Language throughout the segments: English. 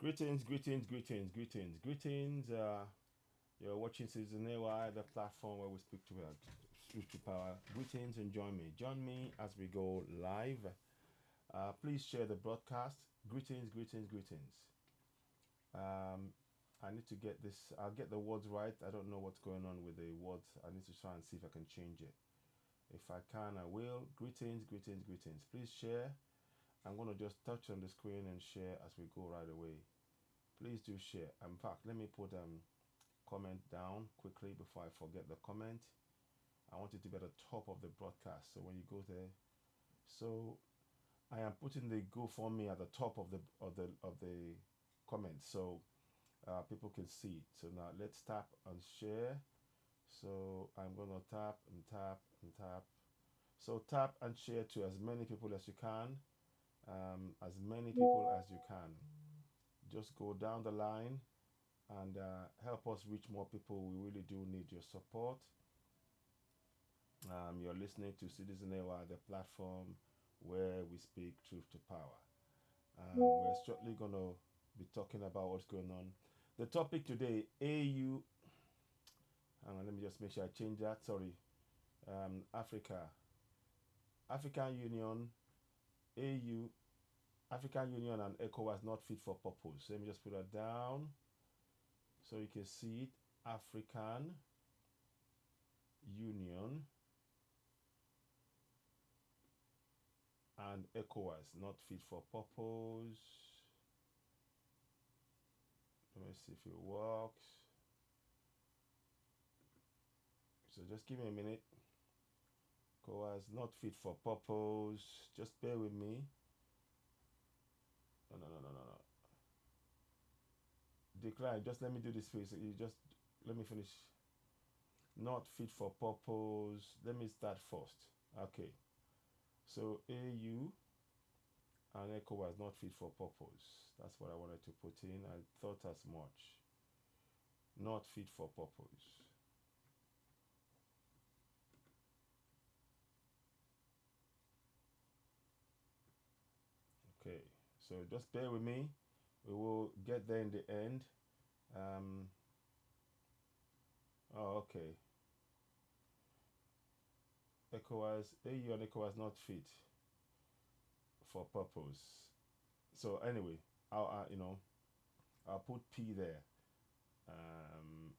Greetings, greetings, greetings, greetings, greetings. You're watching Citizen AY, the platform where we speak to power. Greetings and join me. Join me as we go live. Please share the broadcast. Greetings, greetings, greetings. Um, I need to get this. I'll get the words right. I don't know what's going on with the words. I need to try and see if I can change it. If I can, I will. Greetings, greetings, greetings. Please share. I'm going to just touch on the screen and share as we go right away. Please do share. In fact, let me put comment down quickly before I forget the comment. I want it to be at the top of the broadcast. So when you go there, so I am putting the GoFundMe at the top of the comment, so people can see it. So now let's tap and share. So I'm gonna tap and tap and tap. So tap and share to as many people as you can. As many people as you can. Just go down the line and help us reach more people. We really do need your support. You're listening to Citizen AY, the platform where we speak truth to power. We're shortly going to be talking about what's going on. The topic today, AU. Hang on, let me just make sure I change that. Sorry. Africa. African Union, AU, African Union and Ecowas not fit for purpose. Let me just put that down so you can see it. African Union and Ecowas not fit for purpose. Let me see if it works. So just give me a minute. Ecowas not fit for purpose. Just bear with me. No. Decline. Just let me do this first. You just let me finish. Not fit for purpose. Let me start first. Okay. So AU and Ecowas not fit for purpose. That's what I wanted to put in. I thought as much. Not fit for purpose. Okay. So just bear with me. We will get there in the end. Okay. Ecowas, AU and Ecowas not fit for purpose. So anyway, I'll put P there. Um,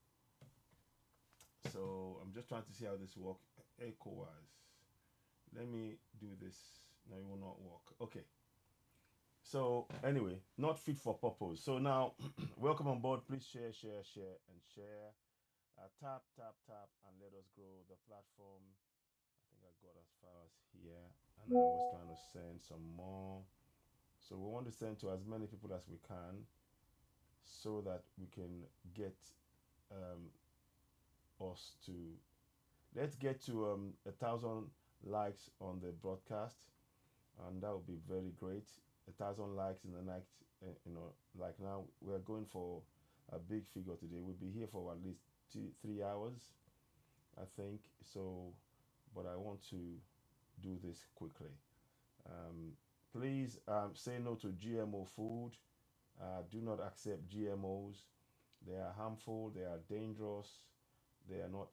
so I'm just trying to see how this works. Ecowas. Let me do this. No, it will not work. Okay. So anyway, not fit for purpose. So now, welcome on board. Please share, share, share, and share. Tap, tap, tap, and let us grow the platform. I think I got as far as here, and I was trying to send some more. So we want to send to as many people as we can, so that we can get um, us to. Let's get to 1,000 likes on the broadcast, and that would be very great. 1,000 likes in the night. Like now we're going for a big figure today. We'll be here for at least 3 hours, I think. So, but I want to do this quickly. Please say no to GMO food. Do not accept GMOs. They are harmful. They are dangerous. They are not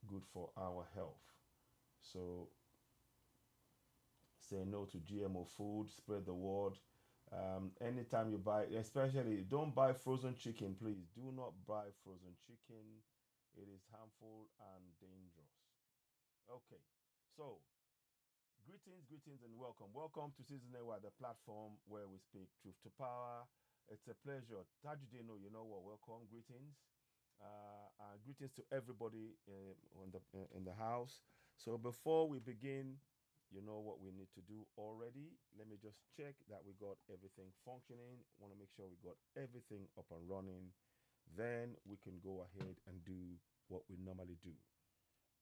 good for our health. So say no to GMO food. Spread the word. Anytime you buy, especially don't buy frozen chicken, please. Do not buy frozen chicken. It is harmful and dangerous. Okay, so greetings, greetings, and welcome. Welcome to Season AY, the platform where we speak truth to power. It's a pleasure. Tajudino, you know what? Welcome, greetings. Greetings to everybody in the house. So before we begin, you know what we need to do already. Let me just check that we got everything functioning. Want to make sure we got everything up and running. Then we can go ahead and do what we normally do.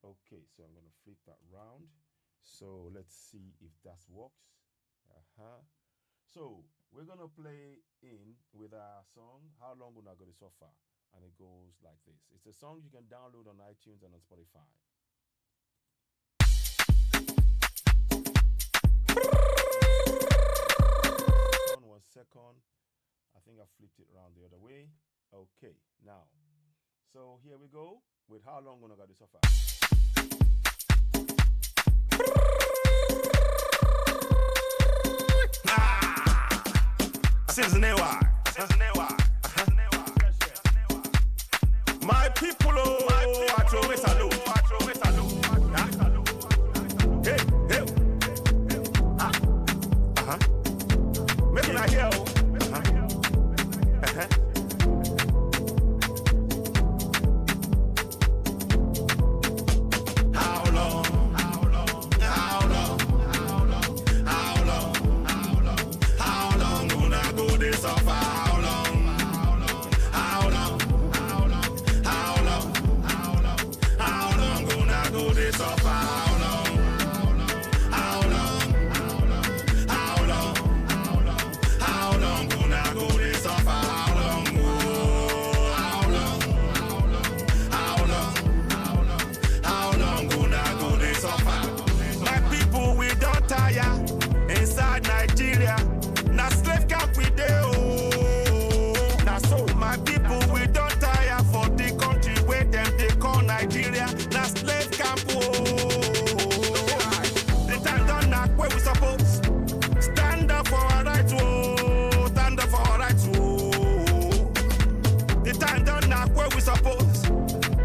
Okay, so I'm going to flip that round. So let's see if that works. Uh-huh. So we're going to play in with our song, How Long Will I Go to Suffer? And it goes like this. It's a song you can download on iTunes and on Spotify. 1 second. I think I flipped it So here we go with how long gonna got this offer. Citizen AY. My people, I throw it salute. Hey, hey. Make it like here. Nigeria, now slave camp we dey oh. Now so my people we don't tire for the country where them they call Nigeria. Now slave camp oh. The time done knock where we suppose stand up for our rights oh. Stand up for our rights oh. The time done knock where we suppose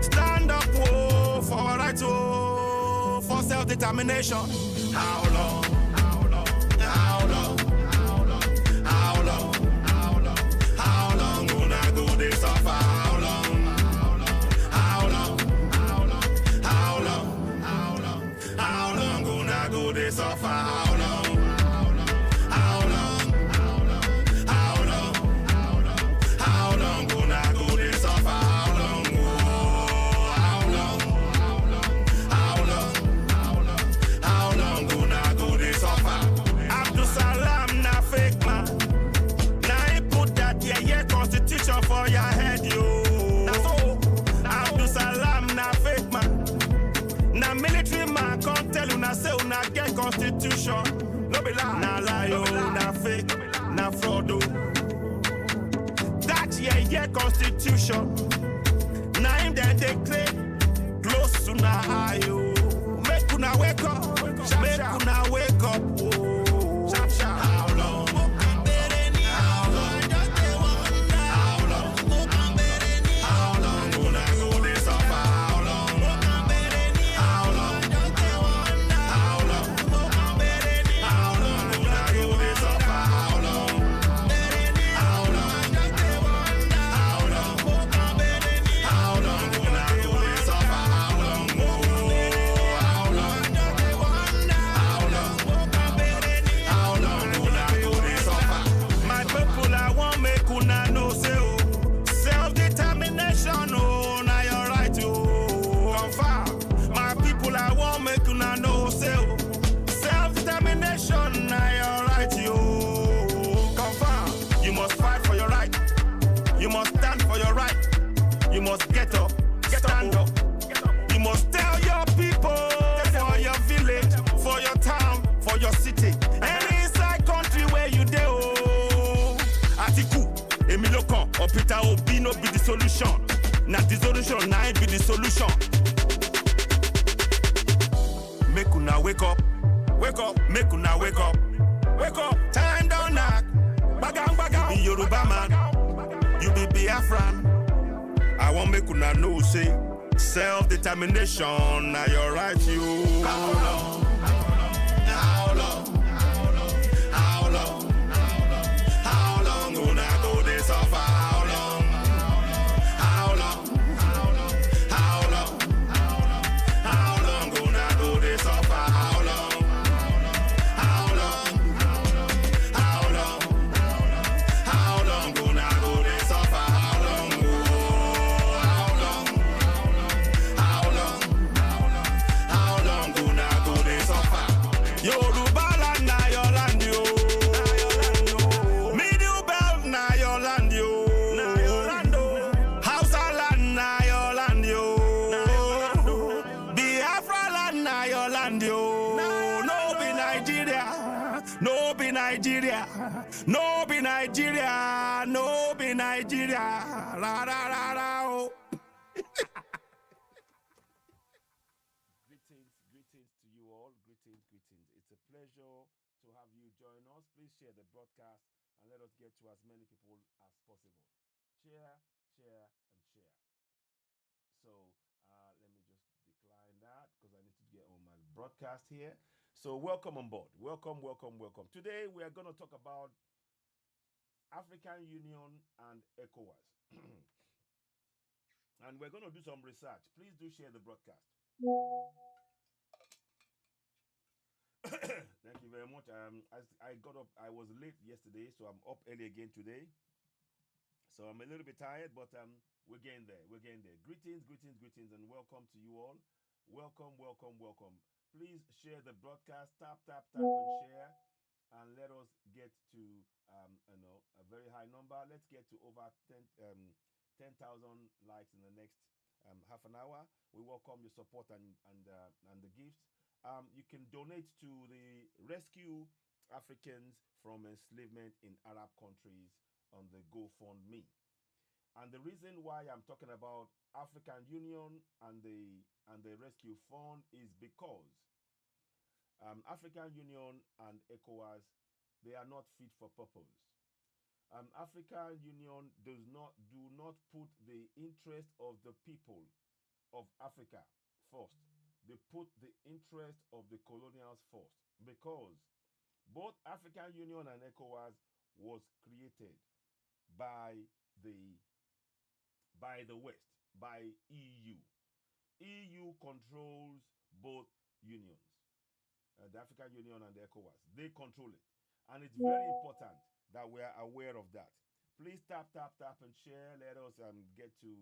stand up oh. For our rights oh. For self-determination. How long? This off for how long? How long? How long? How long gonna go this off for how long? How long? How long? How long gonna go this off for? Abdul Salam na fake man. Now he put that yeah constitution for your head yo. Abdul Salam na fake man. Now military man can't tell you now say una get constitution. No be lie, na lie oh, na fake, na fraud oh. That yeah constitution. Now him then they claim close to na eye oh. Make una wake up, make una wake up oh. Sharp sharp. How long? You must stand for your right. You must get up, stand up. You must tell your people, for your village, for your town, for your city. Any inside country where you dey oh. Atiku, Emilokan, or Peter Obi no be the solution. Na the solution, na it be the solution. Make una wake up, make una wake up. Wake up, time don't knock. Bagang bagang, be Yoruba man. You be Biafran. I won't make una know say self-determination now your right you. How long? How long? How long? How long gonna go this off? How long? How long? How long? How long gonna go this off? How long? How long? How long? How long gonna go this off? How long? How long? How long? How long gonna go this off? Yoruba land na your land yo. Middle belt na your land yo. Hausa land na your land yo. Biafra land na your land yo. No be Nigeria. No be Nigeria. No be Nigeria. No be Nigeria. Ra ra ra ra oh. join us. Please share the broadcast and let us get to as many people as possible. Share, share, and share. So let me just decline that because I need to get on my broadcast here. So welcome on board. Welcome, welcome, welcome. Today we are going to talk about African Union and ECOWAS. And we're going to do some research. Please do share the broadcast. Thank you very much. I got up, I was late yesterday, so I'm up early again today. So I'm a little bit tired, but we're getting there. We're getting there. Greetings, greetings, greetings, and welcome to you all. Welcome, welcome, welcome. Please share the broadcast. Tap, tap, tap, and share, and let us get to a very high number. Let's get to over 10,000 likes in the next half an hour. We welcome your support and the gifts. You can donate to the Rescue Africans from Enslavement in Arab Countries on the GoFundMe. And the reason why I'm talking about African Union and the Rescue Fund is because African Union and ECOWAS, they are not fit for purpose. African Union do not put the interest of the people of Africa first. They put the interest of the colonials first, because both African Union and ECOWAS was created by the West, by EU. EU controls both unions, the African Union and the ECOWAS. They control it. And it's very important that we are aware of that. Please tap, tap, tap, and share. Let us get to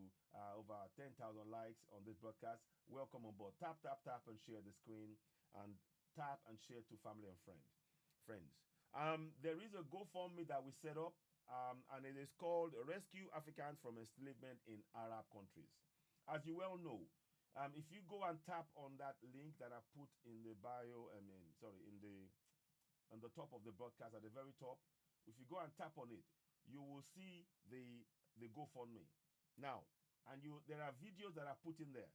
over 10,000 likes on this broadcast. Welcome on board. Tap, tap, tap, and share the screen. And tap and share to family and friends. There is a GoFundMe that we set up, and it is called Rescue Africans from Enslavement in Arab Countries. As you well know, if you go and tap on that link that I put in the bio, on the top of the broadcast at the very top, if you go and tap on it, you will see the GoFundMe. Now, and there are videos that are put in there.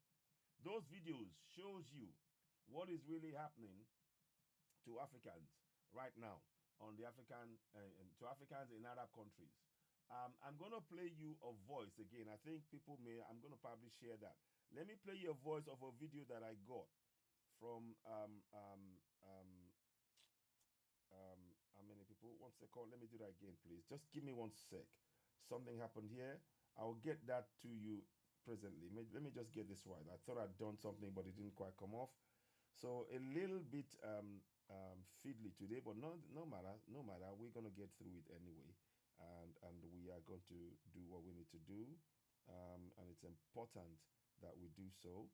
Those videos shows you what is really happening to Africans right now on the to Africans in Arab countries. I'm going to play you a voice again. I think I'm going to probably share that. Let me play you a voice of a video that I got from how many people? 1 second. Let me do that again, please. Just give me 1 sec. Something happened here. I'll get that to you presently. Let me just get this right. I thought I'd done something, but it didn't quite come off. So a little bit fiddly today, but no matter. We're gonna get through it anyway, and we are going to do what we need to do, and it's important that we do so.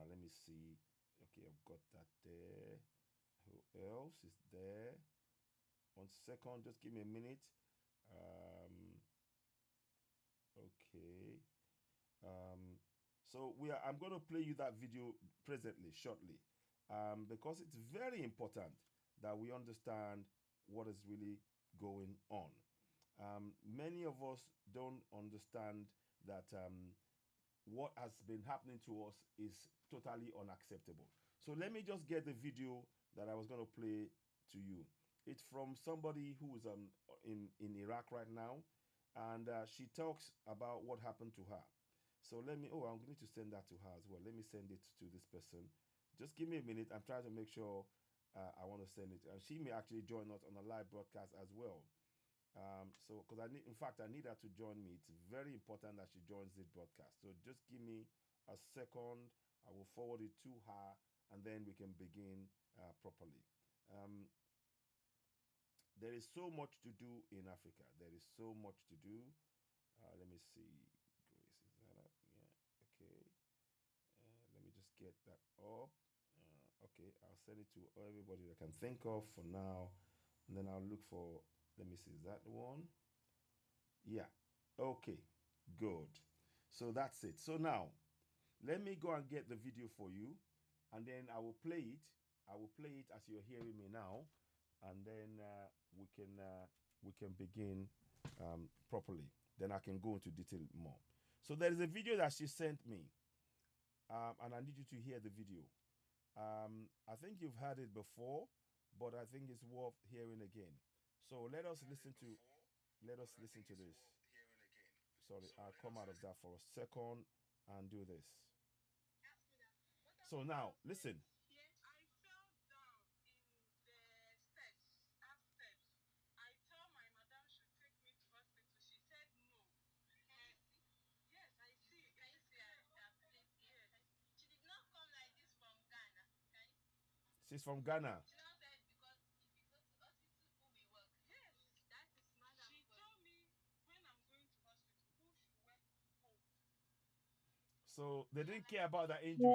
Let me see. Okay, I've got that there. Who else is there? 1 second, just give me a minute. Okay. So I'm going to play you that video presently, shortly, because it's very important that we understand what is really going on. Many of us don't understand that what has been happening to us is totally unacceptable. So let me just get the video that I was going to play to you. It's from somebody who is in Iraq right now, and she talks about what happened to her. So I'm going to send that to her as well. Let me send it to this person. Just give me a minute. I'm trying to make sure I want to send it. And she may actually join us on a live broadcast as well. Because I need her to join me. It's very important that she joins this broadcast. So just give me a second. I will forward it to her, and then we can begin properly. There is so much to do in Africa. There is so much to do. Let me see. Grace, is that up? Yeah. Okay. Let me just get that up. Okay. I'll send it to everybody that I can think of for now. And then I'll look for, let me see, is that the one? Yeah. Okay. Good. So that's it. So now, let me go and get the video for you. And then I will play it. I will play it as you're hearing me now. And then we can begin properly. Then I can go into detail more. So there is a video that she sent me, and I need you to hear the video. I think you've heard it before, but I think it's worth hearing again. So let us listen to this. Sorry, I'll come out of that for a second and do this. So now, listen. I fell down in the steps, upstairs. I told my madam should take me to hospital. She said no. Yes, I see. Can you see that place? Yes. She did not come like this from Ghana. Can you see? She's from Ghana. She now said because if you go to hospital, who will work? Yes, that is madam. She told me when I'm going to hospital, who should work home. So they didn't care about that injury.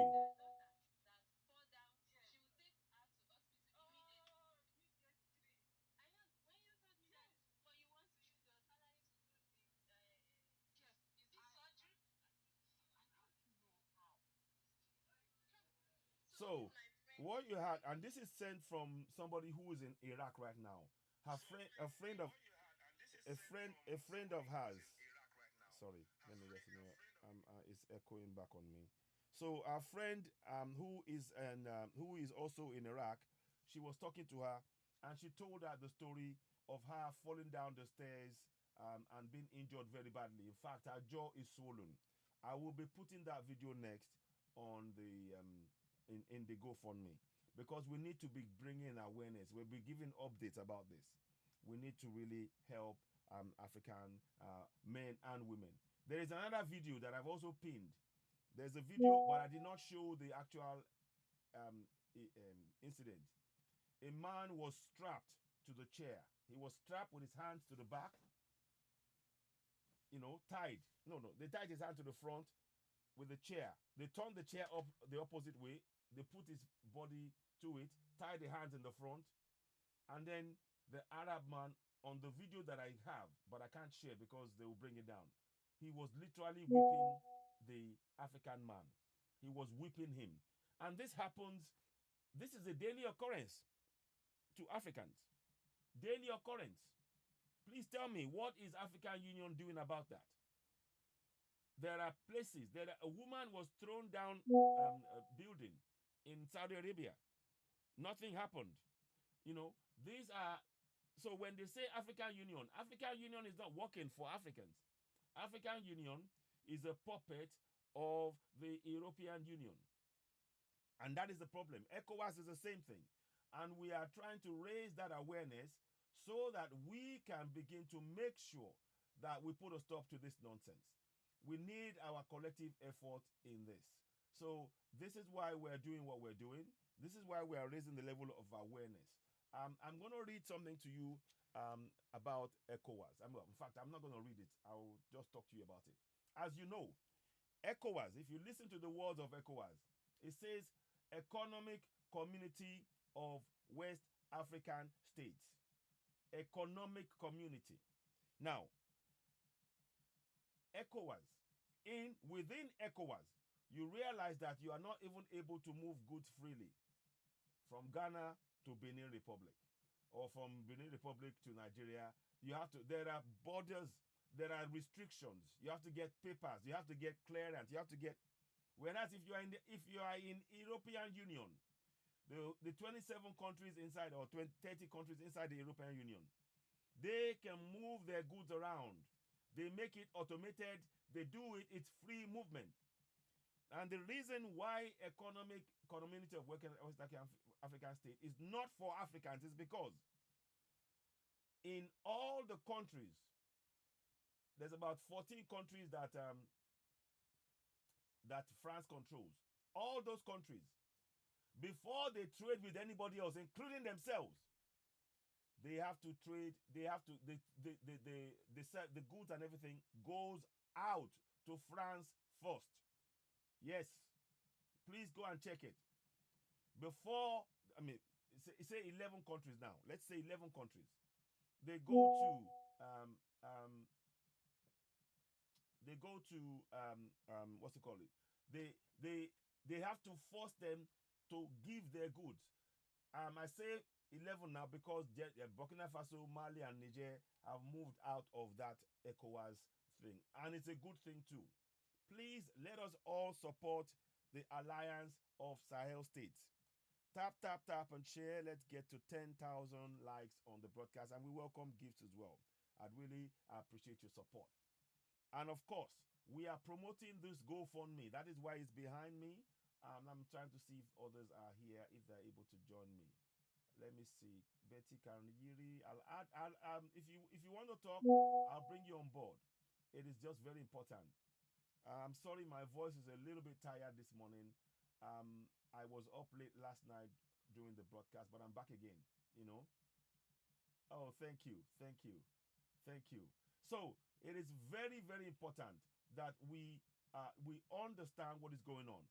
So, what you had, and this is sent from somebody who is in Iraq right now. Her friend, a friend of hers. Sorry, let me just it's echoing back on me. So our friend, who is also in Iraq, she was talking to her, and she told her the story of her falling down the stairs and being injured very badly. In fact, her jaw is swollen. I will be putting that video next on the in the GoFundMe, because we need to be bringing awareness. We'll be giving updates about this. We need to really help African men and women. There is another video that I've also pinned. There's a video, but I did not show the actual incident. A man was strapped to the chair. He was strapped with his hands to the back, tied. No, they tied his hand to the front with the chair. They turned the chair up the opposite way. They put his body to it, tied the hands in the front, and then the Arab man, on the video that I have, but I can't share because they will bring it down, he was literally whipping the African man. He was whipping him. And this happens, this is a daily occurrence to Africans. Daily occurrence. Please tell me, what is African Union doing about that? There are places, a woman was thrown down a building in Saudi Arabia. Nothing happened. These are, so when they say African Union is not working for Africans. African Union is a puppet of the European Union. And that is the problem. Ecowas is the same thing. And we are trying to raise that awareness so that we can begin to make sure that we put a stop to this nonsense. We need our collective effort in this. So this is why we're doing what we're doing. This is why we are raising the level of awareness. I'm going to read something to you about Ecowas. In fact, I'm not going to read it. I'll just talk to you about it. As you know, Ecowas, if you listen to the words of Ecowas, it says Economic Community of West African States. Economic Community. Now, Ecowas, within Ecowas, you realize that you are not even able to move goods freely from Ghana to Benin Republic, or from Benin Republic to Nigeria. There are borders, there are restrictions. You have to get papers, you have to get clearance, you have to get. Whereas if you are in European Union, the 27 countries inside, or 30 countries inside the European Union, they can move their goods around. They make it automated. They do it. It's free movement. And the reason why Economic Community of West African State is not for Africans is because in all the countries, there's about 14 countries that France controls. All those countries, before they trade with anybody else, including themselves, they have to trade. They have to the goods and everything goes out to France first. Yes, please go and check it. Before, say 11 countries now. Let's say 11 countries. They go to what's it called? They have to force them to give their goods. I say 11 now because Burkina Faso, Mali, and Niger have moved out of that Ecowas thing, and it's a good thing too. Please let us all support the Alliance of Sahel States. Tap, tap, tap, and share. Let's get to 10,000 likes on the broadcast, and we welcome gifts as well. I'd really appreciate your support. And of course, we are promoting this GoFundMe. That is why it's behind me. I'm trying to see if others are here, if they're able to join me. Let me see. Betty Karnyiri. I'll add. If you want to talk, I'll bring you on board. It is just very important. I'm sorry, my voice is a little bit tired this morning. I was up late last night doing the broadcast, but I'm back again. You know. Oh, thank you, thank you, thank you. So it is very, very important that we understand what is going on.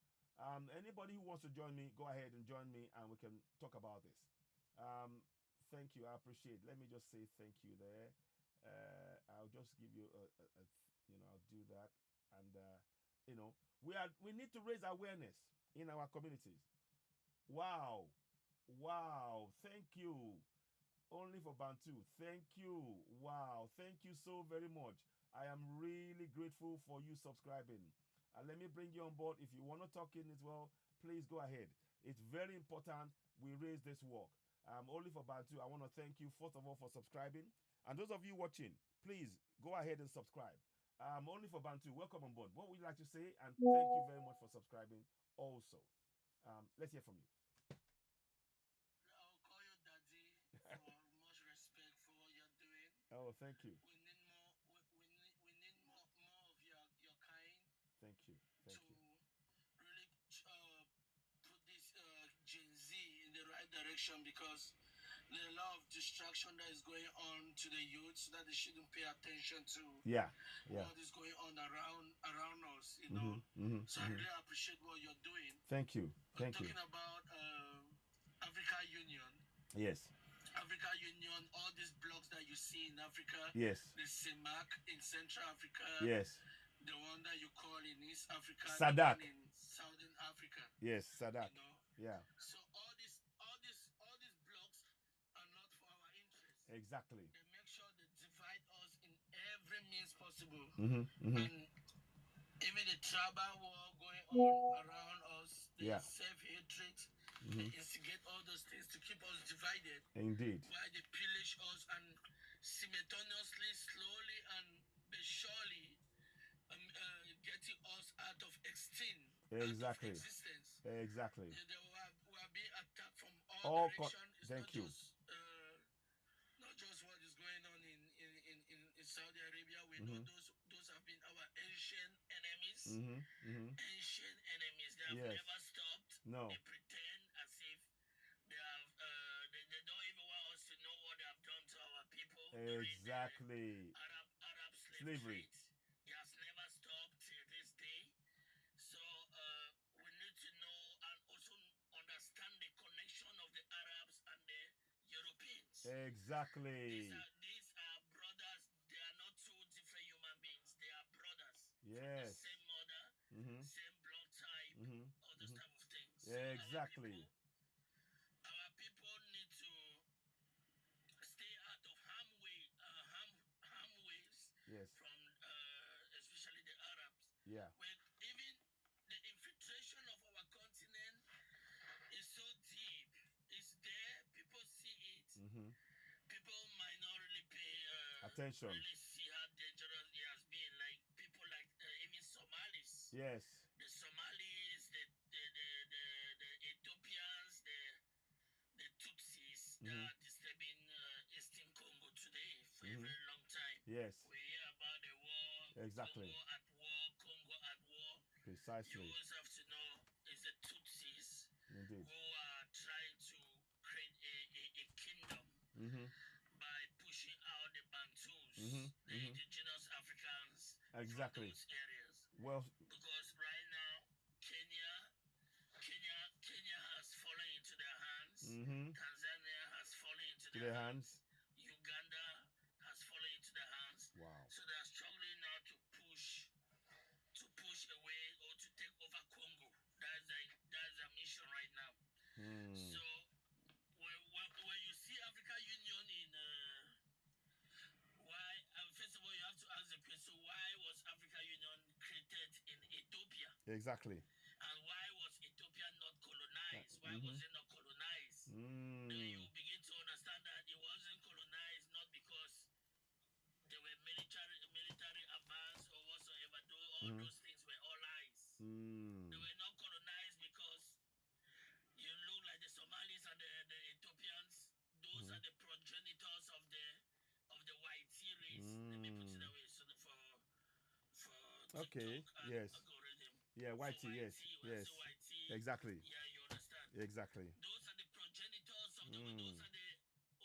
Anybody who wants to join me, go ahead and join me, and we can talk about this. Thank you, I appreciate. Let me just say thank you there. I'll just give you I'll do that, and we need to raise awareness in our communities. Wow, wow, thank you. Only for Bantu. Thank you. Wow. Thank you so very much. I am really grateful for you subscribing. And let me bring you on board. If you want to talk in as well, please go ahead. It's very important we raise this work. Only for Bantu, I want to thank you, first of all, for subscribing. And those of you watching, please go ahead and subscribe. Only for Bantu, welcome on board. What would you like to say? And thank you very much for subscribing also. Let's hear from you. I'll call you Daddy for much respect for what you're doing. Oh, thank you. We need more. We need more of your kind. Thank you. Thank you. Really put this Gen Z in the right direction, because there's a lot of distraction that is going on to the youth that they shouldn't pay attention to. What is going on around us, you know. So I really appreciate what you're doing. Thank you. Thank you. Talking about Africa Union. Yes. Africa Union, all these blocks that you see in Africa. Yes. The CEMAC in Central Africa. Yes. The one that you call in East Africa. SADC. The one in Southern Africa. Yes, SADC. You know? Yeah. So all these blocks are not for our interest. Exactly. They make sure they divide us in every means possible. And even the tribal war going on around us, the self-hatred, they instigate all those things to keep us divided. Indeed. Why they pillage us and simultaneously, slowly and surely getting us out of extinct. Exactly. Out of existence. Exactly. We are being attacked from all directions. Thank you. Not just what is going on in Saudi Arabia. We know those have been our ancient enemies. Ancient enemies. They have never stopped. No. They pretend as if they have. They don't even want us to know what they have done to our people. Exactly. Arab slavery. It has never stopped till this day. So we need to know and also understand the connection of the Arabs and the Europeans. Exactly. These are brothers. They are not two different human beings. They are brothers. Yes. From the same mother, same blood type, all those type of things. So exactly. Our people need to stay out of harm waves. Yes. From especially the Arabs. Yeah. Where even the infiltration of our continent is so deep. It's there. People see it. People might not really pay attention. Really see how dangerous it has been. Like people like even Somalis. Yes. The Somalis, the Ethiopians, the Tutsis that are disturbing Eastern Congo today for a very long time. Yes. We hear about the war. Exactly. Congo at war. Precisely. You always have to know it's the Tutsis. Indeed. Who are trying to create a kingdom by pushing out the Bantus, the indigenous Africans exactly. from those areas. Well, because right now Kenya has fallen into their hands. Tanzania has fallen into their hands. Uganda has fallen into their hands. Wow. So they are struggling now to push away or to take over Congo. That's their mission right now. So when you see Africa Union in why first of all you have to ask the question, why was Africa Union created in Ethiopia? Exactly. And why was Ethiopia not colonized? Why was it not colonized? all those things were all lies. Mm. They were not colonized because you look like the Somalis and the Ethiopians. Those are the progenitors of the white race. Let me put it that way. So for Okay. TikTok and Yes. algorithm. Yeah. White tea. Yes. When I Yes. say white tea, Exactly. yeah, you understand. Exactly. Those are the progenitors of those are the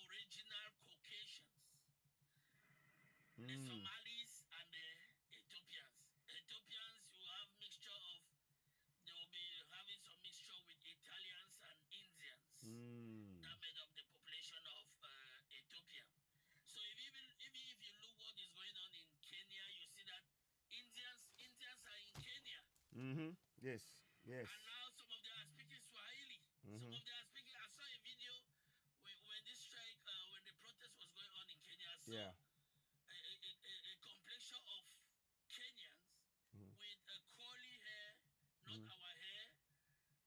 original Caucasians. The Somalis and the Ethiopians. Ethiopians, you have mixture of, they will be having some mixture with Italians and Indians. That made up the population of Ethiopia. So even if you look what is going on in Kenya, you see that Indians are in Kenya. Yes. Yes. And now some of them are speaking Swahili. Some of them are speaking. I saw a video when this strike, when the protest was going on in Kenya. I saw a complexion of Kenyans with a curly hair, not our hair,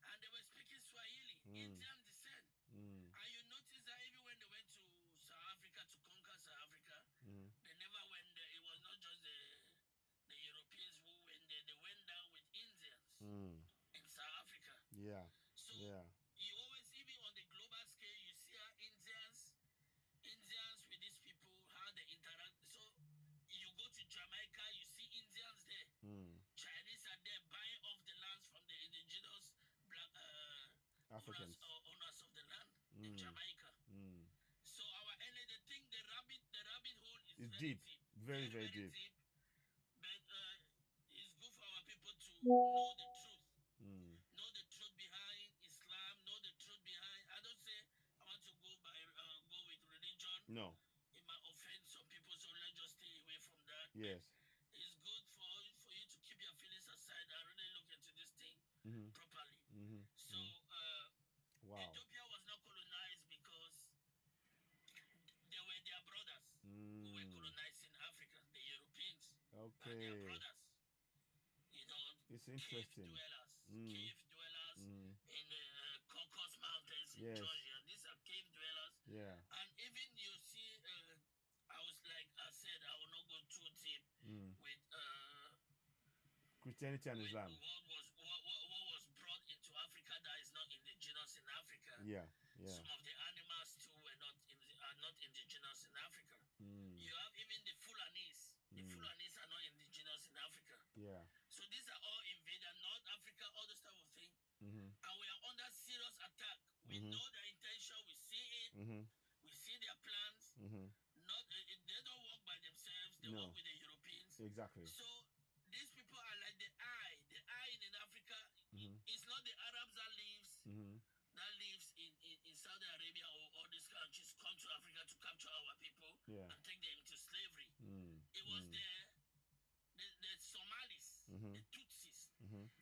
and they were speaking Swahili, Indian descent. And you notice that even when they went to South Africa to conquer South Africa, they never went there. It was not just the Europeans who went there. They went down with Indians in South Africa. Yeah. So Yeah. you always, even on the global scale, you see how Indians with these people, how they interact. So you go to Jamaica, you see Indians there. Chinese are there buying off the lands from the indigenous black Africans. owners of the land in Jamaica. So the thing, the rabbit hole is very deep. deep. Very, very deep. But it's good for our people to know the truth. Know the truth behind Islam, know the truth behind. I don't say I want to go with religion. No. It might offend some people, so let's just stay away from that. Yes. It's good for you to keep your feelings aside and really look into this thing properly. So Ethiopia was not colonized because they were their brothers who were colonizing Africa, the Europeans. Okay. And their brothers. You know, it's interesting. Cave dwellers in the Caucasus Mountains in Georgia. These are cave dwellers. Yeah. And even you see, I said, I will not go too deep with Christianity and Islam. What was brought into Africa that is not indigenous in Africa. Yeah. Yeah. Some of the animals too are not indigenous in Africa. You have even the Fulanis. The Fulanis are not indigenous in Africa. Yeah. So these are all invaders, North Africa, all this type of thing. And we are under serious attack. We know their intention. We see it. We see their plans. They don't work by themselves. They work with the Europeans. Exactly. So these people are like the eye. The eye in Africa. It's not the Arabs that lives in Saudi Arabia or all these countries come to Africa to capture our people and take them into slavery. It was the Somalis, the Tutsis.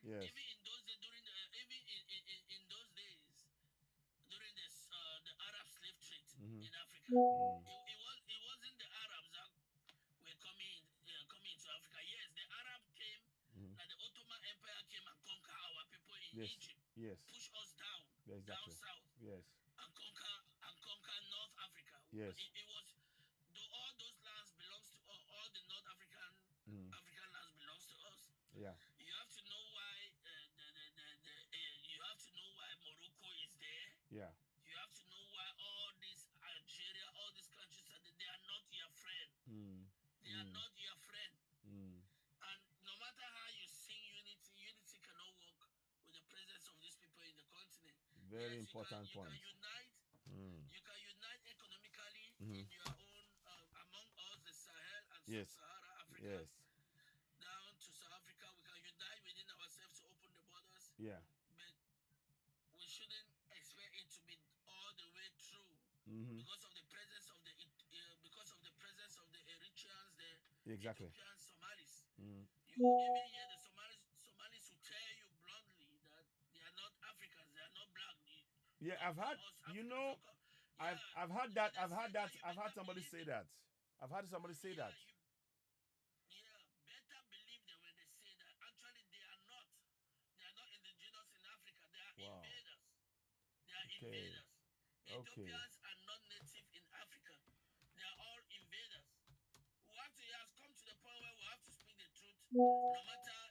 Yes. Even in those days, in those days, during the Arab slave trade in Africa, it wasn't the Arabs that were coming to Africa. Yes, the Arab came. Like the Ottoman Empire came and conquered our people in Egypt. Yes. Push us down, down Exactly. south. Yes. And conquer North Africa. Yes. It was all those lands belongs to all the North African lands belongs to us. Yeah. You have to know why you have to know why Morocco is there. Yeah. You have to know why all these Algeria, all these countries they are not your friend. They are not your friend. And no matter how you sing unity cannot work with the presence of these people in the continent. Very important point. You can unite economically in your own, among us, the Sahel and Sub-Sahara Africa. Yes. Down to South Africa, we can unite within ourselves to open the borders. Yeah. But we shouldn't expect it to be all the way through. Because of the presence of the Eritreans, the Ethiopian Somalis. You even hear the Somalis who tell you bluntly that they are not Africans, they are not black. I've heard. I've heard that. I've heard somebody say that. I've heard somebody say that. Better believe them when they say that. Actually, they are not. They are not indigenous in Africa. They are invaders. They are invaders. Ethiopians are not native in Africa. They are all invaders. It has come to the point where we have to speak the truth, no matter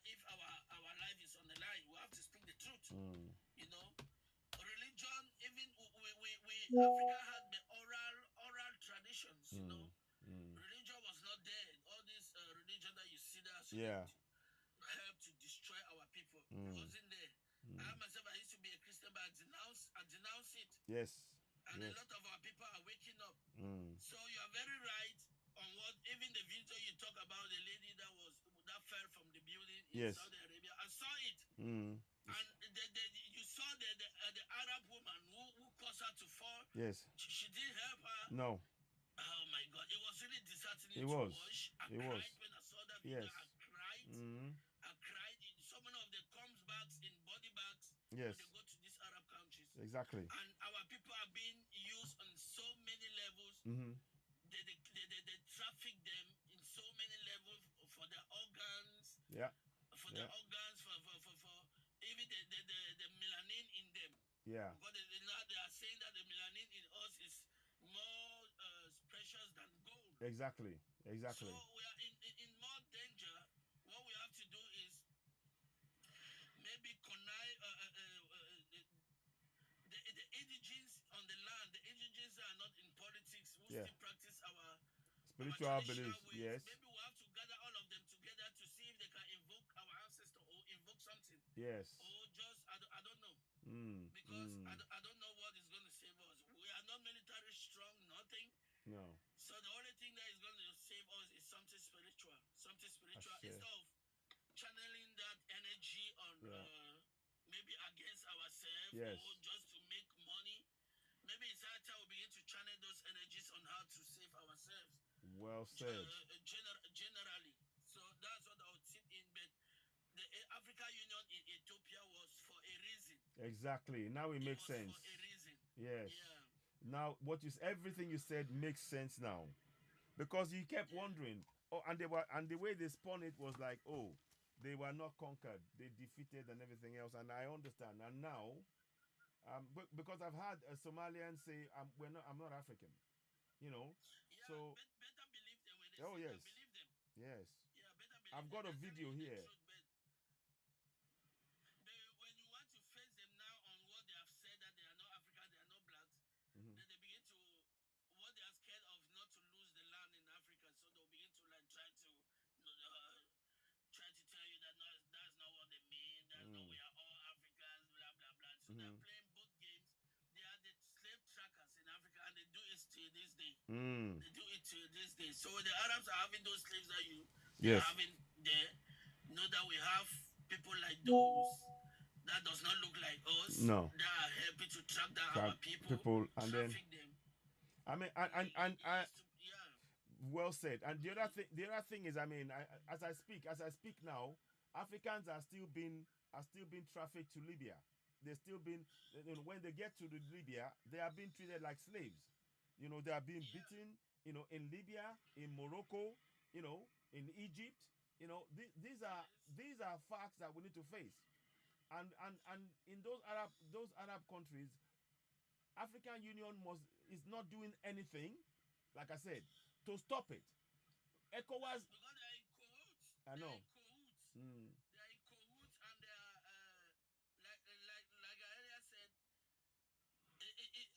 Africa had the oral traditions, you know. Religion was not there. All this religion that you see that Yeah. help to destroy our people. It wasn't there. I myself, I used to be a Christian, but I denounce it. Yes. And Yes. a lot of our people are waking up. Mm. So you are very right on what, even the video you talk about, the lady that fell from the building in Yes. Saudi Arabia. I saw it. Mm. And you saw the Arab woman who caused her to fall. Yes. She didn't help her. No. Oh my God, it was really disheartening It to was. watch. I It cried was. when I saw that video. Yes. I cried. Mm. I cried. So many of them comes bags in body bags Yes. when they go to these Arab countries. Exactly. And our people are being used on so many levels. Mm-hmm. They traffic them in so many levels for their organs. Yeah. For their organs, for even the melanin in them. Yeah. Because they are saying that the melanin in us is more precious than gold. Exactly. Exactly. So we are in more danger. What we have to do is maybe connive the indigens on the land, the indigens that are not in politics, who still practice our spiritual traditional beliefs. ways. Yes. Maybe we have to gather all of them together to see if they can invoke our ancestor or invoke something. Yes. Or just, I don't know. Because Mm. I don't know what is going to save us. We are not military strong, nothing. No. So the only thing that is going to save us is something spiritual. Something spiritual. Instead of channeling that energy on maybe against ourselves or just to make money. Maybe it's high time we begin to channel those energies on how to save ourselves. Well said. Generally. So that's what I would tip in. But the African Union in Ethiopia was for a reason. Exactly. Now it makes sense. For a reason. Yes. Yeah. Now everything you said makes sense now. Because you kept wondering, and the way they spun it was like, oh, they were not conquered, they defeated and everything else, and I understand. And now, because I've had a Somalian say, I'm not African, you know. Yeah, so better believe them when they oh say yes, that. Believe them. Yes. Yeah, better believe I've got a video here. When you want to face them now on what they have said that they are not African, they are not blacks, then they begin to what they are scared of not to lose the land in Africa, so they'll begin to like try to tell you that that's not what they mean. That's not we are all Africans, blah blah blah. So they're playing both games. They are the slave trackers in Africa, and they do it till this day. They do it till this day. So the Arabs are having those slaves that are having there. Know that we have people like those that does not look like us. No. That are helping to track down our people and traffic then, them. I mean, well said. And the other thing is, I mean, as I speak now, Africans are still being trafficked to Libya. They're still being, when they get to Libya, they are being treated like slaves. You know, they are being beaten. You know, in Libya, in Morocco, you know, in Egypt. You know, these are facts that we need to face. And in those Arab countries, African Union is not doing anything, like I said, to stop it. Ecowas. Because they are in cahoots. I know. They are in cahoots. They are in cahoots, and they are like I earlier said.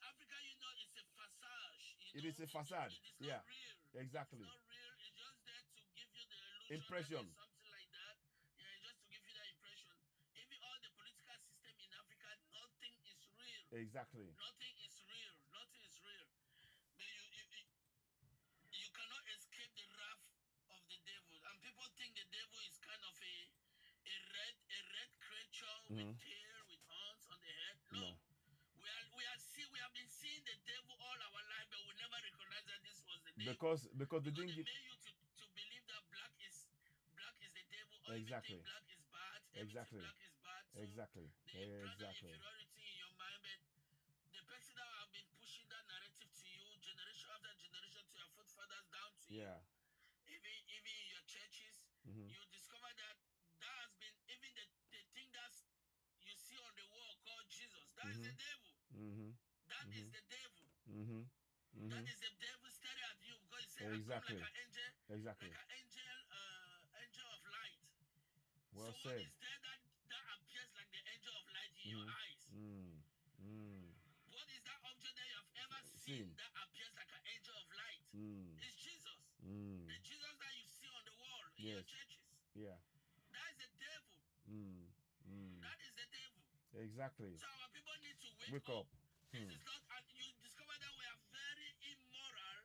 African Union is a facade. It is a facade. It is not real. Exactly. It's not real. It's just there to give you the illusion. Impression. Something like that. Yeah, just to give you that impression. Even all the political system in Africa, nothing is real. Exactly. Nothing is real. Nothing is real. But you cannot escape the wrath of the devil. And people think the devil is kind of a red creature with tail, with horns on the head. No. We have been seeing the devil all our life, but we never recognize that this was the devil. Because they made you to believe that black is the devil, or everything black is bad. Everything black is bad. So they implant that inferiority in your mind, but the person that have been pushing that narrative to you, generation after generation, to your forefathers down to you, even in your churches, you discover that has been even the thing that's you see on the wall called Jesus. That is the devil. That is the devil. That is the devil staring at you because he said, I come like an angel, like an angel of light. Well so said. What is there that appears like the angel of light in your eyes? What is that object that you have ever your Yes. churches. Yeah. That is the devil. That is the devil. Exactly. So our people need to Wake up. This is not, and you discover that we are very immoral,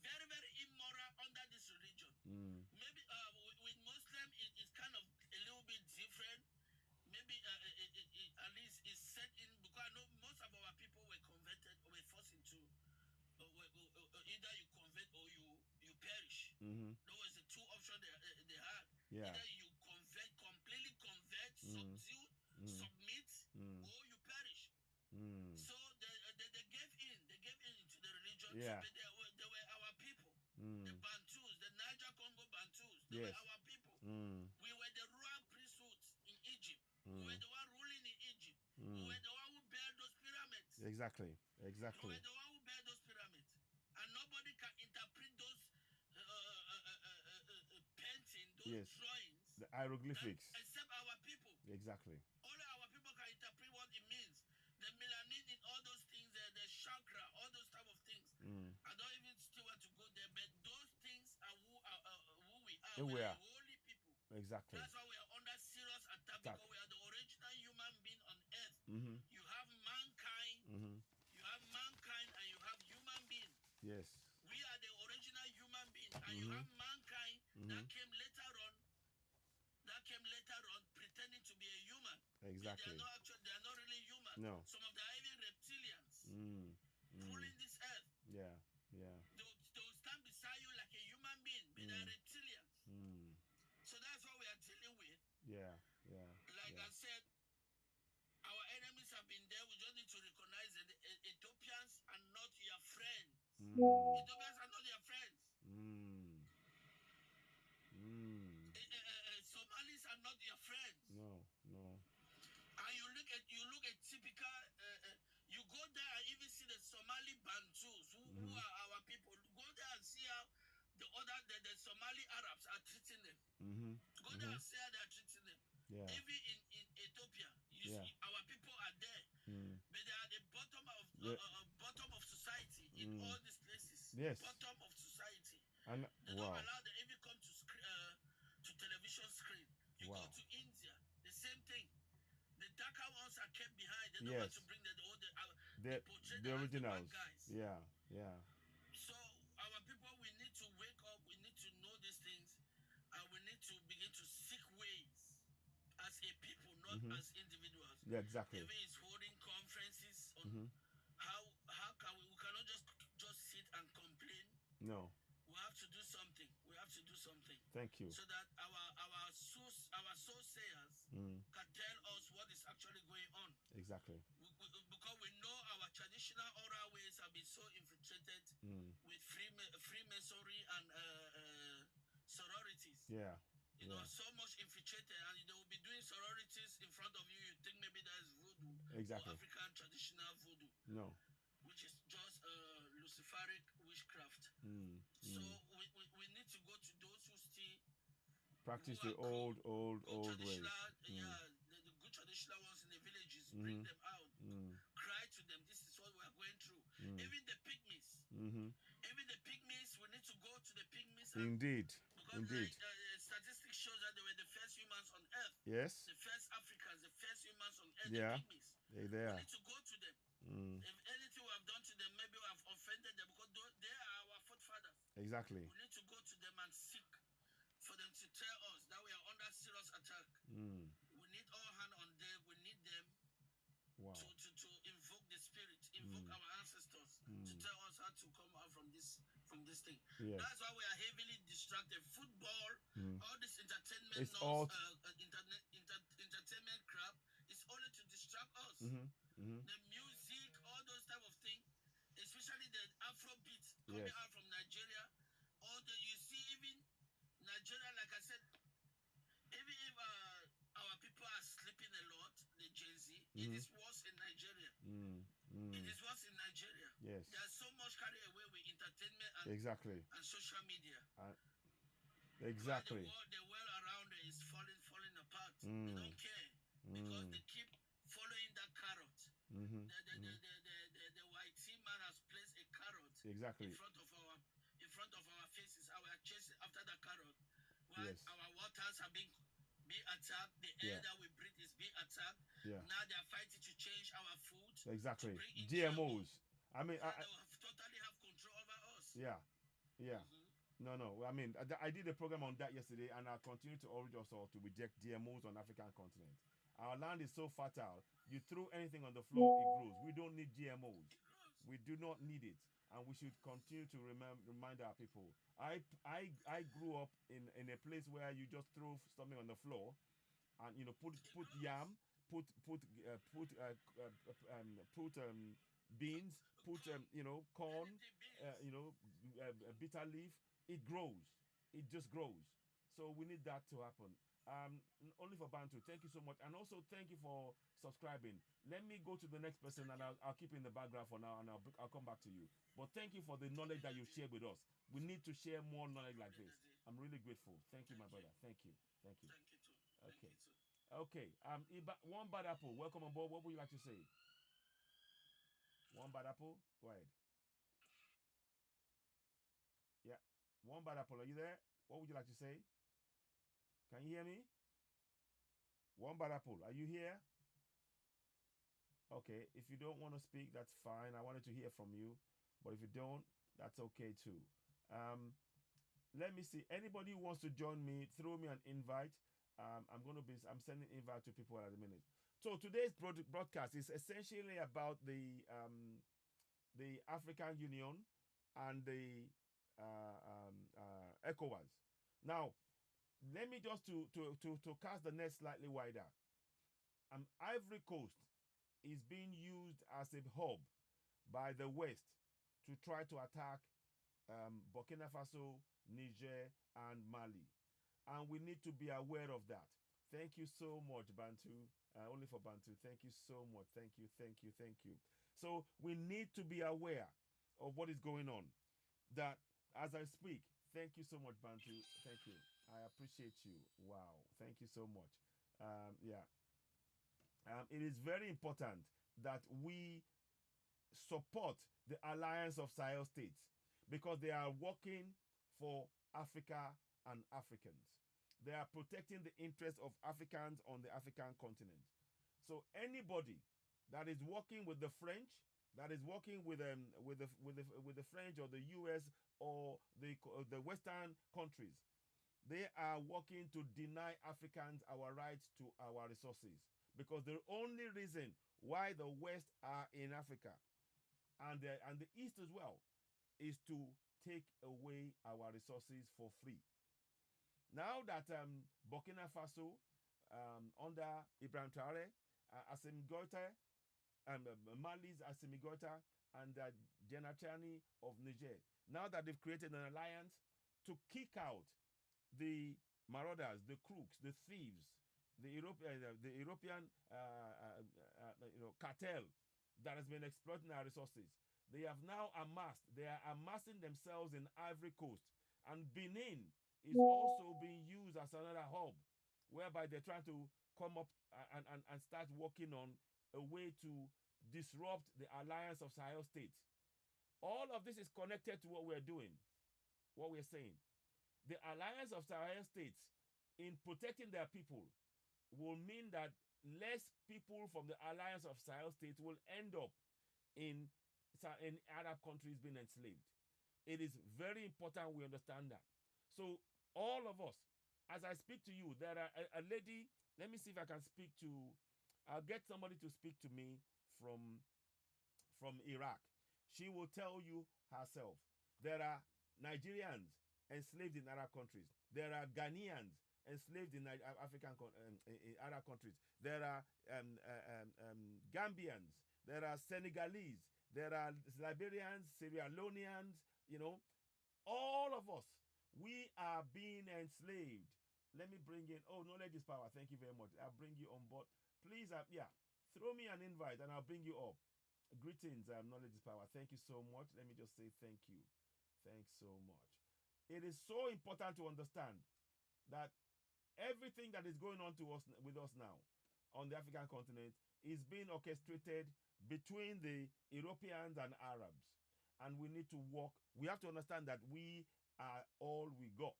very, very immoral under this religion. Maybe with Muslim, it's kind of a little bit different. Maybe at least it's set in, because I know most of our people were converted or were forced into either you convert or you perish. That was the two options they had. Yeah. Either you completely convert, subdue, submit, or you perish. So they gave in. They gave in to the religion. Yeah. But they were our people. The Bantus, the Niger Congo Bantus. They Yes. were our people. We were the royal priesthood in Egypt. We were the one ruling in Egypt. We were the one who built those pyramids. Exactly. We Exactly. were the one who built those pyramids. And nobody can interpret those painting, those Yes. drawings, The hieroglyphics. except our people. Exactly. Only our people can interpret what it means. The melanin in all those things, the chakra, all those type of things. I don't even still want to go there, but those things are who we are. And We we are are. holy people. Exactly. That's why we are under serious attack, because we are the original human being on earth. You have mankind, you have mankind, and you have human being. Yes. We are the original human being, and you have mankind that came later on, pretending to be a human. Exactly. They are not really human. No. Some of them are even reptilians ruling this earth. Yeah. Yeah. They'll stand beside you like a human being, but they're reptilians. So that's what we are dealing with. Yeah. Yeah. Like Yeah. I said, our enemies have been there. We just need to recognize that the Ethiopians are not your friends. Ethiopians are not your friends. Somalis are not your friends. No. No. And you look at typical. You go there and even see the Somali Bantus, who are our people. Go there and see how the Somali Arabs are treating them. Go there and see how they are treating them. Yeah. Even in Ethiopia, you see our people are there, but they are the bottom of society in all these places. Yes. Bottom of society. And They don't allow them even come to television screen. You go to India, the same thing. The darker ones are kept behind. They don't want to bring they portray the them as the originals. bad guys. Yeah. Yeah. So our people, we need to wake up. We need to know these things, and we need to begin to seek ways as a people, not as individuals. Yeah. Exactly. Even is holding conferences on how can we cannot just sit and complain. No. We have to do something. We have to do something. Thank you. So that our soothsayers can tell us what is actually going on. Exactly. Because we know our traditional oral ways have been so infiltrated with Freemasonry and sororities. Yeah. You know, so much infiltrated, and they will be doing sororities in front of you. You think maybe that's voodoo, Exactly. or African traditional voodoo. No. Which is just Luciferic witchcraft. So we need to go to those who still practice the old ways. Yeah, the good traditional ones in the villages. Bring them out. Cry to them. This is what we are going through. Even the pygmies. Even the pygmies. We need to go to the pygmies. Indeed. Because Indeed. Statistics show that they were the first humans on Earth. Yes. The first Africans, the first humans on Earth. Yeah. The pygmies. They are. We need to go to them. If anything we have done to them, maybe we have offended them, because they are our forefathers. Exactly. We need to go to them and seek for them to tell us that we are under serious attack. We need all hands on deck. We need them to invoke the spirit, invoke our ancestors to tell us how to come out from this thing. Yes. That's why we are heavily distracted. Football, all this entertainment, it's all entertainment crap is only to distract us. The music, all those type of things, especially the Afrobeat coming out from Nigeria. You see, even Nigeria, like I said, even if our people are sleeping a lot, the Gen Z, it is worse in Nigeria. It is worse in Nigeria. Yes. There's so much carried away with entertainment and social media. Exactly. The world around there is falling apart. They don't care because they keep following that carrot. The white man has placed a carrot exactly in front of our faces. We are chasing after that carrot. Right? Yes. Our waters have been attacked. The air Yeah. that we breathe is being attacked. Yeah. Now they are fighting to change our food, to Exactly. bring in GMO, GMOs. I mean, so that they will totally have control over us. yeah, yeah. Mhm. No, no. I mean, I did a program on that yesterday, and I continue to urge us all to reject GMOs on African continent. Our land is so fertile. You throw anything on the floor, it grows. We don't need GMOs. It grows. We do not need it, and we should continue to remind our people. I grew up in a place where you just throw something on the floor, and It put grows. yam, put beans, put Corn, corn, anything, beans. bitter leaf. It grows. It just grows. So we need that to happen. Only for Bantu. Thank you so much, and also thank you for subscribing. Let me go to the next person, Thank and you. I'll keep in the background for now, and I'll come back to you. But thank you for the knowledge that you Immediately. shared with us. We need to share more No knowledge like problem, this. Daddy. I'm really grateful. Thank you, my Thank you. brother. Thank you. Thank you. Thank you too. Thank Okay. you too. Okay. One bad apple. Welcome on board. What would you like to say? One bad apple. Go ahead. Yeah. One bad apple. Are you there? What would you like to say? Can you hear me? One bad apple. Are you here? Okay. If you don't want to speak, that's fine. I wanted to hear from you, but if you don't, that's okay too. Um, Let me see. Anybody who wants to join me, throw me an invite. I'm sending invite to people at the minute. So today's broadcast is essentially about the African Union and the Ecowas. Now, let me just to cast the net slightly wider. Ivory Coast is being used as a hub by the West to try to attack Burkina Faso, Niger, and Mali. And we need to be aware of that. Thank you so much, Bantu. Only for Bantu. Thank you so much. Thank you, thank you, thank you. So we need to be aware of what is going on. That as I speak, thank you so much, Bantu. Thank you. I appreciate you. Wow. Thank you so much. Yeah. It is very important that we support the Alliance of Sahel States because they are working for Africa and Africans. They are protecting the interests of Africans on the African continent. So anybody that is working with the French, that is working with the French or the U.S. or the Western countries, they are working to deny Africans our rights to our resources because the only reason why the West are in Africa and the East as well is to take away our resources for free. Now that Burkina Faso under Ibrahim Traore, Assimi Goïta, Mali's Assimi Goïta, and Genachani of Niger, now that they've created an alliance to kick out the marauders, the crooks, the thieves, the European cartel that has been exploiting our resources. They have now amassed. They are amassing themselves in Ivory Coast, and Benin is also being used as another hub, whereby they're trying to come up and start working on a way to disrupt the alliance of Sahel states. All of this is connected to what we're doing, what we're saying. The alliance of Sahel states, in protecting their people, will mean that less people from the alliance of Sahel states will end up in Arab countries being enslaved. It is very important we understand that. So all of us, as I speak to you, there are a lady. Let me see if I can speak to. I'll get somebody to speak to me from Iraq. She will tell you herself. There are Nigerians enslaved in Arab countries. There are Ghanaians enslaved in in Arab countries. There are Gambians. There are Senegalese. There are Liberians, Sierra Leoneans. All of us, we are being enslaved. Let me bring in. Oh, knowledge is power. Thank you very much. I'll bring you on board. Please, yeah, throw me an invite and I'll bring you up. Greetings, knowledge is power. Thank you so much. Let me just say thank you. Thanks so much. It is so important to understand that everything that is going on to us with us now on the African continent is being orchestrated between the Europeans and Arabs. And we need to work. We have to understand that we are all we got.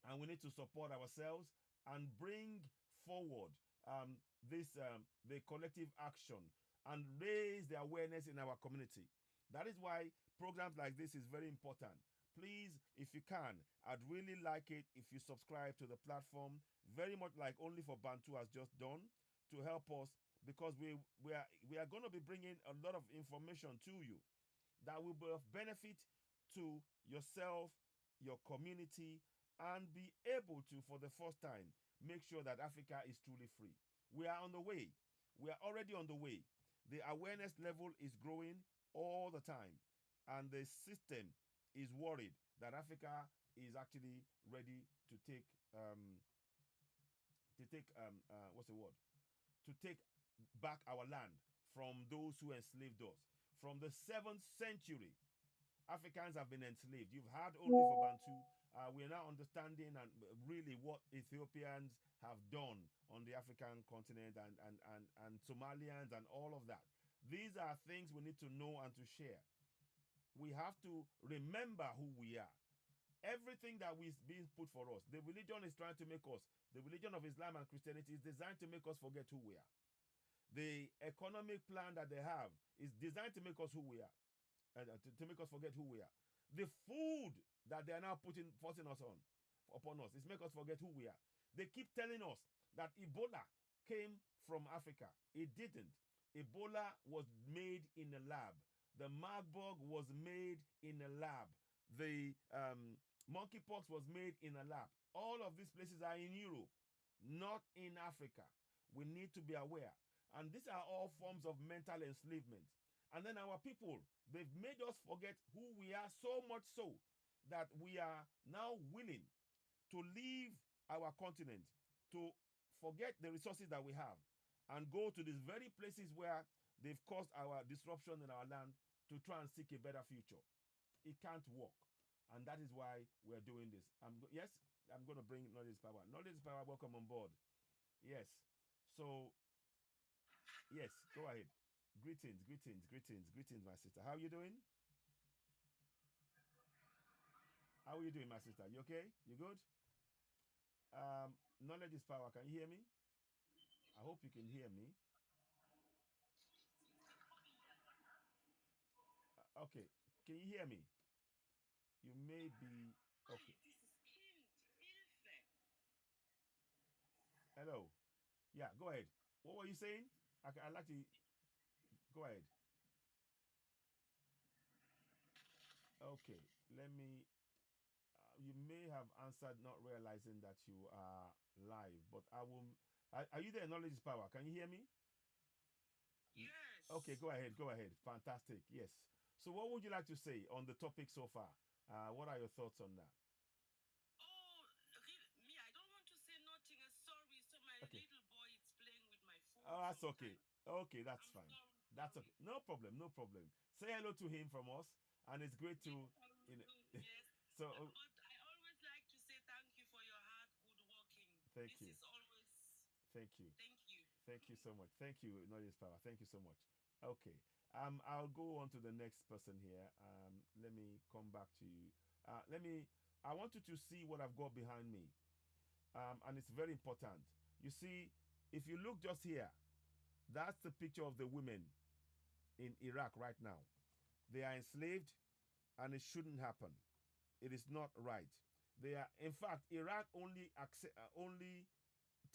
and we need to support ourselves and bring forward the collective action and raise the awareness in our community. That is why programs like this is very important. Please, if you can, I'd really like it if you subscribe to the platform, very much like Only for Bantu has just done, to help us, because we are going to be bringing a lot of information to you that will be of benefit to yourself, your community, and be able to, for the first time, make sure that Africa is truly free. We are on the way. We are already on the way. The awareness level is growing all the time, and the system is worried that Africa is actually ready to take what's the word? To take back our land from those who enslaved us. From the 7th century, Africans have been enslaved. You've heard Only for Bantu. We are now understanding and really what Ethiopians have done on the African continent, and Somalians and all of that. These are things we need to know and to share. We have to remember who we are. Everything that is being put for us, the religion is trying to make us, the religion of Islam and Christianity is designed to make us forget who we are. The economic plan that they have is designed to make us who we are, and to make us forget who we are. The food that they are now forcing us upon us is make us forget who we are. They keep telling us that Ebola came from Africa. It didn't. Ebola was made in a lab. The Marburg was made in a lab. The monkeypox was made in a lab. All of these places are in Europe, not in Africa. We need to be aware. And these are all forms of mental enslavement. And then our people, they've made us forget who we are, so much so that we are now willing to leave our continent, to forget the resources that we have, and go to these very places where they've caused our disruption in our land to try and seek a better future. It can't work. And that is why we're doing this. Yes, I'm going to bring Knowledge is Power. Knowledge is Power, welcome on board. Yes. So, yes, go ahead. Greetings, my sister. How are you doing? How are you doing, my sister? You okay? You good? Knowledge is Power. Can you hear me? I hope you can hear me. Okay. Can you hear me? You may be okay. Hello. Yeah, go ahead. What were you saying? I'd like to go ahead. Okay. Let me. You may have answered not realizing that you are live, but I will. Are you there? Knowledge is Power. Can you hear me? Yes. Okay, go ahead. Go ahead. Fantastic. Yes. So, what would you like to say on the topic so far? What are your thoughts on that? Oh, really? Me, I don't want to say nothing. Sorry. So my Okay. little boy is playing with my phone. Oh, that's okay. Okay, that's I'm fine. sorry. That's okay. No problem. No problem. Say hello to him from us, and it's great to, you know. Yes. So, But I always like to say thank you for your hard, good working. thank This you. is always. Thank you. Thank you. Thank you so much. Thank you, Knowledge Power. Thank you so much. Okay. I'll go on to the next person here. Let me come back to you. I want you to see what I've got behind me. And it's very important. You see, if you look just here, that's the picture of the women in Iraq right now. They are enslaved, and it shouldn't happen. It is not right. They are, in fact, Iraq only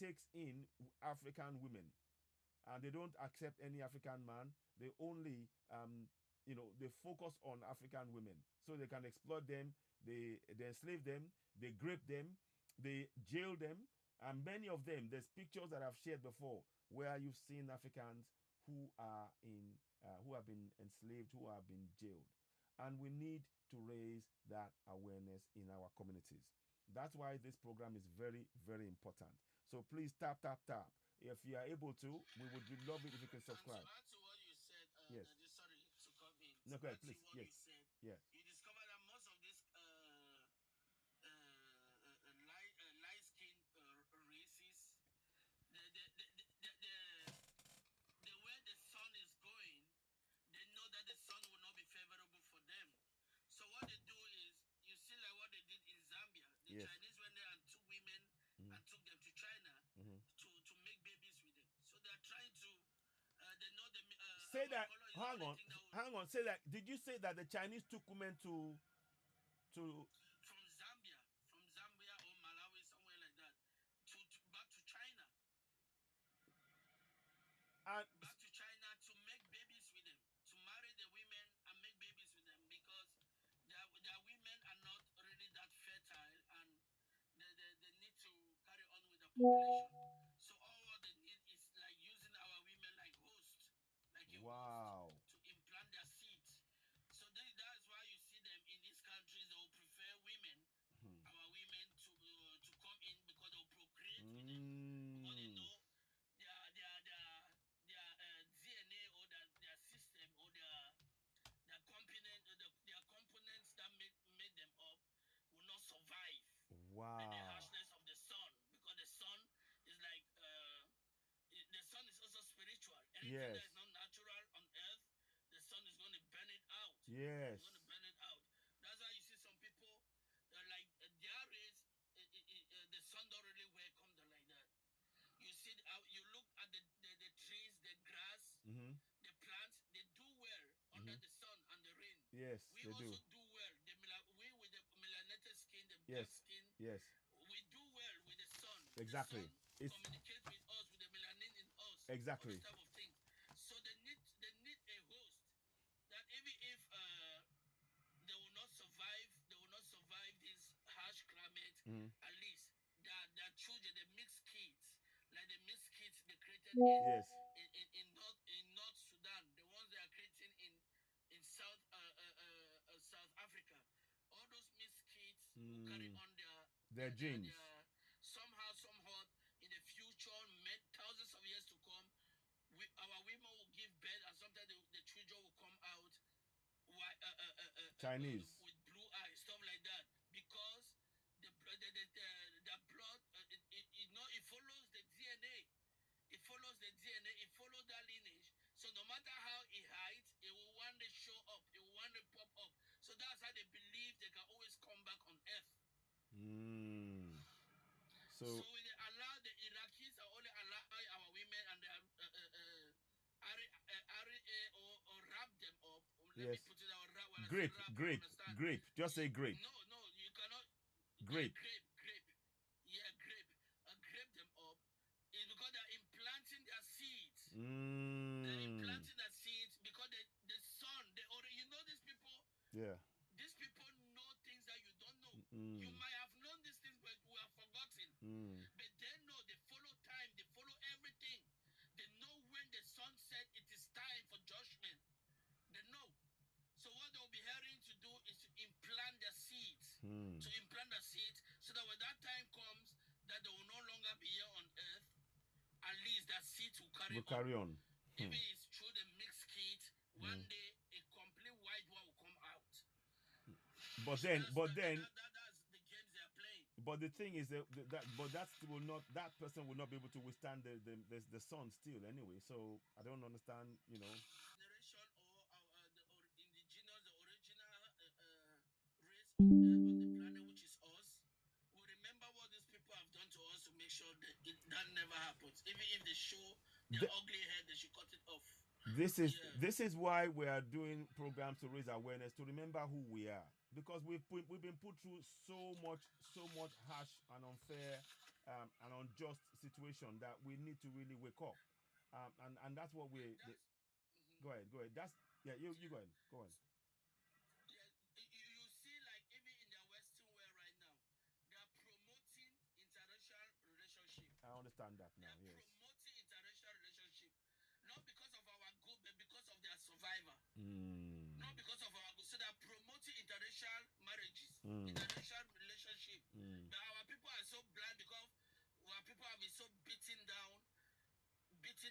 takes in African women, and they don't accept any African man. They only, they focus on African women so they can exploit them. They enslave them. They grape them. They jail them. And many of them, there's pictures that I've shared before where you've seen Africans who are who have been enslaved, who have been jailed. And we need to raise that awareness in our communities. That's why this program is very, very important. So please tap. If you are able to, we would love it if you can subscribe. And to add to what you said, Yes. sorry to come in. No, go ahead, To please. what Yes. you said, Yes. you discover that most of these light skinned races, the way the sun is going, they know that the sun will not be favorable for them. So what they do is, you see like what they did in Zambia. The Yes. Chinese went there and say that. color is the Hang only on, thing that will, hang on. Say that. Did you say that the Chinese took women to from Zambia or Malawi, somewhere like that, to back to China, and to make babies with them, to marry the women and make babies with them, because their women are not really that fertile, and they need to carry on with the population. So all what they need is like using our women like host, like a wow. host to implant their seeds. So that's why you see them in these countries. They will prefer women, our women, to come in because they will procreate with them, because they know their DNA or their system or their components that made them up will not survive the Wow. harshness of the sun, because the sun is like the sun is also spiritual. Anything that Yes. is not natural on earth, the sun is going to burn it out. Yes. It's going to burn it out. That's why you see some people like their race, the sun don't really welcome them like that. You see, you look at the trees, the grass, the plants, they do well under the sun and the rain. Yes, We they also do. do well. We with the melanated skin, the black Yes. skin, Yes. we do well with the sun. Exactly. The sun It's communicates with us, with the melanin in us. exactly. All those type of things. So they need a host that even if they will not survive this harsh climate, at least their children, the mixed kids, like the mixed kids they created Yes. in North Sudan, the ones they are creating in South Africa, all those mixed kids will carry on Their genes. somehow in the future, thousands of years to come, our women will give birth, and sometimes the children will come out Chinese. with blue eyes, stuff like that, because the blood, it follows the DNA. It follows the DNA. It follows that lineage. So no matter how it hides, it will one day show up. It will one day pop up. So that's how they believe they can always come back on Earth. So they allow the Iraqis are only allowing our women and they or wrap them up. Let me yes. put it out. When I say Grape, wrap, grape, understand? grape. Just say grape. No, you cannot. Grape. Grape. Yeah, grape. Grape them up. It's because they're implanting their seeds. They're implanting their seeds because the sun, they already, these people. Yeah. These people know things that you don't know. You might have known these things, but we have forgotten. But they know, they follow time, they follow everything. They know when the sun set, it is time for judgment. They know. So what they'll be hearing to do is to implant their seeds. To implant the seeds so that when that time comes, that they will no longer be here on earth, at least that seeds will carry on. If it is through the mixed kit, one day a complete white one will come out. But So then, that's the games they are playing. But the thing is that person will not be able to withstand the sun still anyway. So I don't understand, Generation or the indigenous, the original race on the planet, which is us, we remember what these people have done to us to make sure that never happens. Even if they show their ugly head, they should cut it off. This is why we are doing programs to raise awareness, to remember who we are, because we've been put through so much harsh and unfair and unjust situation that we need to really wake up, and that's what we. Go ahead. That's you go ahead. Yeah, you see, like even in the Western world right now, they are promoting interracial relationship. I understand that now. They are promoting interracial relationship, not because of our good, but because of their survivor. Not because of our good. So they are promoting interracial marriages, interracial relationship. But our people are so blind because our people have been so beaten down. They feel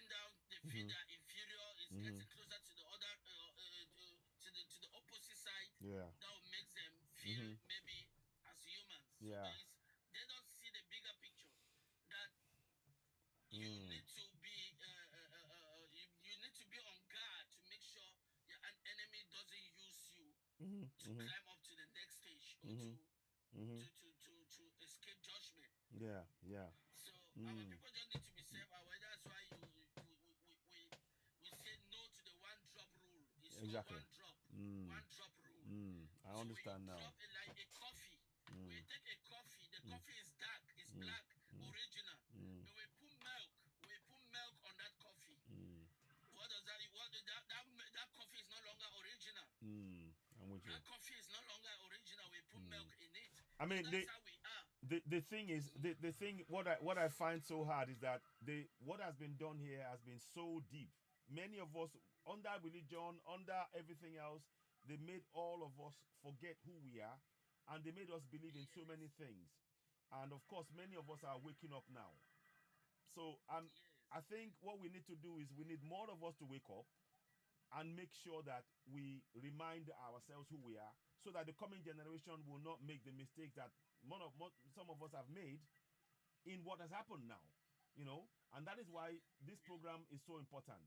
they are inferior. It's getting closer to the other, to the opposite side. Yeah. That will make them feel maybe as humans. Yeah. So they don't see the bigger picture. That you need to be you need to be on guard to make sure an enemy doesn't use you to climb up to the next stage or to escape judgment. Yeah. So our people just need to be self-aware. That's why we say no to the one Exactly. one drop Mm. rule. I So understand when you now. drop it like a coffee, when you take a coffee, the coffee is dark, it's black, original. When we put milk on that coffee. What does that? That coffee is no longer original. I'm with you. That coffee is no longer original. We put milk in it. I mean, so that's how we are. the thing is the thing what I find so hard is that what has been done here has been so deep. Many of us under religion, under everything else, they made all of us forget who we are, and they made us believe in so many things. And of course, many of us are waking up now. So I think what we need to do is we need more of us to wake up and make sure that we remind ourselves who we are, so that the coming generation will not make the mistakes that some of us have made in what has happened now, and that is why this program is so important.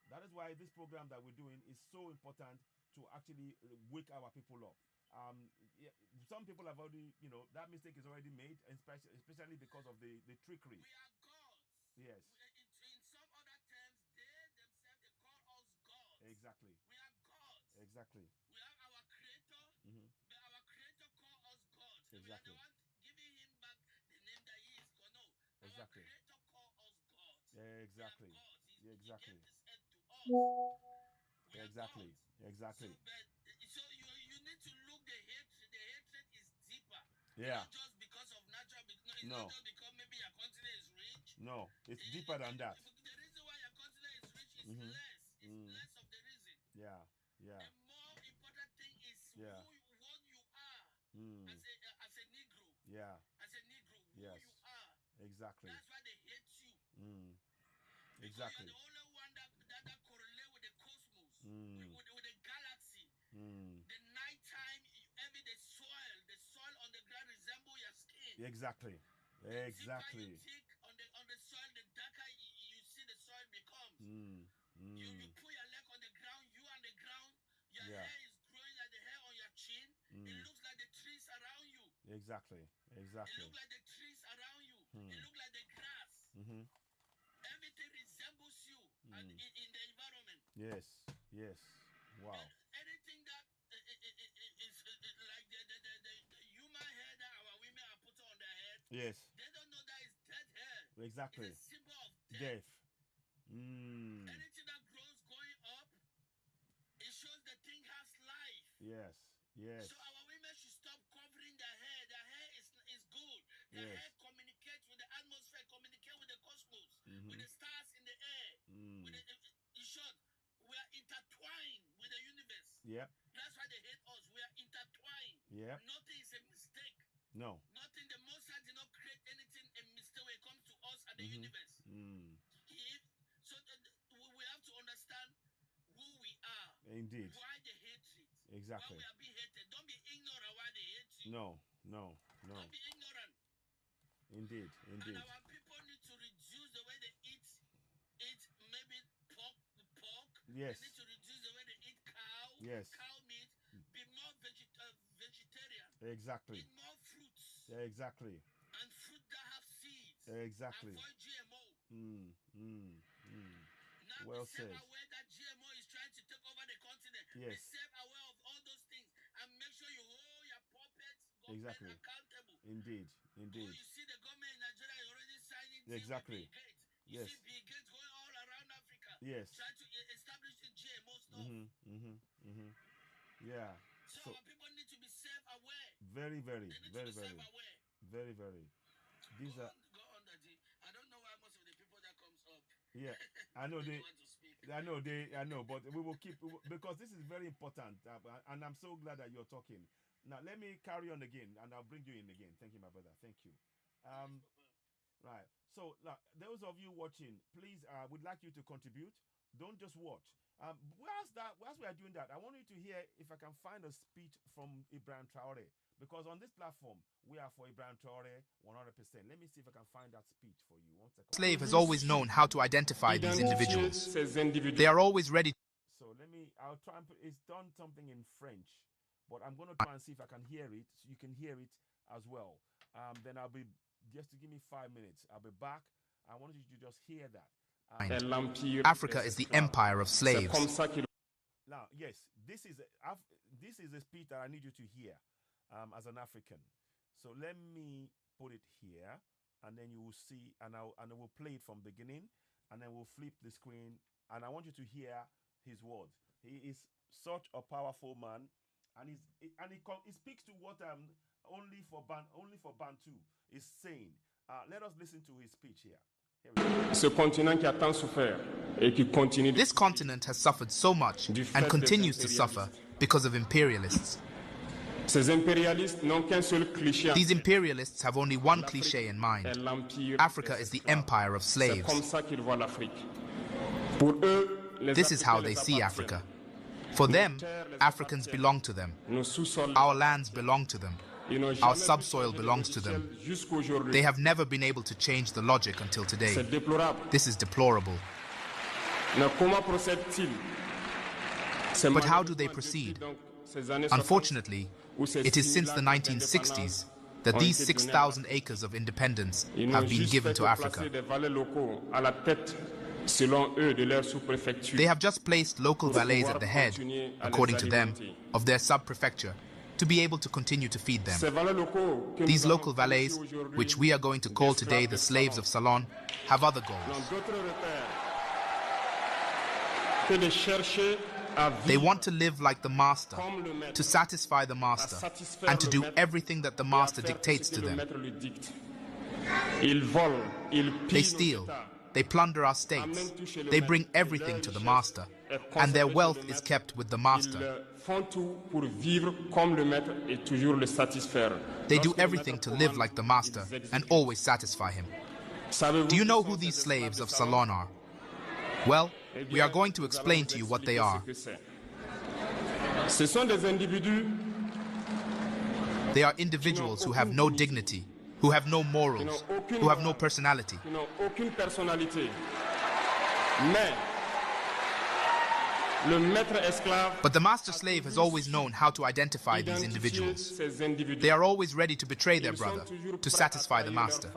That is why this program that we're doing is so important, to actually wake our people up. Yeah, some people have already, that mistake is already made, especially because of the trickery. We are gods. Yes. In some other terms, they themselves, they call us gods. Exactly. We are gods. Exactly. We have our creator, but our creator call us gods. Exactly. We are the one giving him back the name that he is God. No, Exactly. our creator call us gods. Exactly. We are gods. Exactly. He gave this earth to us. We are Exactly. gods. Exactly. So you need to look the hatred. The hatred is deeper. Yeah. Not just because of natural. It's No. not just because maybe your continent is rich. No, it's deeper than that. The reason why your continent is rich is less. It's less of the reason. Yeah. Yeah. The more important thing is Yeah. what you are as a Negro. Yeah. As a Negro, who Yes. you are. Exactly. That's why they hate you. Exactly. Because you're the only one that correlate with the cosmos, with the galaxy. The nighttime, the soil on the ground resemble your skin. Exactly. Exactly. The deeper you dig on the soil, the darker you see the soil becomes. You put your leg on the ground, you on the ground, your hair is growing like the hair on your chin. It looks like the trees around you. Exactly. Exactly. It looks like the trees around you. It looks like the grass. Everything resembles you in the environment. Yes. Yes. Wow. Anything that is like the human hair that our women are putting on their head. Yes. They don't know that it's dead hair. Exactly. It's a symbol of death. Anything that grows going up, it shows the thing has life. Yes. Yes. So our women should stop covering their hair. Their hair is good. Their hair communicates with the atmosphere, communicate with the cosmos, with the stars in the air. In short, we are intertwined with the universe. Yep. That's why they hate us. We are intertwined. Yep. Nothing is a mistake. No. Nothing. The Most High did not create anything a mistake when it comes to us and the universe. So we have to understand who we are. Indeed. Why the hatred. Exactly. Why we are being hated. Don't be ignorant why they hate you. No. No. No. Don't be ignorant. Indeed. Indeed. And our people need to reduce the way they eat maybe pork. Yes. They need to reduce the way they eat cow. Yes. Cow meat. Be more vegetarian. Exactly. Eat more fruits. Exactly. And fruit that have seeds. Exactly. Avoid GMO. Now Well be said. aware that GMO is trying to take over the continent. Yes. Be aware of all those things and make sure you hold your puppets Exactly. accountable. Indeed. Indeed. You see the government in Nigeria is already signing Exactly. with Bill Gates. You Yes. see Bill Gates going all around Africa. Yes. Trying to establish the GMO stuff. Yeah. So our people need to be self-aware. Very, very, They need very, to be very, self-aware. very, very. These Go are. on, Daddy. I don't know why most of the people that comes up. Yeah, I know they they. want to speak. I know, but we will keep because this is very important, and I'm so glad that you're talking. Now let me carry on again, and I'll bring you in again. Thank you, my brother. Thank you. Right. So now, those of you watching, please, would like you to contribute. Don't just watch. Whilst we are doing that, I want you to hear if I can find a speech from Ibrahim Traore, because on this platform we are for Ibrahim Traore 100%. Let me see if I can find that speech for you. 1 second. Slave has always known how to identify these individuals. They are always ready. So I'll try and it's done something in French, but I'm going to try and see if I can hear it, so you can hear it as well. Then I'll be, just to give me 5 minutes, I'll be back. I want you to just hear that. Africa is the empire of slaves. Now, yes, this is a speech that I need you to hear as an African. So let me put it here, and then you will see, and I will play it from beginning, and then we'll flip the screen, and I want you to hear his words. He is such a powerful man, and he speaks to what only for Bantu is saying. Let us listen to his speech here. Ce continent qui a tant souffert et qui continue. This continent has suffered so much and continues to suffer because of imperialists. Ces impérialistes n'ont qu'un seul cliché. These imperialists have only one cliché in mind. Africa is the empire of slaves. C'est comme ça qu'ils voient l'Afrique. Pour eux, this is how they see Africa. For them, Africans belong to them. Our lands belong to them. Our subsoil belongs to them. They have never been able to change the logic until today. This is deplorable. But how do they proceed? Unfortunately, it is since the 1960s that these 6,000 acres of independence have been given to Africa. They have just placed local valets at the head, according to them, of their sub-prefecture to be able to continue to feed them. These local valets, which we are going to call today the slaves of Salon, have other goals. They want to live like the master, to satisfy the master, and to do everything that the master dictates to them. They steal, they plunder our states, they bring everything to the master, and their wealth is kept with the master. They do everything to live like the master and always satisfy him. Do you know who these slaves of Salon are? Well, we are going to explain to you what they are. They are individuals who have no dignity, who have no morals, who have no personality. But the master slave has always known how to identify these individuals. They are always ready to betray their brother to satisfy the master.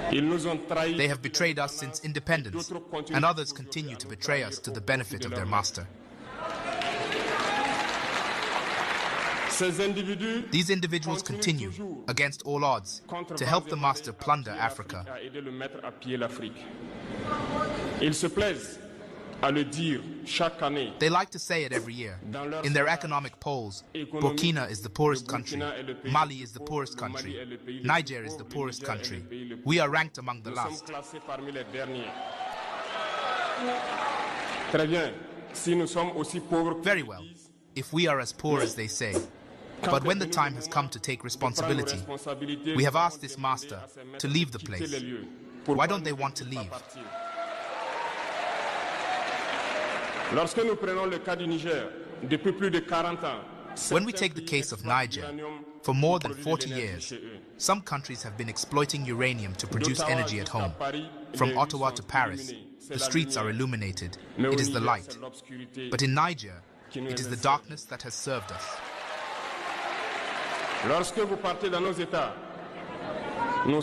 They have betrayed us since independence, and others continue to betray us to the benefit of their master. These individuals continue, against all odds, to help the master plunder Africa. They like to say it every year. In their economic polls, Burkina is the poorest country, Mali is the poorest country, Niger is the poorest country. We are ranked among the last. Very well, if we are as poor as they say. But when the time has come to take responsibility, we have asked this master to leave the place. Why don't they want to leave? When we take the case of Niger, for more than 40 years, some countries have been exploiting uranium to produce energy at home. From Ottawa to Paris, the streets are illuminated. It is the light. But in Niger, it is the darkness that has served us.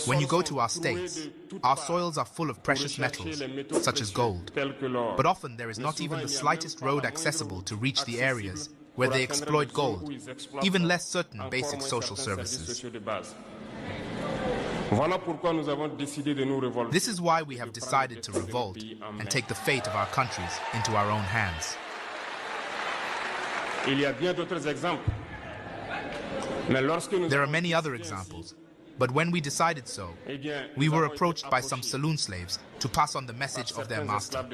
When you go to our states, our soils are full of precious metals, such as gold. But often there is not even the slightest road accessible to reach the areas where they exploit gold, even less certain basic social services. This is why we have decided to revolt and take the fate of our countries into our own hands. There are many other examples, but when we decided so, we were approached by some saloon slaves to pass on the message of their master.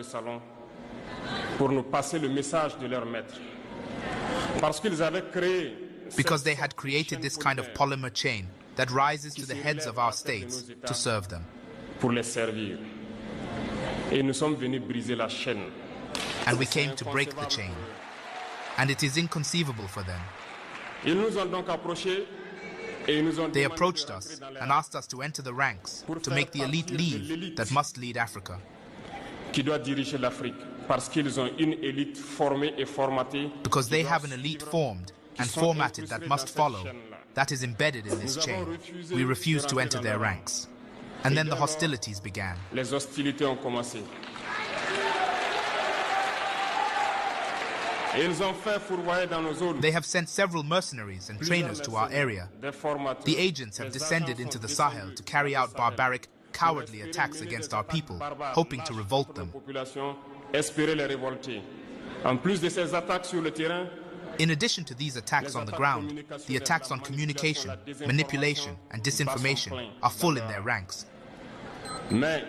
Because they had created this kind of polymer chain that rises to the heads of our states to serve them. And we came to break the chain. And it is inconceivable for them. They approached us and asked us to enter the ranks to make the elite leave that must lead Africa. Because they have an elite formed and formatted that must follow, that is embedded in this chain. We refused to enter their ranks. And then the hostilities began. Et ils ont fait fourvoyer dans nos zones. They have sent several mercenaries and trainers to our area. The agents have descended into the Sahel to carry out barbaric, cowardly attacks against our people, hoping to revolt them. En plus de ces attaques sur le terrain, In addition to these attacks on the ground, the attacks on communication, manipulation, and disinformation are full in their ranks. mais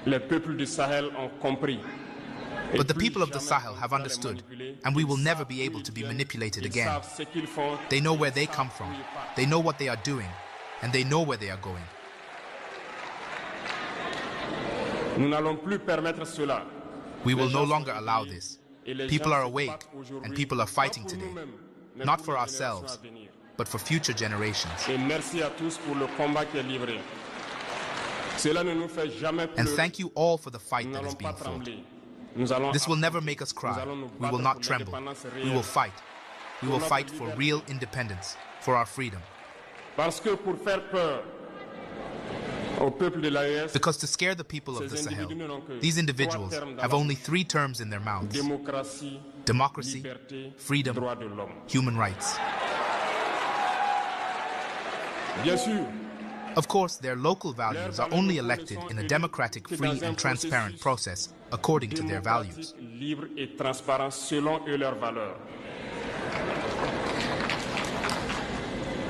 les peuples du Sahel ont compris. But the people of the Sahel have understood, and we will never be able to be manipulated again. They know where they come from, they know what they are doing, and they know where they are going. Nous n'allons plus permettre cela. We will no longer allow this. People are awake, and people are fighting today, not for ourselves, but for future generations. Et merci à tous pour le combat qui est livré. Cela ne nous fait jamais pleurer. And thank you all for the fight Nous that is n'allons being pas fought. trembler. Nous allons This will never make us cry. We will not tremble. We will fight. We will fight for real independence, for our freedom. Parce que pour faire peur au peuple de l'AES, Because to scare the people of the Sahel, these individuals have only 3 terms in their mouths: démocratie, democracy, liberté, freedom, droit de l'homme. human rights. Bien sûr, Of course, their local values are only elected in a democratic, free, and transparent process according to their values. libre et transparent selon eux leurs valeurs.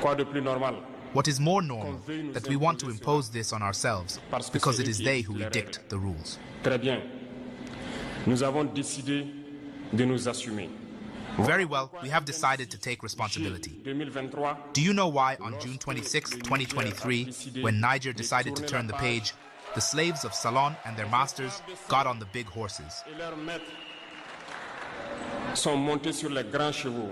Quoi de plus normal? What is more normal that we want to impose this on ourselves because it is they who dictate the rules. Très bien. Nous avons décidé de nous assumer. Very well, we have decided to take responsibility. 2023, Do you know why on June 26, 2023, when Niger decided to turn the page, the slaves of Salon and their masters got on the big horses? et leurs maîtres sont montés sur les grands chevaux.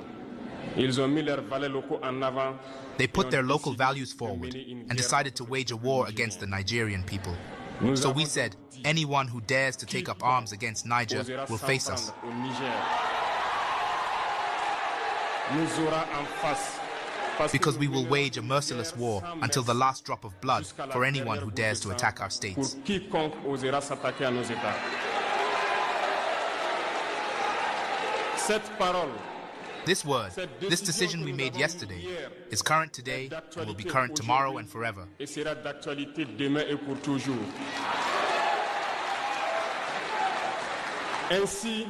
Ils ont mis leurs valets locaux en avant. They put their local values forward and decided to wage a war against the Nigerian people. So we said, anyone who dares to take up arms against Niger will face us. Au Niger. Nous aura en face. Parce que Because we will wage a merciless war until the last drop of blood for anyone who dares to attack our pour states. quiconque osera s'attaquer à nos États. Cette parole, This word, this decision we made yesterday, is current today and will be current tomorrow and forever. et sera d'actualité demain et pour toujours. Ainsi,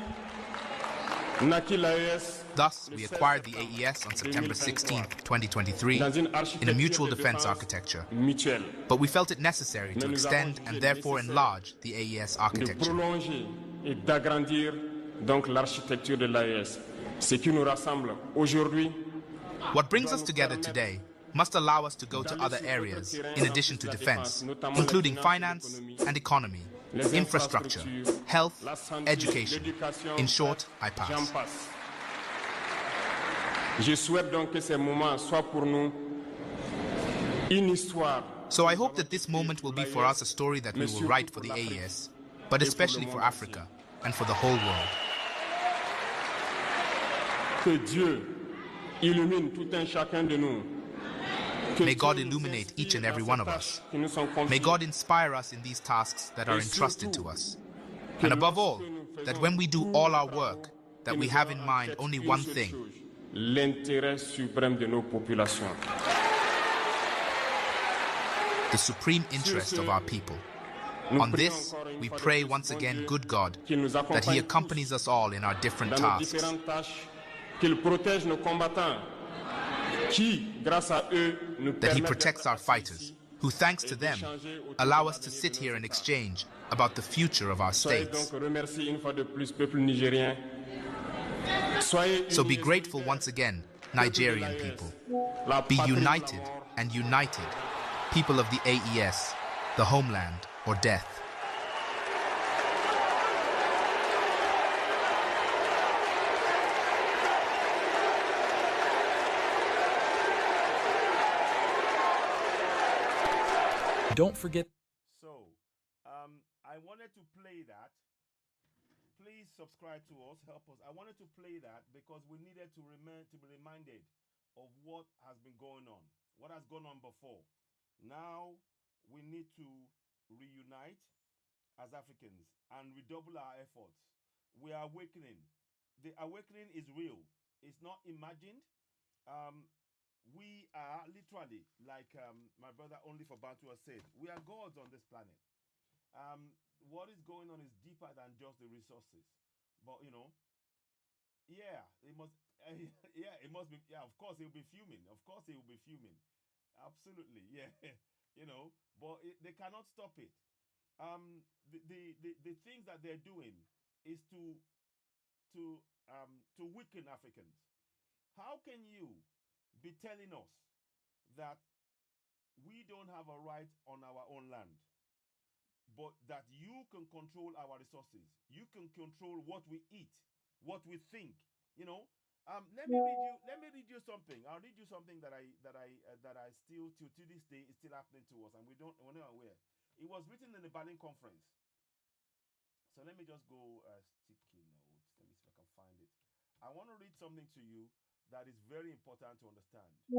naquit l'AES Thus, we acquired the AES on September 16, 2023, dans une in a architecture mutual de defense défense architecture. mutuelle. But we felt it necessary to extend and therefore enlarge the AES De architecture. prolonger et d'agrandir donc l'architecture de l'AES. Ce qui nous rassemble aujourd'hui What brings us together today must allow us to go to other areas in addition to defense, including finance and economy, infrastructure, health, education. In short, I j'en pass. passe. Je souhaite donc que ces moments soient pour nous une histoire, So I hope that this moment will be for us a story that we will write for the AES, but especially for Africa and for the whole world. que Dieu illumine tout un chacun de nous. Que May God Dieu nous illuminate each inspire and every dans one ces of tâches us. qui nous sont May confiées. God inspire us in these tasks that are entrusted to us. And above all, that when we do all our work, that we have in mind only one thing: l'intérêt suprême de nos populations. the supreme interest of our people. On this, we pray once again, good God, Qu'il nous that He accompagne accompanies us all in our different dans nos tasks, différentes tâches, qu'il protège nos combattants, qui, grâce à eux, nous that He permettent protects d'être our fighters, who, thanks to them, allow us to sit here and exchange about the future of our Soyez states. donc remerciés une fois de plus, peuple nigérien. Soyez So be unis, grateful once again, Nigerian people. la Be patrie de la united mort. and united, people of the AES, the homeland or death. Don't forget. So, I wanted to play that. Please subscribe to us, help us. I wanted to play that because we needed to be reminded of what has been going on, what has gone on before. Now we need to reunite as Africans and redouble our efforts. We are awakening. the awakening is real. It's not imagined. Um, we are literally, like my brother Only for Bantu has said, we are gods on this planet. What is going on is deeper than just the resources. But yeah, it must. Yeah, it must be. Yeah, of course, he'll be fuming. Of course, he will be fuming. Absolutely, yeah. But they cannot stop it. The things that they're doing is to weaken Africans. How can you be telling us that we don't have a right on our own land, but that you can control our resources? You can control what we eat, what we think. You know. Let me read you. Let me read you something. I'll read you something that I still to this day is still happening to us, and we're not aware. It was written in the Berlin Conference. So let me just go sticky notes. Let me see if I can find it. I want to read something to you that is very important to understand. I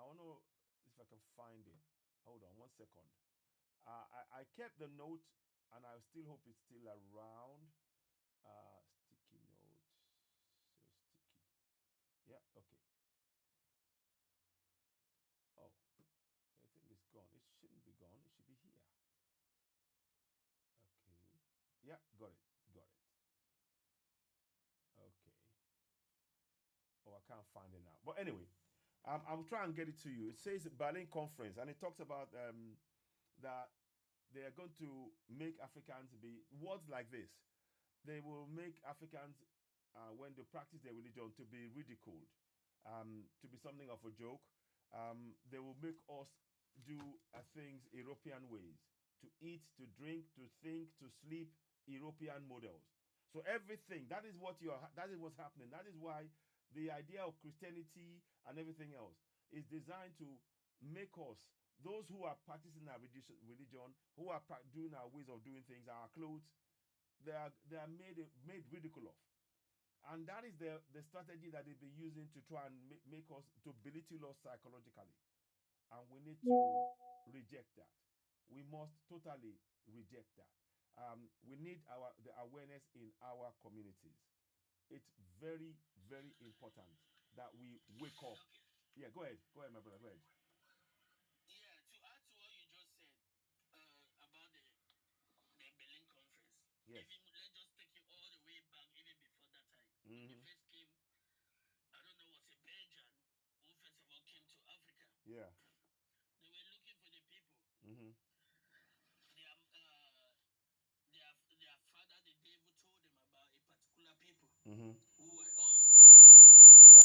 want to see if I can find it. Hold on 1 second. I kept the note, and I still hope it's still around. Sticky notes. So sticky. Yeah. Okay. Oh, I think it's gone. It shouldn't be gone. It should be here. Okay. Yeah. Got it. Got it. Okay. Oh, I can't find it now. But anyway, I'll try and get it to you. It says Berlin Conference, and it talks about that they are going to make Africans be words like this. They will make Africans, when they practice their religion, to be ridiculed, to be something of a joke. They will make us do things European ways, to eat, to drink, to think, to sleep, European models. So everything that is what that is what's happening. That is why the idea of Christianity and everything else is designed to make us, those who are practicing our religion, who are doing our ways of doing things, our clothes, they are made ridicule of, and that is the strategy that they've been using to try and make us, to belittle us psychologically, and we need to reject that. We must totally reject that. We need the awareness in our communities. It's very, very important that we wake up. Okay. Yeah, go ahead, my brother, go ahead. Yeah, to add to what you just said about the Berlin conference. Yes. Even let's just take you all the way back, even before that time. When they Mm-hmm. first came, I don't know, was a Belgian who first of all came to Africa. Yeah. They were looking for the people. Mm-hmm. Their father, the devil, told them about a particular people Mm-hmm. who were us in Africa. Yeah.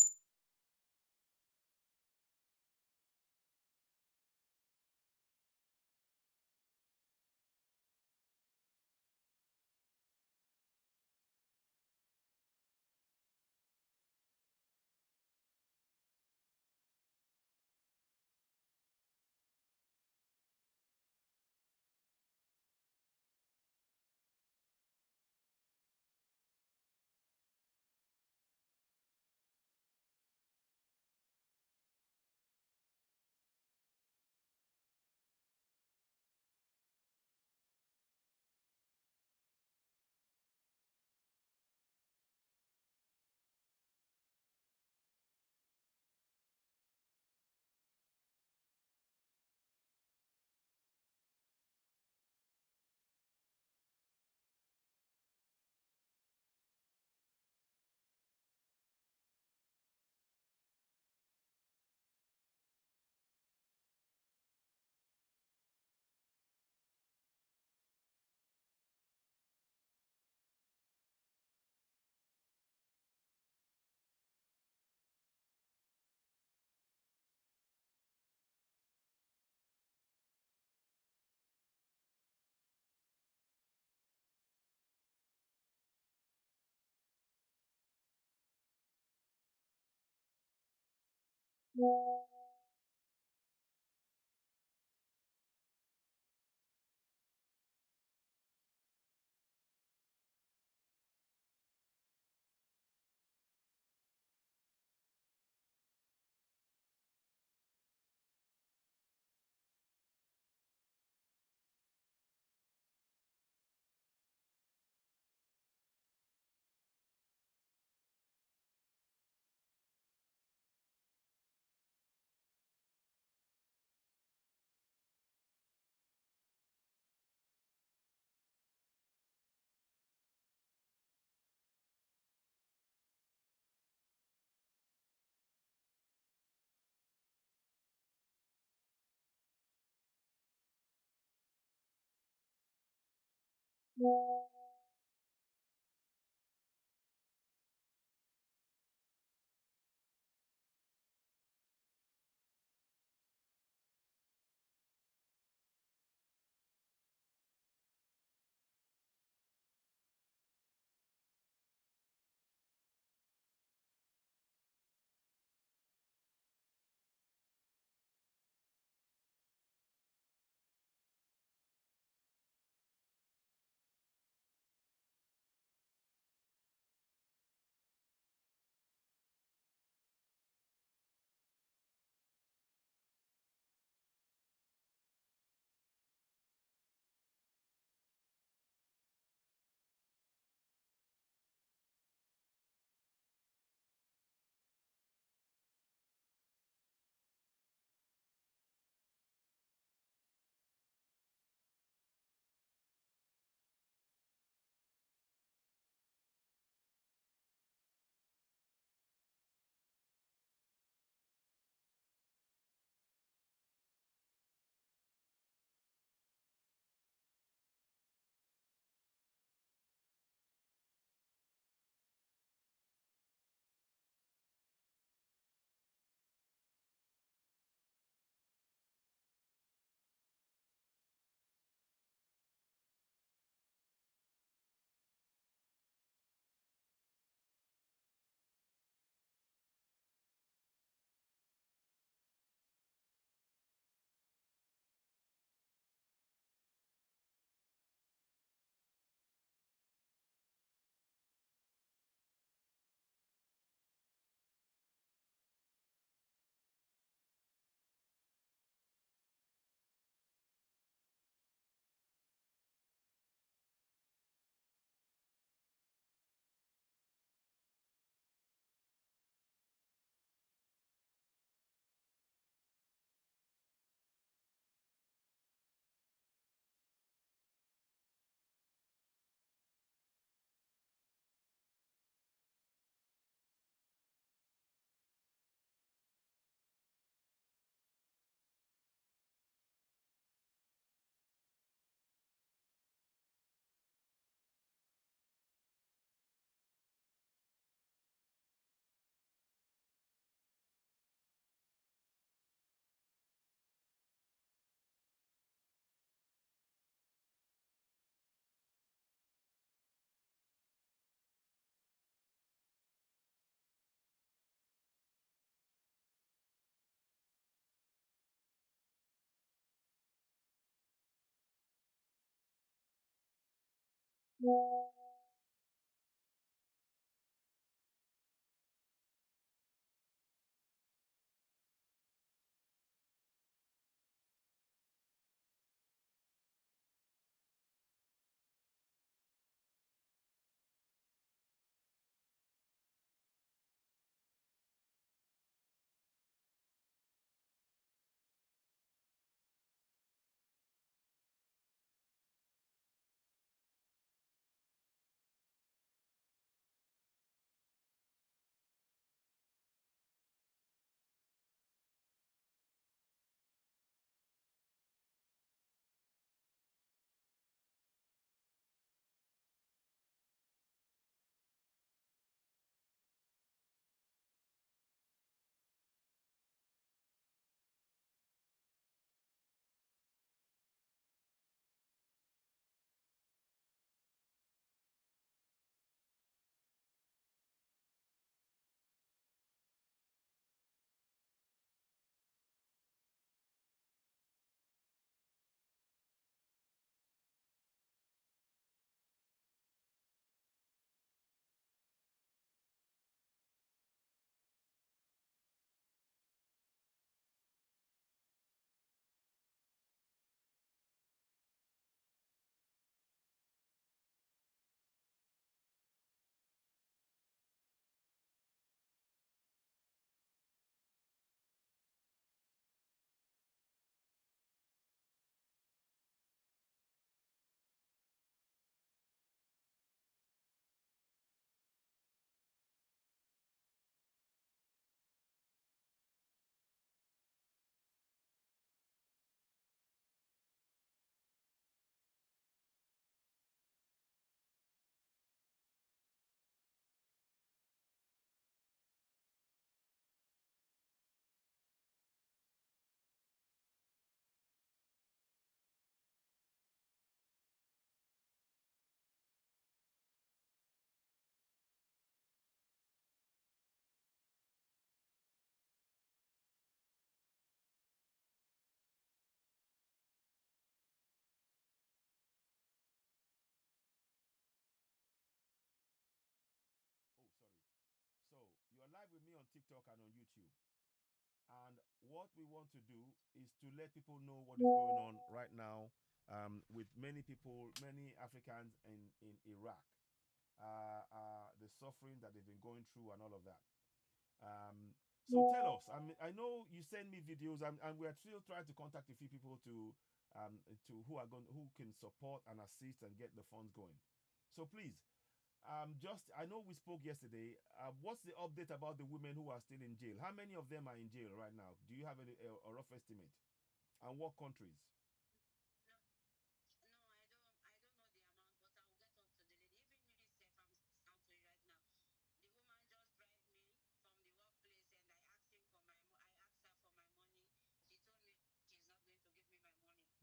only on TikTok and on YouTube. And what we want to do is to let people know what is going on right now with many people, many Africans in Iraq, the suffering that they've been going through and all of that. So tell us. I know you send me videos, and we are still trying to contact a few people to who can support and assist and get the funds going. So please, just I know we spoke yesterday. What's the update about the women who are still in jail? How many of them are in jail right now? Do you have a rough estimate? And what countries?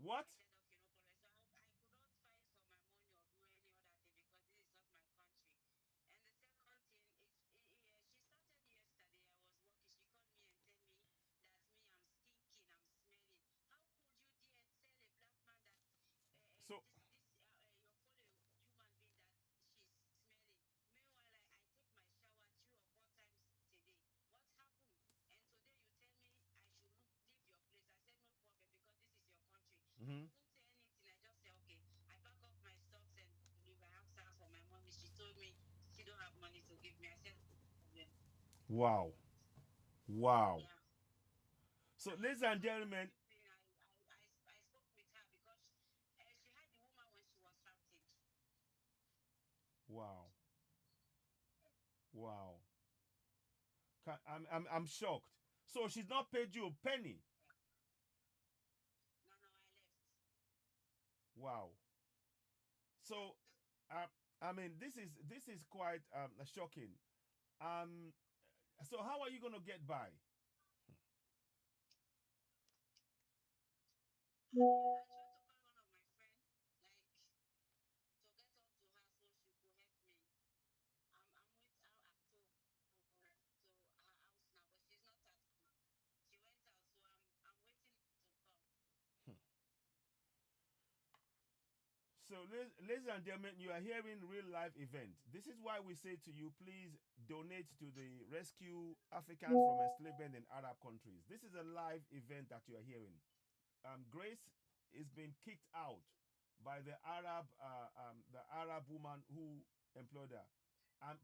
What? So mm-hmm. Wow. Wow. So, ladies and gentlemen, wow. Wow. I'm shocked. So she's not paid you a penny. Wow. So, I mean, this is quite shocking. Um, so how are you going to get by? So, ladies and gentlemen, you are hearing real life event. This is why we say to you, please donate to the Rescue Africans from Enslavement in Arab Countries. This is a live event that you are hearing. Grace is being kicked out by the Arab woman who employed her.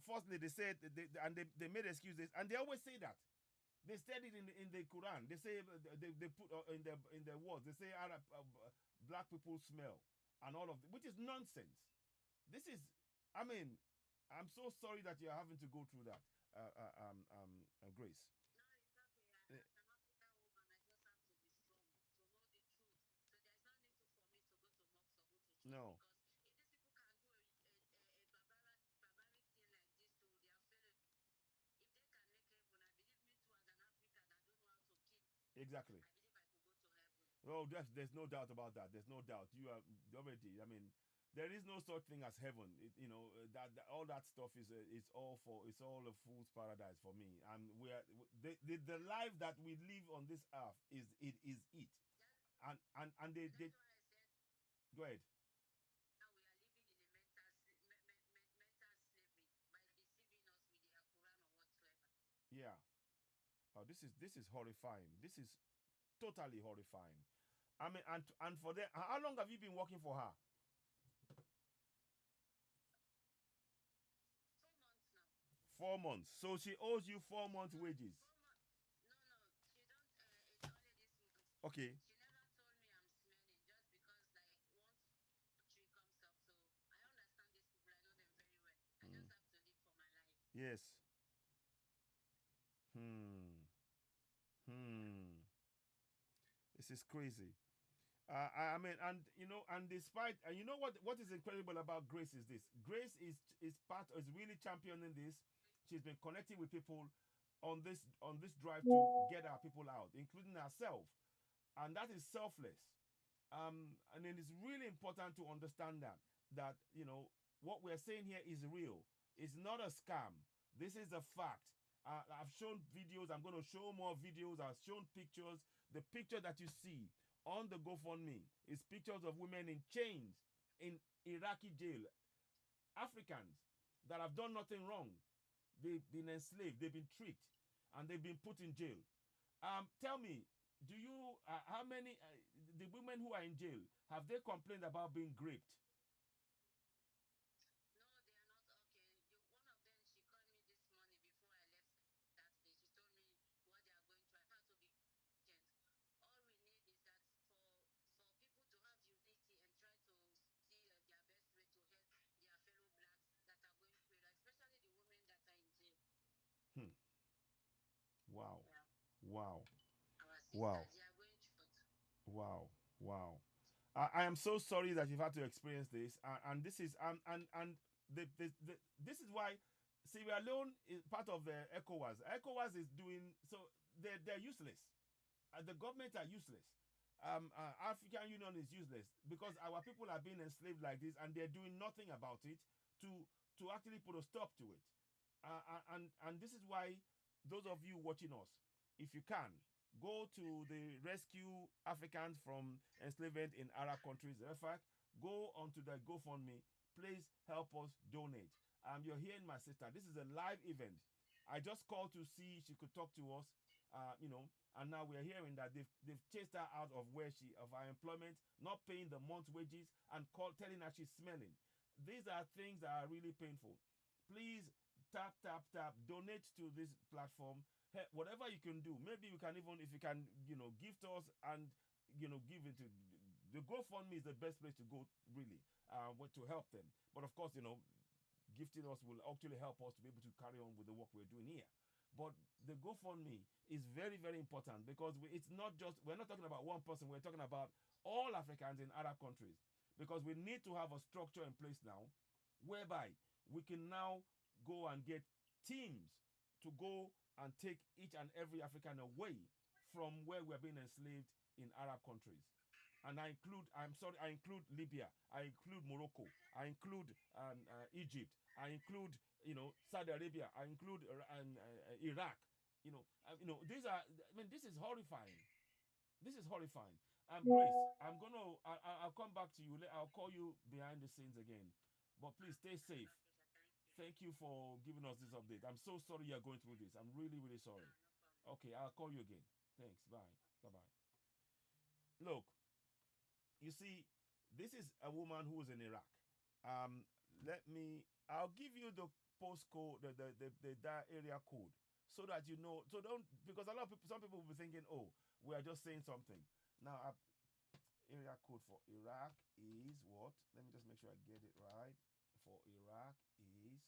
Firstly, they said they made excuses, and they always say that. They said it in the Quran. They say they put in the words. They say Arab black people smell and all of it, which is nonsense. This is, I mean, I'm so sorry that you're having to go through that, Grace. Eh, No. Exactly. Oh, there's no doubt about that. There's no doubt. You are already. I mean, there is no such thing as heaven. That all that stuff is all for it's all a fool's paradise for me. And we are the life that we live on this earth is it. And they go ahead. Yeah. Oh, this is horrifying. This is totally horrifying. I mean, and for them, how long have you been working for her? 4 months. So she owes you 4 months' wages. Okay. Mm. Yes. Hmm. Hmm. This is crazy. I mean, and and despite, and you know what is incredible about Grace is this. Grace is really championing this. She's been connecting with people on this drive to get our people out, including herself, and that is selfless. And then it's really important to understand that what we're saying here is real. It's not a scam. This is a fact. I've shown videos. I'm going to show more videos. I've shown pictures. The picture that you see on the GoFundMe is pictures of women in chains in Iraqi jail. Africans that have done nothing wrong. They've been enslaved. They've been tricked. and they've been put in jail. Tell me, do you how many the women who are in jail, have they complained about being raped? No, they are not okay. One of them, she called me this morning before I left that place. She told me what they are going through. I had to be patient. All we need is that for people to have unity and try to see their best way to help their fellow blacks that are going through it, especially the women that are in jail. Wow. Yeah. Wow. Our sisters, Wow. they are going through it. Wow. Wow. I am so sorry that you've had to experience this, and this is this is why Sierra Leone is part of the Ecowas. Ecowas is doing so, they're useless. The government are useless. African Union is useless because our people are being enslaved like this, and they're doing nothing about it to actually put a stop to it. And this is why those of you watching us, if you can, go to the Rescue Africans from Enslavement in Arab Countries, REFAC, go onto the GoFundMe. Please help us donate. You're hearing my sister. This is a live event. I just called to see if she could talk to us, and now we're hearing that they've chased her out of of her employment, not paying the month's wages, and telling her she's smelling. These are things that are really painful. Please tap, donate to this platform. Hey, whatever you can do, maybe you can, even if you can, gift us and give it to the GoFundMe is the best place to go, really, to help them. But of course, gifting us will actually help us to be able to carry on with the work we're doing here. But the GoFundMe is very, very important because it's not just, we're not talking about one person, we're talking about all Africans in Arab countries, because we need to have a structure in place now whereby we can now go and get teams to go and take each and every African away from where we're being enslaved in Arab countries. And I include Libya, I include Morocco, I include Egypt, I include, Saudi Arabia, I include Iraq. These are, this is horrifying. This is horrifying. Grace, I'll come back to you. I'll call you behind the scenes again. But please stay safe. Okay, sir, thank you. Thank you for giving us this update. I'm so sorry you're going through this. I'm really, really sorry. No problem. Okay, I'll call you again. Thanks. Bye. Bye-bye. Look, you see, this is a woman who was in Iraq. I'll give you the postcode, the area code, so that you know. So don't, because a lot of people, some people will be thinking, oh, we are just saying something. Now, area code for Iraq is what? Let me just make sure I get it right. For Iraq is,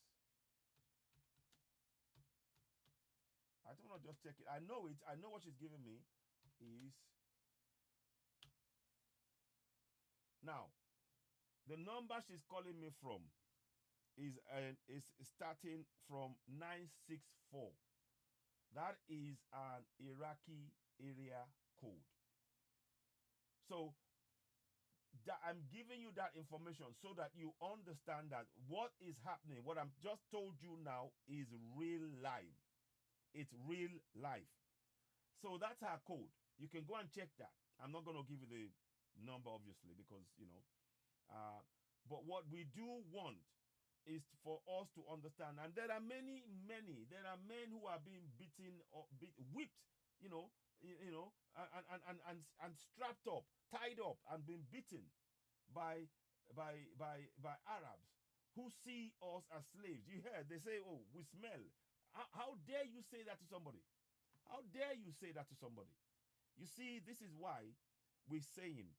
I don't want to just check it. I know it. I know what she's giving me is. Now, the number she's calling me from is starting from 964. That is an Iraqi area code. So I'm giving you that information so that you understand that what is happening, what I'm just told you now, is real life. It's real life. So that's her code. You can go and check that. I'm not going to give you the number, obviously, because, but what we do want is for us to understand. And there are many, there are men who are being beaten or whipped, and strapped up, tied up, and being beaten by Arabs who see us as slaves. You hear, they say, oh, we smell. How dare you say that to somebody? How dare you say that to somebody? You see, this is why we're saying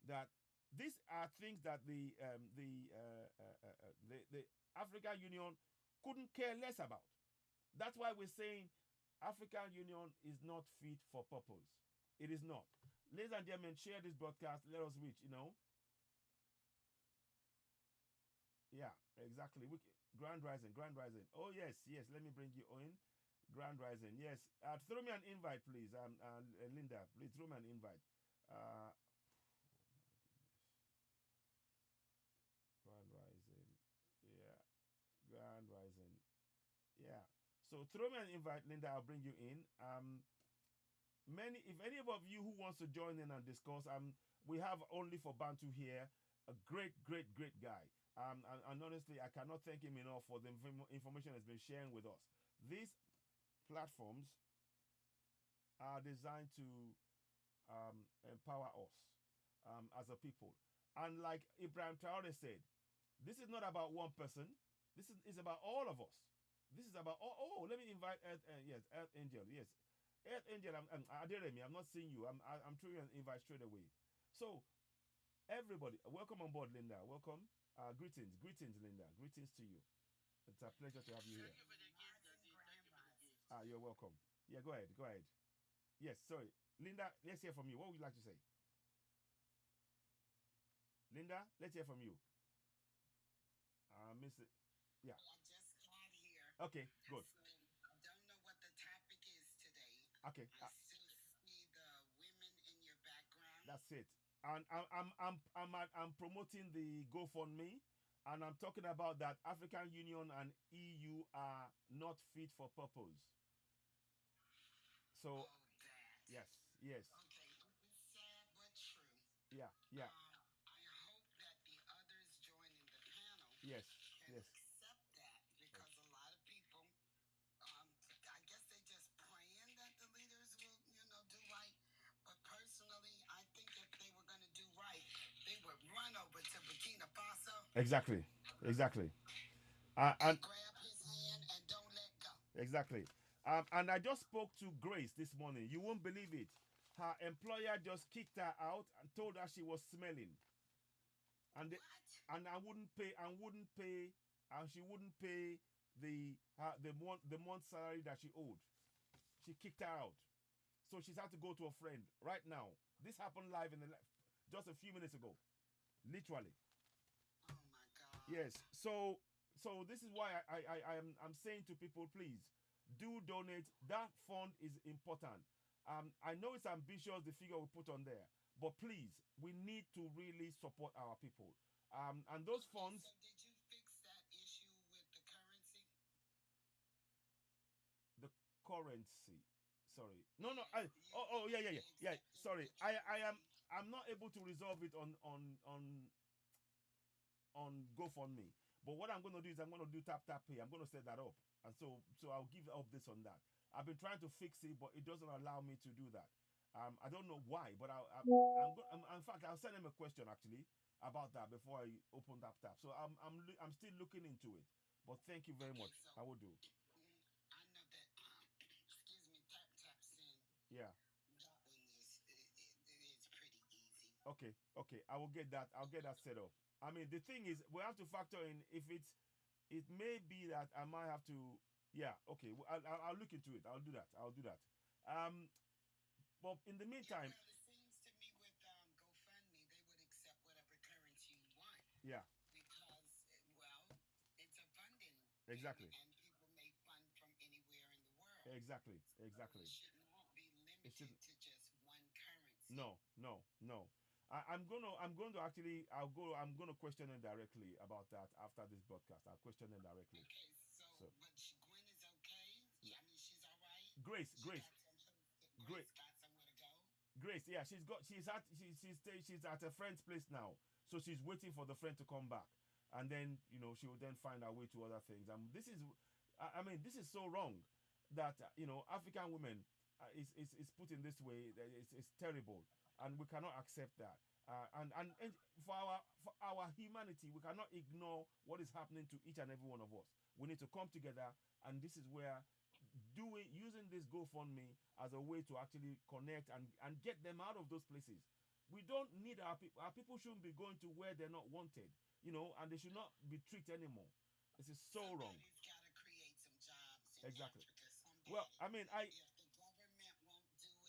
that these are things that the African Union couldn't care less about. That's why we're saying African Union is not fit for purpose. It is not. Ladies and gentlemen, share this broadcast. Let us reach, Yeah, exactly. Grand Rising. Oh, yes. Let me bring you in. Grand Rising. Yes. Throw me an invite, please. Linda, please throw me an invite. Oh, my goodness. Grand Rising. Yeah. Grand Rising. Yeah. So throw me an invite, Linda. I'll bring you in. If any of you who wants to join in and discuss, we have only for Bantu here a great guy. And honestly, I cannot thank him enough for the information he's been sharing with us. These platforms are designed to empower us as a people. And like Ibrahim Traore said, this is not about one person. This is about all of us. This is about let me invite Earth, yes, Earth Angel, yes, Earth Angel. Aderemi, I'm not seeing you. I'm throwing you an invite straight away. So everybody, welcome on board, Linda. Welcome. Greetings, Linda. Greetings to you. It's a pleasure to have you here. Thank you for the gift, Daddy. Thank you for the gift. You're welcome. Yeah, go ahead. Go ahead. Yes, sorry, Linda. Let's hear from you. What would you like to say, Linda? Let's hear from you. Miss it. Yeah. I just got here. Okay. Good. So I don't know what the topic is today. Okay. I still see the women in your background. That's it. And I'm promoting the GoFundMe, and I'm talking about that African Union and EU are not fit for purpose. So Oh, that. yes. Okay, it's sad but true. Yeah. I hope that the others joining the panel Yes. can accept that, because a lot of people, I guess they just praying that the leaders will, do right. But personally, I think if they were going to do right, they would run over to Burkina Faso. Exactly. And grab his hand and don't let go. Exactly. And I just spoke to Grace this morning. You won't believe it. Her employer just kicked her out and told her she was smelling. And I wouldn't pay, and she wouldn't pay the month salary that she owed. She kicked her out. So she's had to go to a friend right now. This happened live just a few minutes ago. Literally. Oh my God. Yes. So this is why I'm saying to people, please do donate. That fund is important. I know it's ambitious, the figure we put on there, but please, we need to really support our people. And those funds. So did you fix that issue with the currency? The currency. Sorry. No. Yeah. Sorry. I'm not able to resolve it on GoFundMe. But what I'm going to do is I'm going to do tap pay. I'm going to set that up, and so I'll give updates on that. I've been trying to fix it, but it doesn't allow me to do that. I don't know why, but in fact, I'll send him a question actually about that before I open tap. So I'm still looking into it. But thank you very much. So, I will do. I know that. Excuse me, tap send. Yeah. That one it's pretty easy. Okay. I will get that. I'll get that set up. I mean, the thing is, we have to factor in if it may be that I might have to. Yeah. Okay. I'll look into it. I'll do that. But in the meantime. Yeah, it seems to me with GoFundMe, they would accept whatever currency you want. Yeah. Because, it's a funding. Exactly. And people may fund from anywhere in the world. Exactly. So it should not be limited to just one currency. No. I'm going to actually I'm going to question them directly about that after this broadcast. I'll question them directly. Okay, so but Gwen is okay. I mean, she's all right. Grace got somewhere to go. Grace, yeah, she's at a friend's place now, so she's waiting for the friend to come back, and then she will then find her way to other things. And this is so wrong that African women is put in this way. It's terrible, and we cannot accept that. And for our humanity, we cannot ignore what is happening to each and every one of us. We need to come together, and this is where using this GoFundMe as a way to actually connect and get them out of those places. We don't need our people. Our people shouldn't be going to where they're not wanted, and they should not be treated anymore. This is so wrong. Somebody's got to create some jobs in Exactly. Africa. Well, I mean, if the government won't do it,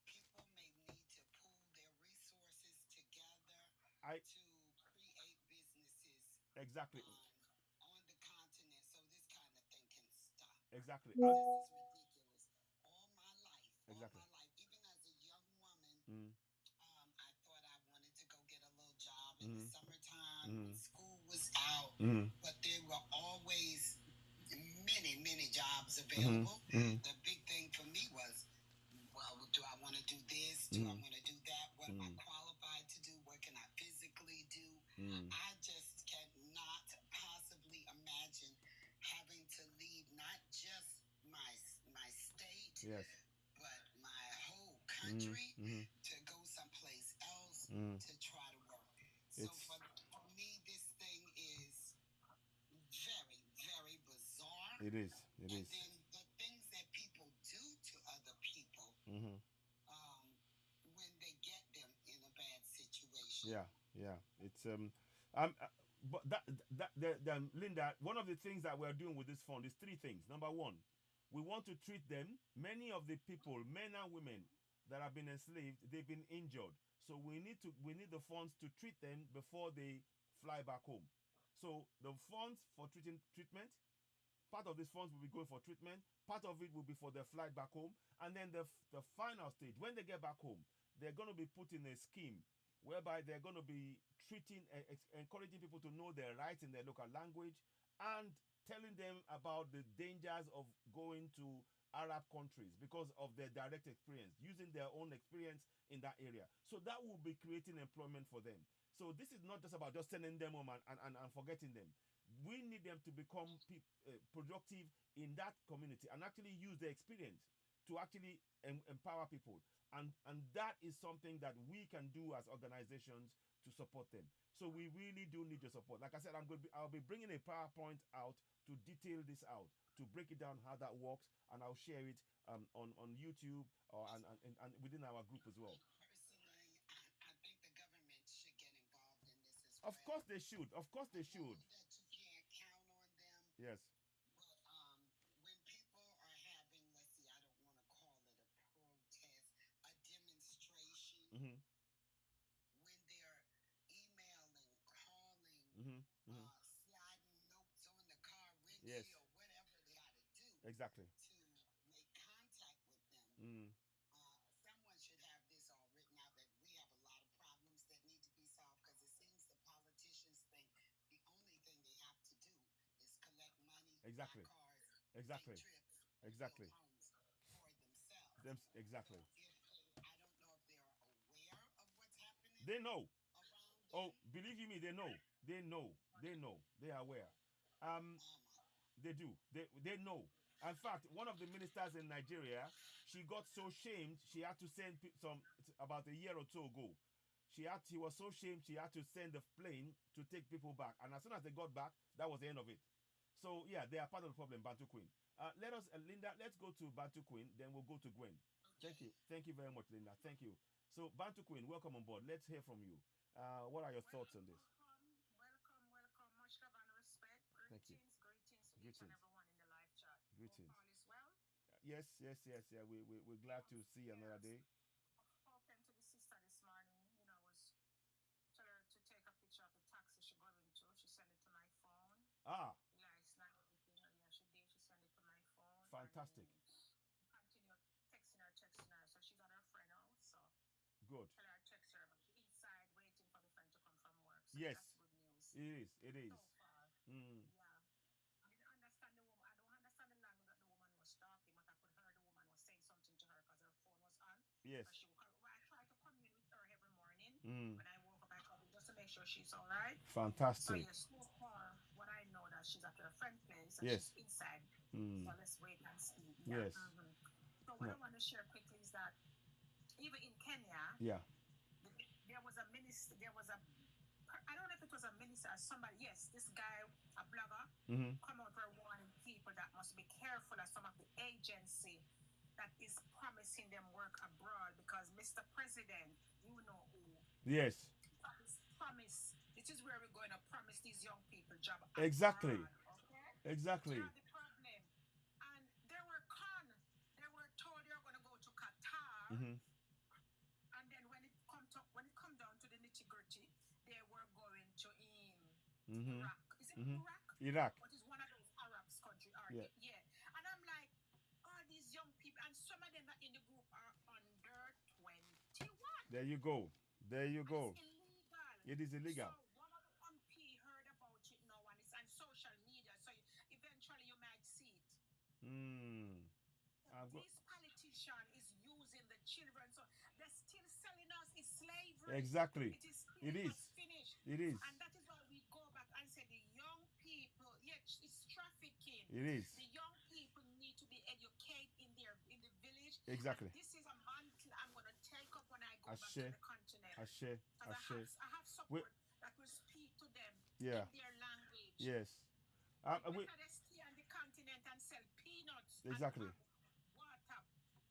people may need to pool their resources together to create businesses. Exactly. On the continent, so this kind of thing can stop. Exactly. This is ridiculous. All my life, even as a young woman, I thought I wanted to go get a little job in the summertime when school was out, but there were always many jobs available. The big thing for me was, well, do I want to do this? Do I want to do that? What am I qualified to do? What can I physically do? I just cannot possibly imagine having to leave not just my state, yes, but my country Mm-hmm. to go someplace else Mm. to try to work. So It's for me, this thing is very, very bizarre. it is. It And is. then the things that people do to other people Mm-hmm. when they get them in a bad situation. Yeah, yeah. It's um, but that Linda, one of the things that we're doing with this fund is three things. Number one, we want to treat them. Many of the people, men and women, that have been enslaved, they've been injured. So we need the funds to treat them before they fly back home. So the funds for treatment, part of these funds will be going for treatment. Part of it will be for their flight back home, and then the final stage, when they get back home, they're going to be put in a scheme whereby they're going to be encouraging people to know their rights in their local language, and telling them about the dangers of going to Arab countries because of their direct experience, using their own experience in that area. So that will be creating employment for them. So this is not just about just sending them home and forgetting them. We need them to become productive in that community and actually use their experience to actually empower people, and that is something that we can do as organizations to support them. So we really do need your support. Like I said, I'll be bringing a PowerPoint out to detail this out, to break it down how that works, and I'll share it on YouTube or and within our group as well. Personally, I think the government should get involved in this as Of well. course they should. Of course they I know should. that you can't count on them, Yes. but when people are having, let's see, I don't want to call it a protest, a demonstration, Mm-hmm. when they're emailing, calling, Mm-hmm. sliding notes on the car windshield, Yes. whatever they got to do Exactly. to make contact with them. Mm. Someone should have this all written out that we have a lot of problems that need to be solved, because it seems the politicians think the only thing they have to do is collect money, Exactly. buy cars, Exactly. make trips, Exactly. build homes for themselves. Exactly. So I don't know if they're aware of what's happening They know. around them. Oh, believe you me, they know. They know. They know. They are aware. They do. They know. In fact, one of the ministers in Nigeria, she got so shamed she had to send some about a year or two ago. She was so shamed she had to send a plane to take people back, and as soon as they got back, that was the end of it. So yeah, they are part of the problem. Bantu Queen. Let us, Linda. Let's go to Bantu Queen. Then we'll go to Gwen. Thank you very much, Linda. Thank you. So Bantu Queen, welcome on board. Let's hear from you. What are your thoughts on this? Welcome. Much love and respect. Thank you. Greetings to each and everyone in the live chat. Greetings. All is well. Yes. Yeah. We're glad to see another day. I've spoken to the sister this morning. I was tell her to take a picture of the taxi she's going to. She sent it to my phone. Ah. Last night, yeah, she did. She sent it to my phone. Fantastic. Continue texting her. So she's at her friend house. So good. Tell her text her, but she's inside waiting for the friend to come from work. So yes. That's good news. It is. So far. Yeah. I didn't understand the woman. I don't understand the language that the woman was talking, but I could hear the woman was saying something to her because her phone was on. Yes. I try to communicate with her every morning. When I woke up, I called her just to make sure she's all right. Fantastic. So yes, so far, what I know that she's at her friend's place and yes. she's inside. So let's wait and see. Yeah. Yes. So what I want to share quickly is that even in Kenya, there was a minister. I don't know if it was a minister or somebody. Yes, this guy, a blogger, come out for warning people that must be careful of some of the agency that is promising them work abroad, because Mr. President, you know who. Yes. Promise. This is where we're going to promise these young people job abroad. Exactly. Okay? Exactly. So the problem. And they were told they were going to go to Qatar. And then when it come down to the nitty-gritty, they were going to Iraq. Is it Iraq. What is one of those Arab countries? Yeah. And I'm like, all these young people, and some of them that in the group are under 21. There you go. It's illegal. It is illegal. So one of the MP heard about it now, and it's on social media. So eventually you might see it. This politician is using the children, so they're still selling us is slavery. Exactly. It is finished. It is. And that is why we go back and say the young people, it's trafficking. It is. The young people need to be educated in the village. Exactly. And this is a mantle I'm going to go back to the continent. Ashe, Because Ashe. I have We, support that will speak to them yeah, in their language. yes. It's We better they stay on the continent and sell peanuts and exactly. bag water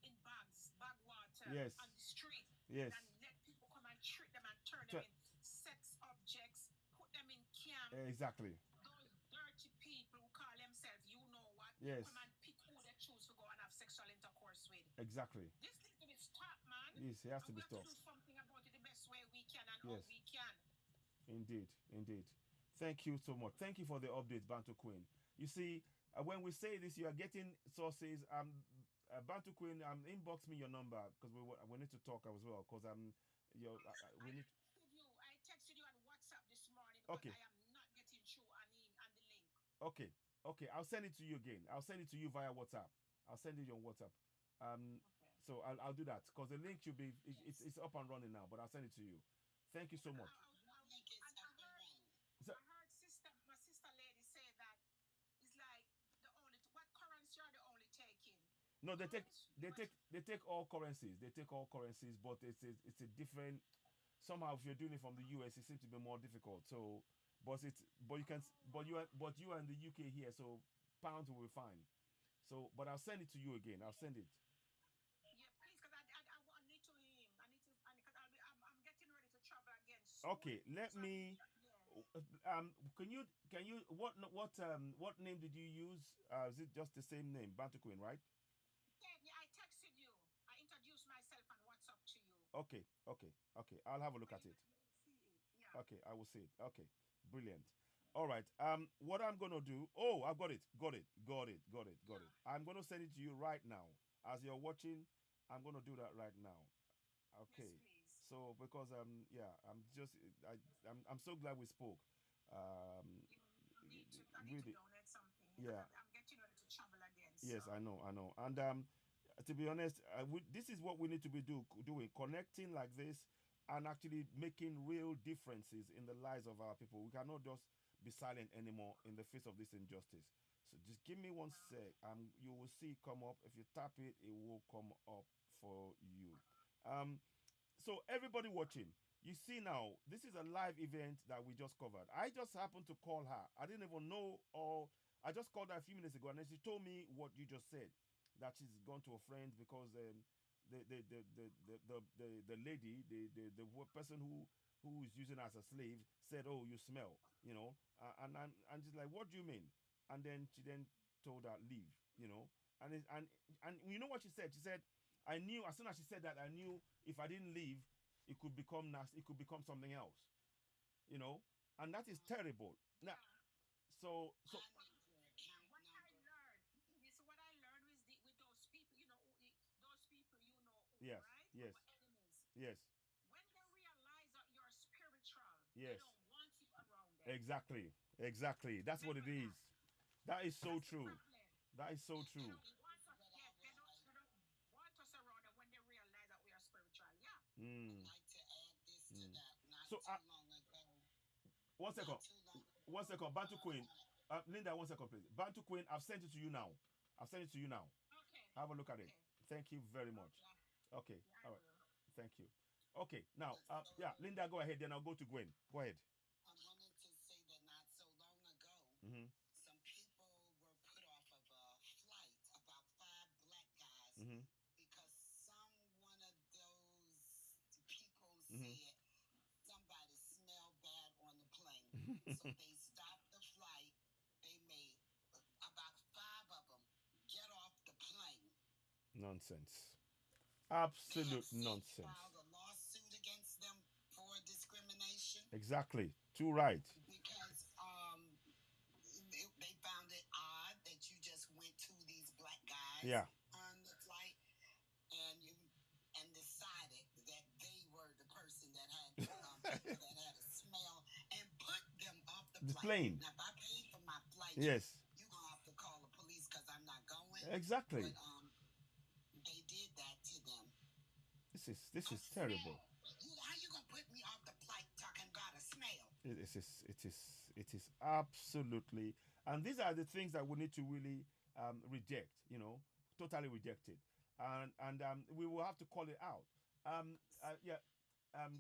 in bags, bag water on Yes, the street, yes. than let people come and trick them and turn them Try- in sex objects, put them in camp. exactly. Those dirty people who call themselves, you know what, they Yes, come and pick who they choose to go and have sexual intercourse with. exactly. This needs to be stopped, man. Yes, it has to And be we have to stopped. do something about it the best way we can and how Yes, we can. indeed, indeed. Thank you so much. Thank you for the updates, Bantu Queen. You see, when we say this, you are getting sources. Bantu Queen, inbox me your number because we need to talk as well. Because we need. I texted you on WhatsApp this morning because Okay, I am not getting through on the link. okay, okay. I'll send it to you again. I'll send it to you via WhatsApp. I'll send it on WhatsApp. Okay. So I'll do that because the link should be it's up and running now. But I'll send it to you. Thank you so much. So, I heard my sister lady say that it's like the only what currency are they only taking? no, they take all currencies. They take all currencies, but it's a different. Somehow, if you're doing it from the US, it seems to be more difficult. So, but you can but you are in the UK here, so pounds will be fine. So, but I'll send it to you again. I'll send it. Yeah, please, because I need to him. I need to, because I'm getting ready to travel again soon. Okay, let So me. yeah. What name did you use? Is it just the same name, Bantu Queen, right? Yeah, I texted you. I introduced myself on WhatsApp to you. Okay, okay, okay. I'll have a look at it. See it. Yeah. Okay, I will see it. Okay, brilliant. All right. What I'm gonna do? Oh, I've got it. Got it. Got it. Got it. Got it. I'm gonna send it to you right now. As you're watching, I'm gonna do that right now. Yes, Okay. please. So because yeah, I'm so glad we spoke. Um, I need to really, donate something because yeah. I'm getting ready to travel again. Yes, So I know, I know. And to be honest, this is what we need to be doing, connecting like this, and actually making real differences in the lives of our people. We cannot just be silent anymore in the face of this injustice. So just give me one sec. You will see it come up. If you tap it, it will come up for you. Um, so everybody watching, you see now, this is a live event that we just covered. I just happened to call her. I didn't even know, or I just called her a few minutes ago, and then she told me what you just said, that she's gone to a friend because the lady, the person who is using her as a slave said, "Oh, you smell," and she's like, "What do you mean?" And then she then told her, "Leave," and you know what she said? She said, "I knew as soon as she said that, I knew if I didn't leave, it could become nasty. It could become something else, you know, and that is terrible." Now, so what I learned is what I learned with those people, those people, yes, right? yes, Our enemies. yes, When they realize that you're spiritual, yes, they don't want you around them. exactly. That's what it Remember is. That is so that's the true. problem. That is so They true. don't want us. Yeah, they don't want us around them when they realize that we are spiritual. Yeah. Mm. I'd like to add this to that. Not So, too long ago. one second, Not too long ago. one second, Bantu Queen, Linda, one second, please. Bantu Queen, I've sent it to you now. I've sent it to you now. Okay. Have a look at it. Okay. Thank you very much. Okay, Yeah, I all right. will. Thank you. Okay, now, yeah, Linda, go ahead. Then I'll go to Gwen. Go ahead. I wanted to say that not so long ago, Mm-hmm. some people were put off of a flight, about 5 black guys, Mm-hmm. because one of those people Mm-hmm. said somebody smelled bad on the plane. So they stopped the flight. They made about 5 of them get off the plane. Nonsense. They have Absolute since nonsense. filed a lawsuit against them for discrimination Exactly. Too right. because they found it odd that you just went to these black guys Yeah. on the flight and decided that they were the person that had people that had a smell and put them off the The flight. plane. Now, if I paid for my flight, Yes. you're gonna have to call the police because I'm not going. Exactly. But they did that to them. This is terrible. How you gonna put me off the flight talking about a smell? It is absolutely, and these are the things that we need to really reject. Totally reject it, and we will have to call it out. Yeah.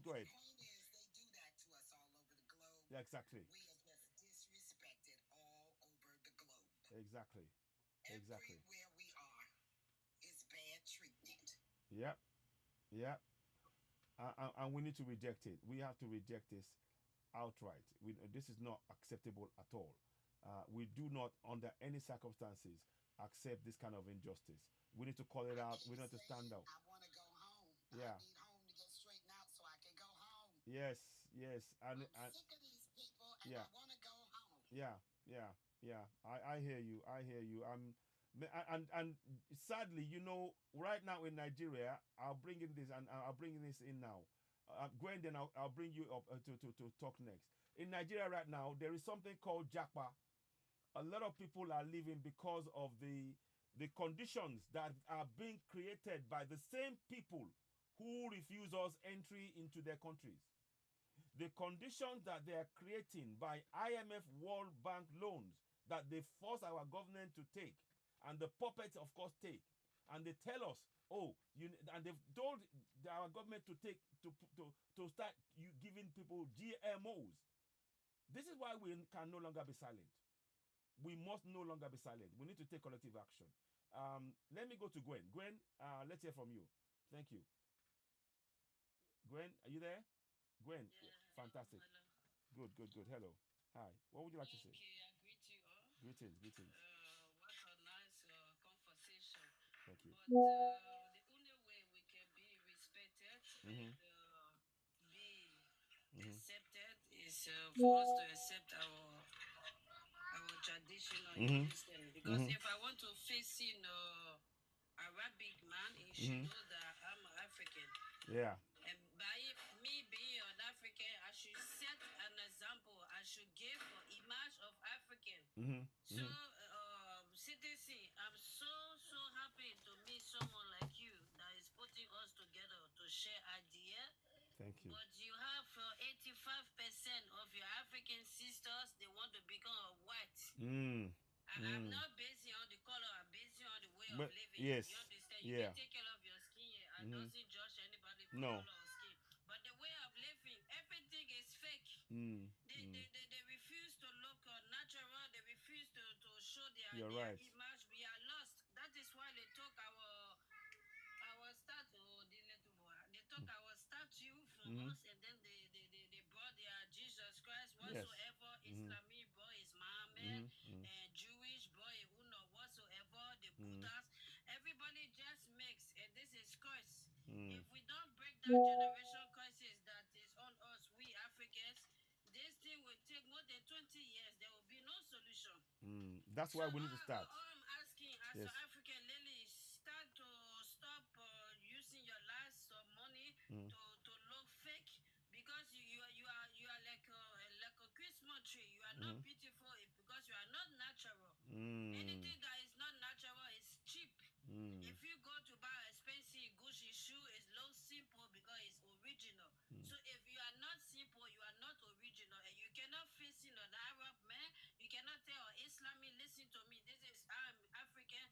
Go ahead. The point is, they do that to us all over the globe. Yeah, exactly. We are just disrespected all over the globe. Exactly. Exactly. Everywhere we are is bad treatment. Yep. Yep. And we need to reject it. We have to reject this outright. This is not acceptable at all. We do not, under any circumstances, accept this kind of injustice. We need to call it out. We need to stand out. I want to go home. Yeah. I need home to get straightened out so I can go home. Yes, yes. I'm sick of these people, and yeah. I want to go home. Yeah, yeah, yeah. I hear you. I hear you. And sadly, right now in Nigeria, I'll bring in this, and I'll bring this in now. Gwen, then I'll bring you up to talk next. In Nigeria right now, there is something called Japa. A lot of people are living because of the conditions that are being created by the same people who refuse us entry into their countries. The conditions that they are creating by IMF World Bank loans that they force our government to take, and the puppets, of course, take, and they tell us, and they've told our government to take to start giving people GMOs. This is why we can no longer be silent. We must no longer be silent. We need to take collective action. Let me go to Gwen. Gwen, let's hear from you. Thank you. Gwen, are you there? Gwen, Yeah, fantastic. hello. Good. Hello. Hi. What would you like to say? Okay, I greet you all. Greetings. What a nice conversation. Thank you. But the only way we can be respected and be accepted is for us to accept our traditional Christian. Because if I want to face in Arabic man, he should know that I'm African. Yeah. And by me being an African, I should set an example. I should give an image of African. So, citizen, I'm so happy to meet someone like you that is putting us together to share idea. Thank you. But you have 85% of your African sisters, they want to become white. I'm not basing on the color, I'm basing on the way of living. Yes. You understand? You can take care of your skin. I doesn't judge anybody for color or skin. But the way of living, everything is fake. They refuse to look natural. They refuse to show their right. image. We are lost. That is why they took our statue. They took our statue from us, and then they brought their Jesus Christ. Whatsoever Islamic brought is Muhammad, and Jewish brought Uno. Whatsoever the Buddhas, everybody just mix, and this is curse. If we don't break that generation curses that is on us, we Africans, this thing will take more than 20 years. There will be no solution. That's why we need to start. All I'm asking as an African lady, start to stop using your lives or money to look fake, because you are like a Christmas tree. You are not beautiful because you are not natural. Anything that is not natural is cheap. If you go to buy expensive Gucci shoe, it looks simple because it's original. So if you are not simple, you are not original, and you cannot face in an Arab man. You cannot tell Islamic, listen to me. I'm African.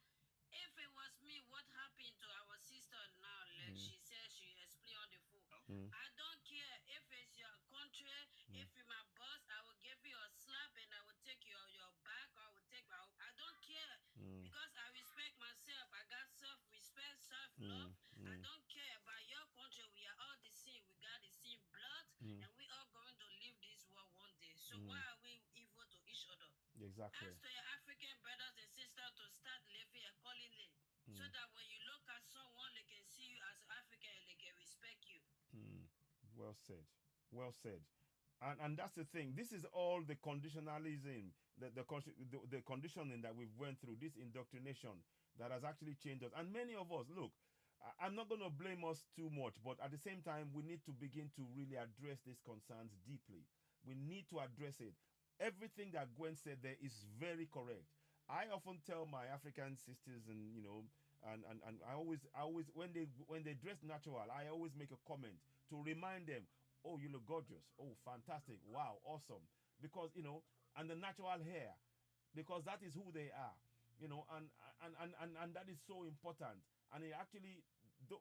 If it was me, what happened to our sister now? Like she said, she explained on the phone. I don't care if it's your country. If you're my boss, I will give you a slap and I will take your back. I don't care because I respect myself. I got self-respect, self-love. I don't care about your country. We are all the same. We got the same blood, and we are going to leave this world one day. So why are we evil to each other? Exactly. Ask to your African brothers and sisters to start living accordingly, so that when you look at someone, they can see you as African and they can respect you. Well said. Well said. And that's the thing. This is all the conditionalism, the conditioning that we've went through, this indoctrination that has actually changed us. And many of us, look, I'm not going to blame us too much, but at the same time, we need to begin to really address these concerns deeply. We need to address it. Everything that Gwen said there is very correct. I often tell my African sisters, and and I always when they dress natural, I always make a comment to remind them, oh, you look gorgeous, oh, fantastic, wow, awesome, because and the natural hair, because that is who they are, and that is so important, and it actually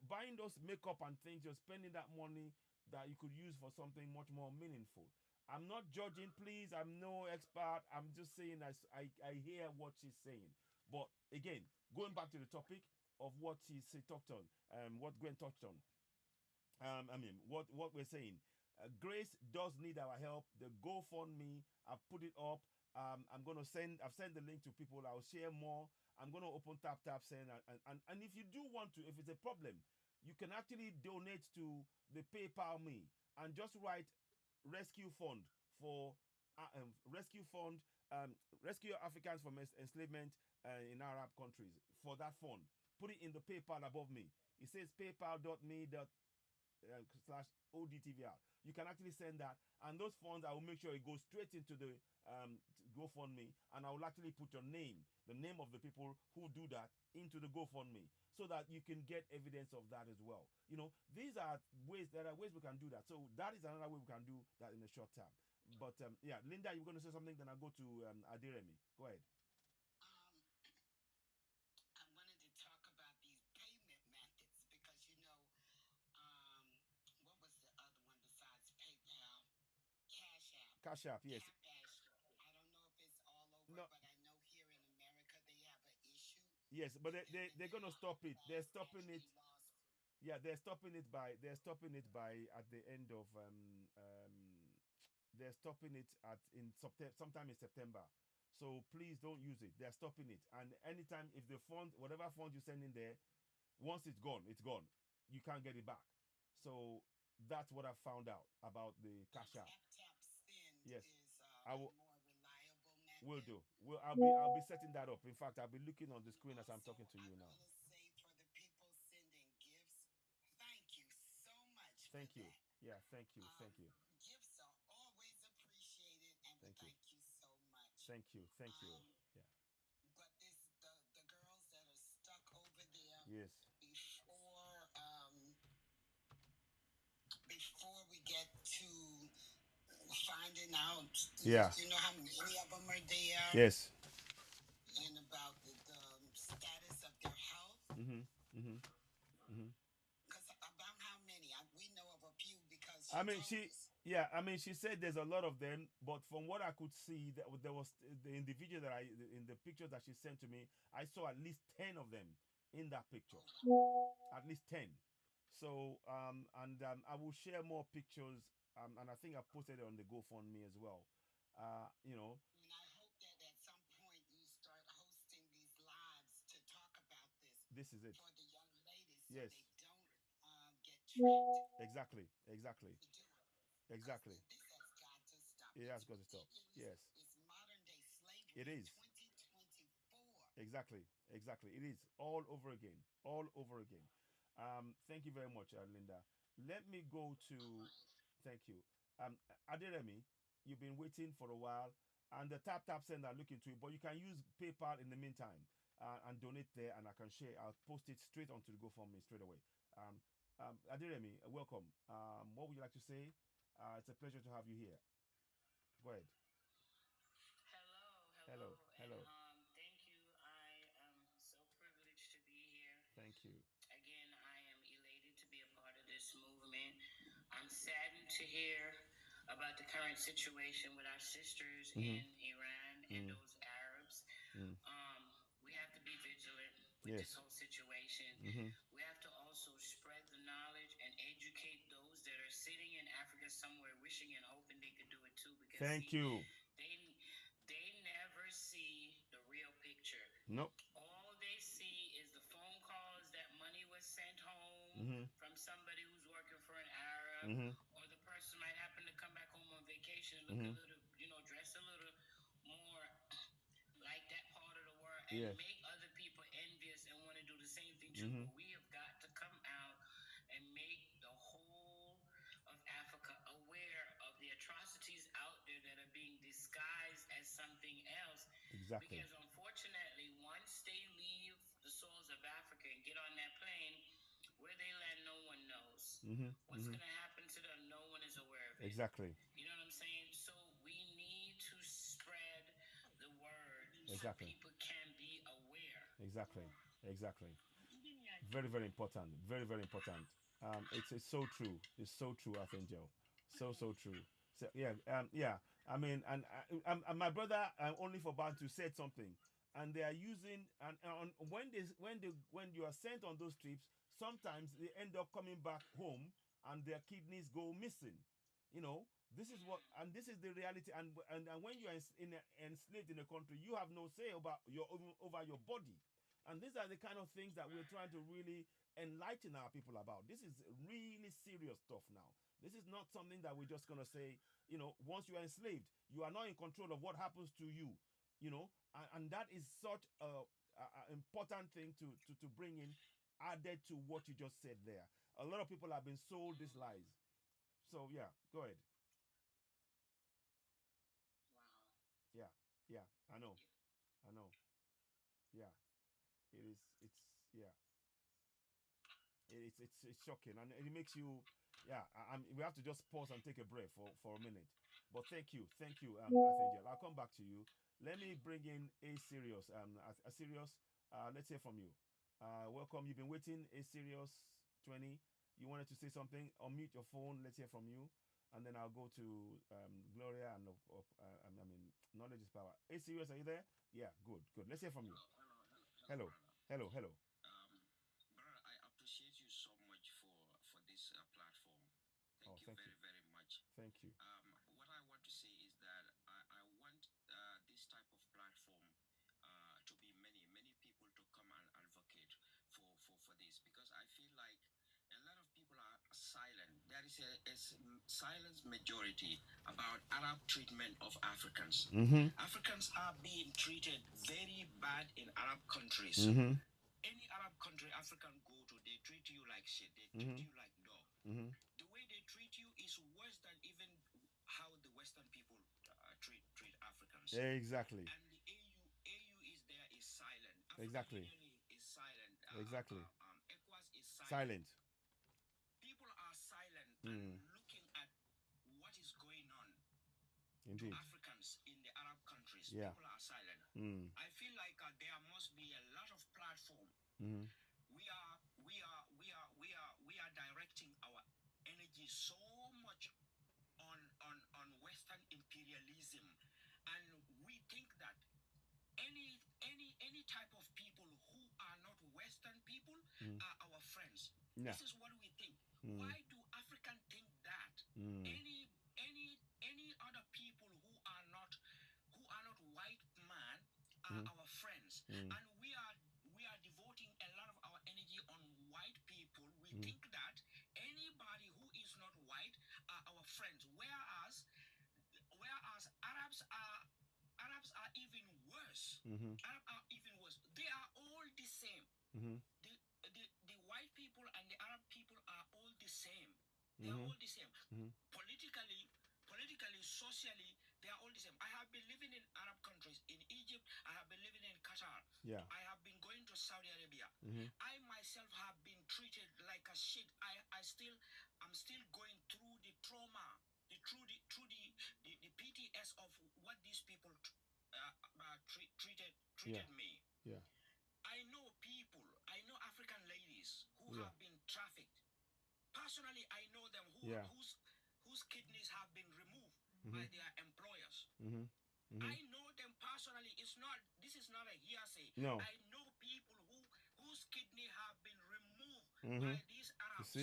buying those makeup and things, you're spending that money that you could use for something much more meaningful. I'm not judging, please. I'm no expert. I'm just saying I hear what she's saying. But again, going back to the topic of what she talked on, what Gwen touched on, I mean, what we're saying. Grace does need our help. The GoFundMe, I've put it up. I'm gonna send. I've sent the link to people. I'll share more. I'm gonna open tap send, and if you do want to, if it's a problem, you can actually donate to the PayPal me and just write rescue fund for rescue fund, rescue Africans from enslavement in Arab countries for that fund. Put it in the PayPal above me. It says paypal.me slash ODTVR. You can actually send that, and those funds I will make sure it goes straight into the GoFundMe, and I will actually put your name, the name of the people who do that, into the GoFundMe, so that you can get evidence of that as well. You know, these are ways. There are ways we can do that. So that is another way we can do that in a short term. But yeah, Linda, you were going to say something. Then I'll go to Adiremi. Go ahead. I wanted to talk about these payment methods because what was the other one besides PayPal? Cash App. Cash App, yes. Cash. I don't know if it's all over, No. but I know here in America they have an issue. Yes, but they're gonna stop it. They're stopping it. Yeah, they're stopping it by at the end of they're stopping it at in September, sometime in September. So please don't use it. They're stopping it. And anytime if the fund, whatever fund you send in there, once it's gone, it's gone. You can't get it back. So that's what I found out about the cash out. Yes, I will. More reliable method. Will do. I'll be setting that up. In fact, I'll be looking on the screen as I'm talking to you now. Say for the people sending gifts, thank you so much. Thank you. Yeah, thank you. Thank you. Gifts are always appreciated, and thank you so much. Thank you. Thank you. Yeah. But the girls that are stuck over there. Yes. Before we get to finding out, yeah, you know how many of them are there. Yes. And about the status of their health. Because about how many, we know of a few because she said there's a lot of them, but from what I could see, there was the individual that in the pictures that she sent to me, I saw at least 10 of them in that picture. Oh, wow. At least 10. So I will share more pictures, and I think I posted it on the GoFundMe as well. You know. And I hope that at some point you start hosting these lives to talk about this. This is it. For the young ladies, so yes. They don't get trapped. Exactly. Exactly. This has got to stop. It has got to stop. Yes. It's modern day slavery. It is. 2024. Exactly. It is all over again. Thank you very much, Linda. Let me go to. Thank you. Adiremi, you've been waiting for a while, and the tap send I look into it, but you can use PayPal in the meantime and donate there, and I can share. I'll post it straight onto the GoFundMe straight away. Adiremi, welcome. What would you like to say? It's a pleasure to have you here. Go ahead. Hello. And, thank you. I am so privileged to be here. Thank you. Again, I am elated to be a part of this movement. I'm saddened to hear about the current situation with our sisters in Iran and those Arabs. We have to be vigilant with this whole situation. We have to also spread the knowledge and educate those that are sitting in Africa somewhere wishing and hoping they could do it too. Because thank you. They never see the real picture. Nope. All they see is the phone calls that money was sent home from somebody who's working for an Arab, or the person might happen to come back home on vacation and look a little, dress a little more like that part of the world and make other people envious and want to do the same thing too. But we have got to come out and make the whole of Africa aware of the atrocities out there that are being disguised as something else. Exactly. Because unfortunately, once they leave the soils of Africa and get on that plane, where they land, no one knows. What's going to happen to them, no one is aware of it. Exactly. You know what I'm saying? So we need to spread the word exactly. so people can be aware. Exactly. Very, very important. Very, very important. It's so true. It's so true, Archangel. So true. So yeah, yeah. I mean, and my brother, only for Bantu said something, and they are using and when you are sent on those trips, sometimes they end up coming back home and their kidneys go missing. You know, this is what, and this is the reality. And when you are enslaved in a country, you have no say over your body. And these are the kind of things that we're trying to really enlighten our people about. This is really serious stuff now. This is not something that we're just going to say, once you are enslaved, you are not in control of what happens to you, and that is such a important thing to bring in, added to what you just said there. A lot of people have been sold these lies. So, yeah, go ahead. Wow. Yeah, yeah, I know. I know. Yeah, it is. Yeah. It's shocking, and it makes you, yeah. We have to just pause and take a breath for a minute. But thank you, Archangel. I'll come back to you. Let me bring in a serious, a serious. Let's hear from you. Welcome. You've been waiting. A serious 20. You wanted to say something? Unmute your phone. Let's hear from you, and then I'll go to Gloria and I mean, knowledge is power. A serious, are you there? Yeah, good. Let's hear from you. Hello. Hello. Brother, I appreciate you so much for this platform. Oh, Thank you very, very much. Thank you. What I want to say is that I want this type of platform to be many people to come and advocate for this, because I feel like a lot of people are silent. There is a silent majority about Arab treatment of Africans. Africans are being treated very bad in Arab countries. Any Arab country African go to, they treat you like shit. They treat you like dog. The way they treat you is worse than even how the Western people treat Africans. Exactly. And the AU is there, is silent. African Exactly. Union is silent. Exactly. Ecowas is Silent. People are silent and looking at what is going on Indeed. to Africans in the Arab countries. Yeah. People are silent. I feel like there must be a lot of platform. We are directing our energy so much on Western imperialism, and we think that any type of people who are not Western people are our friends. Yeah. This is what we think. Why do Africans think that? Any other people who are not white man are our friends, and we are devoting a lot of our energy on white people. We think that anybody who is not white are our friends, whereas Arabs are even worse. Arabs are even worse. They are all the same. The white people and the Arab people are all the same. They are all the same. Politically, socially, they are all the same. I have been living in Arab countries, in Egypt. I have been living in Qatar. Yeah. I have been going to Saudi Arabia. I myself have been treated like a shit. I'm still going through the trauma, through the PTS of what these people treated me. Yeah. I know African ladies who have been trafficked. Personally, I know them whose kidneys have been removed by their employers. I know them personally. This is not a hearsay. No. I know people whose kidney have been removed by these Arabs.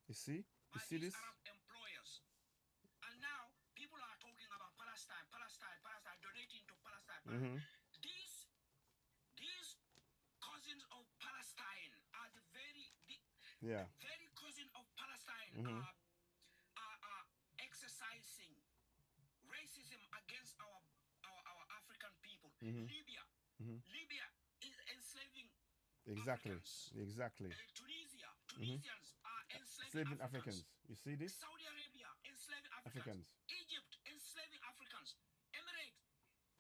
You see this? Arab employers. And now people are talking about Palestine, donating to Palestine. These cousins of Palestine are the very cousin of Palestine are exercising racism against our African people. Libya is enslaving Africans. Exactly. Tunisians are enslaving Africans. You see this? Saudi Arabia enslaving Africans. Egypt enslaving Africans. Emirates.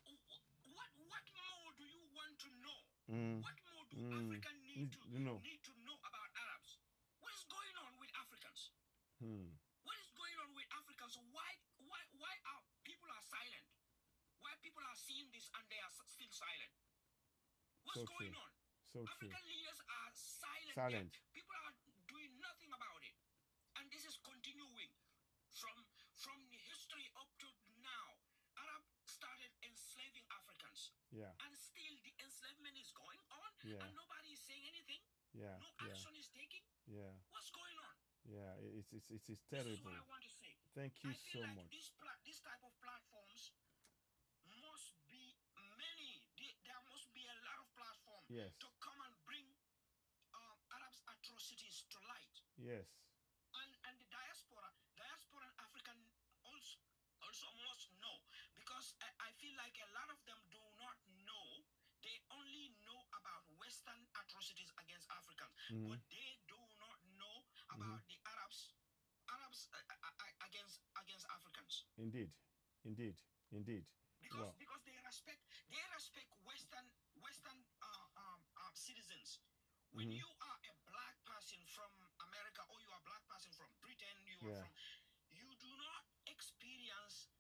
What more do you want to know? What more do Africans need to know about Arabs? What is going on with Africans? What is going on with Africans? Why are people silent? Why people are seeing this and they are still silent? What's going on? So African leaders are silent silent. People are doing nothing about it. And this is continuing from the history up to now. Arab started enslaving Africans. Yeah. And still the enslavement is going on. Yeah. And nobody is saying anything. Yeah. No action is taken. Yeah. What's going on? Yeah. It's This terrible. is what I want to say. Thank you I feel so like much. this type of platforms must be many. There must be a lot of platforms Yes. to come and bring Arabs' atrocities to light. Yes. And the diaspora and African also must know, because I feel like a lot of them do not know. They only know about Western atrocities against Africans, but they do not know about the Arabs against Africans. Indeed. Because they respect Western citizens. When you are a black person from America, or you are a black person from Britain, you do not experience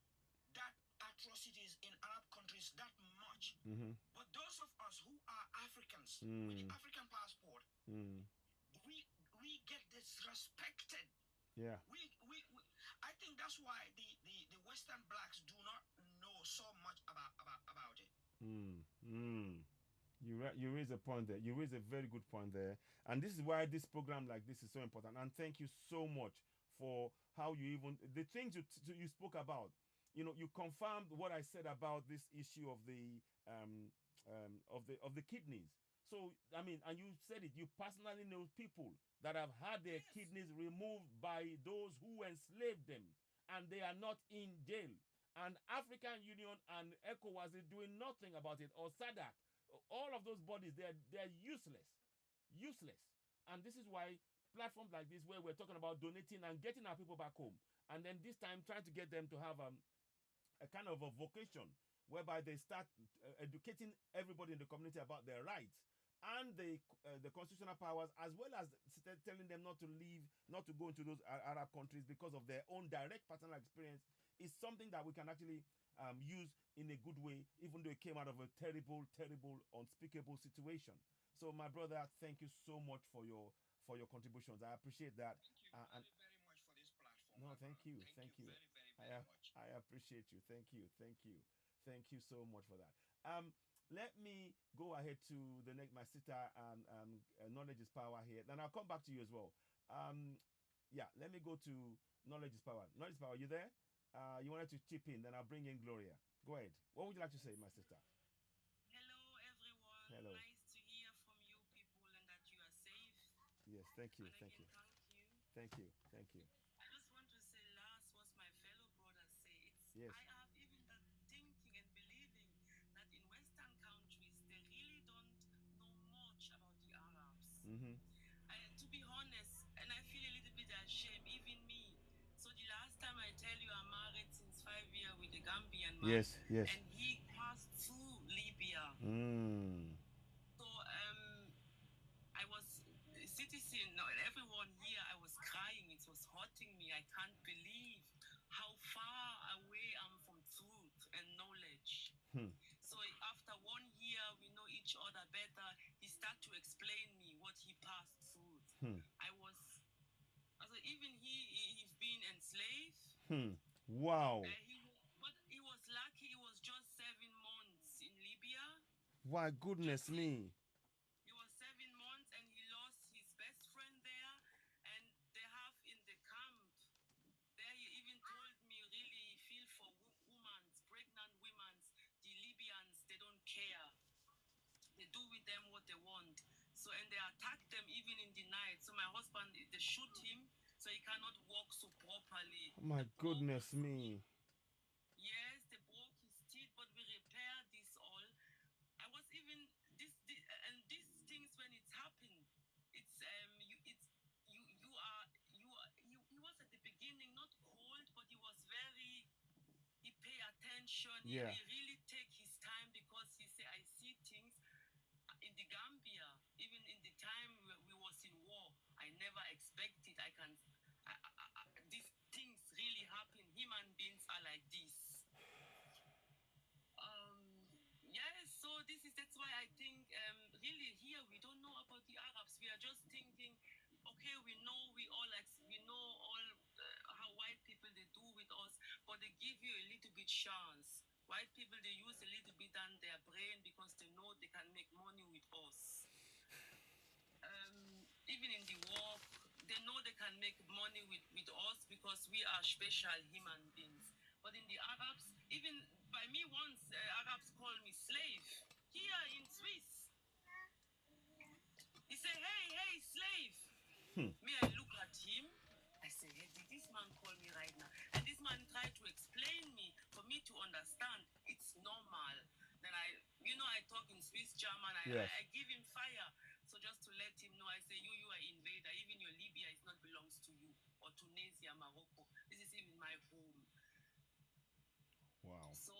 that atrocities in Arab countries that much. But those of us who are Africans with the African passport, we get disrespected. Yeah. I think that's why the Western blacks do not know so much about it. You raise a point there. You raise a very good point there. And this is why this program like this is so important. And thank you so much for how you even the things you spoke about. You know, you confirmed what I said about this issue of the kidneys. So I mean, and you said it, you personally know people that have had their kidneys removed by those who enslaved them, and they are not in jail. And African Union and Ecowas is doing nothing about it, or SADC. All of those bodies, they're useless. And this is why platforms like this, where we're talking about donating and getting our people back home, and then this time trying to get them to have a kind of a vocation whereby they start educating everybody in the community about their rights and the constitutional powers, as well as telling them not to leave, not to go into those Arab countries because of their own direct personal experience, is something that we can actually use in a good way, even though it came out of a terrible, unspeakable situation. So, my brother, thank you so much for your contributions. I appreciate that. Thank you very much for this platform. No, thank you. Thank you very, very much. I appreciate you. Thank you so much for that. Let me go ahead to the next, my sister. Knowledge is power here. Then I'll come back to you as well. Yeah, let me go to knowledge is power. Knowledge is power. You there? You wanted to chip in, then I'll bring in Gloria. Go ahead. What would you like to say, my sister? Hello, everyone. Hello. Nice to hear from you people and that you are safe. Yes, thank you. And Thank you. again, Thank you. Thank you. I just want to say last what my fellow brother said. Yes. I have even that thinking and believing that in Western countries they really don't know much about the Arabs. To be honest, and I feel a little bit ashamed, even me. So the last time I tell you I'm married since 5 years with a Gambian man. Yes. And he passed through Libya. So I was a citizen, everyone here, I was crying. It was hurting me. I can't believe how far away I'm from truth and knowledge. So after 1 year, we know each other better. He started to explain me what he passed through. I was, even he's been enslaved. Wow. But he was lucky. He was just 7 months in Libya. Why, goodness me. He was 7 months and he lost his best friend there. And they have in the camp, there he even told me, really feel for women, pregnant women, the Libyans, they don't care. They do with them what they want. So, and they attack them even in the night. So my husband, they shoot him so he cannot walk so properly. Oh my goodness me. Yes, they broke his teeth, but we repaired this all. I was even and these things when it's happened, it's he was at the beginning not cold, but he was he pay attention. Yeah. He really take his time because he say I see things in the Gambia, even in the time we was in war. I never expected these things really happen. Human beings are like this. Yes, so that's why I think really here we don't know about the Arabs. We are just think white people, they use a little bit on their brain because they know they can make money with us. Even in the war, they know they can make money with us because we are special human beings. But in the Arabs, even by me once, Arabs call me slave here in Swiss. He say, hey, slave. Me, I look at him. I say, hey, did this man call me right now? And this man tried to explain me for me to understand. It's normal. Then I talk in Swiss German. I give him fire. So just to let him know, I say, you are invader. Even your Libya is not belongs to you. Or Tunisia, Morocco. This is even my home. Wow. So,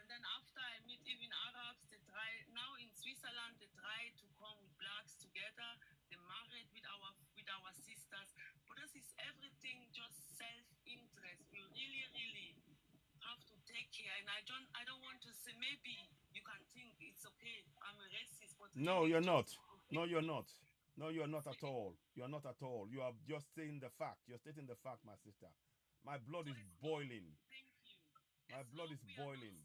and then after I meet even Arabs, they try, now in Switzerland, they try to come with blacks together. They married with our sisters. But this is everything just self-interest. We really, really have to take care. And I don't want to say, maybe you can think it's okay, I'm a racist, but no, really you're not. No, you're me. not. No, you're not at all. You're not at all. You are just saying the fact. You're stating the fact, my sister. My blood is boiling. Thank you. My blood is boiling.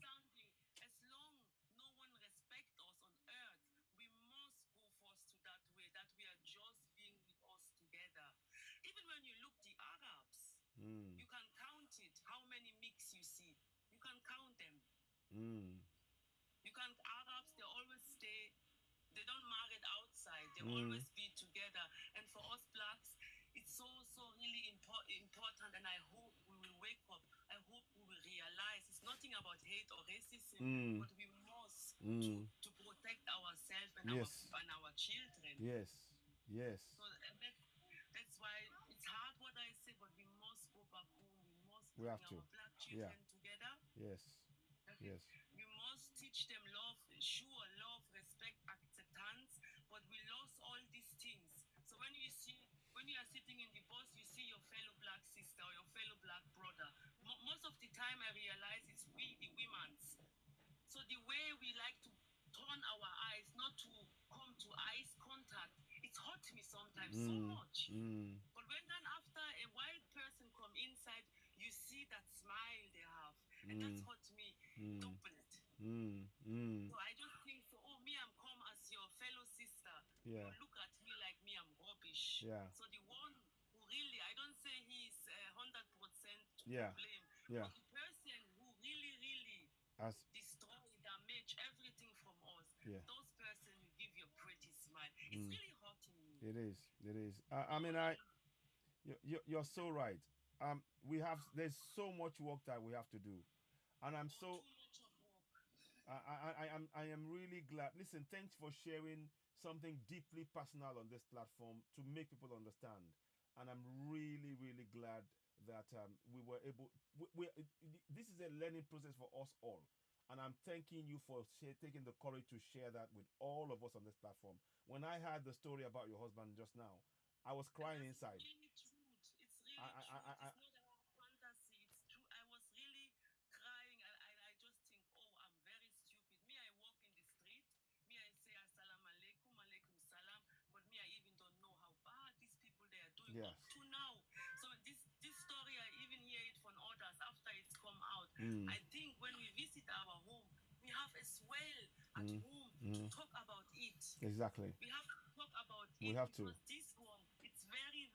As long no one respect us on earth, we must go first to that way, that we are just being with us together. Even when you look the Arabs, you can count it, how many mix you see. You can count them. You can, Arabs, they always stay, they don't marry outside, they always be together. And for us blacks, it's so really important, and I hope we will wake up. I hope we will realize it's nothing about hate or racism, but we must to protect ourselves and our children. Yes. So that's why it's hard what I say, but we must go back home. We must bring our black children together. Yes. Okay. Yes. We must teach them love, love, respect, acceptance, but we lost all these things. So when you are sitting in the bus, you see your fellow black sister or your fellow black brother. Most of the time I realize it's we, the women's. So the way we like to turn our eyes, not to come to eyes contact, it hurts me sometimes so much. But when then after a white person come inside, you see that smile they have, and that's hurt me doubled. So I just think, so, me, I'm come as your fellow sister. You look at me like me, I'm rubbish. So the one who really, I don't say he's 100% to blame, but the person who really destroy, damage everything from us, those person you give your pretty smile. It's really hurting me. It is. I mean, you're so right. There's so much work that we have to do, and I'm so. I am really glad. Listen, thanks for sharing something deeply personal on this platform to make people understand, and I'm really glad that we were able. This is a learning process for us all, and I'm thanking you for taking the courage to share that with all of us on this platform. When I heard the story about your husband just now, I was crying inside. Really true. It's really true. It's not a fantasy. It's true. I was really crying. I just think, oh, I'm very stupid. Me, I walk in the street. Me, I say assalamu alaikum, alaikum salam. But me, I even don't know how bad these people they are doing up to now. So this story, I even hear it from others after it's come out. I think when we visit our home, we have as well at home to talk about it. Exactly. We have to talk about it. We have because to. this one, it's very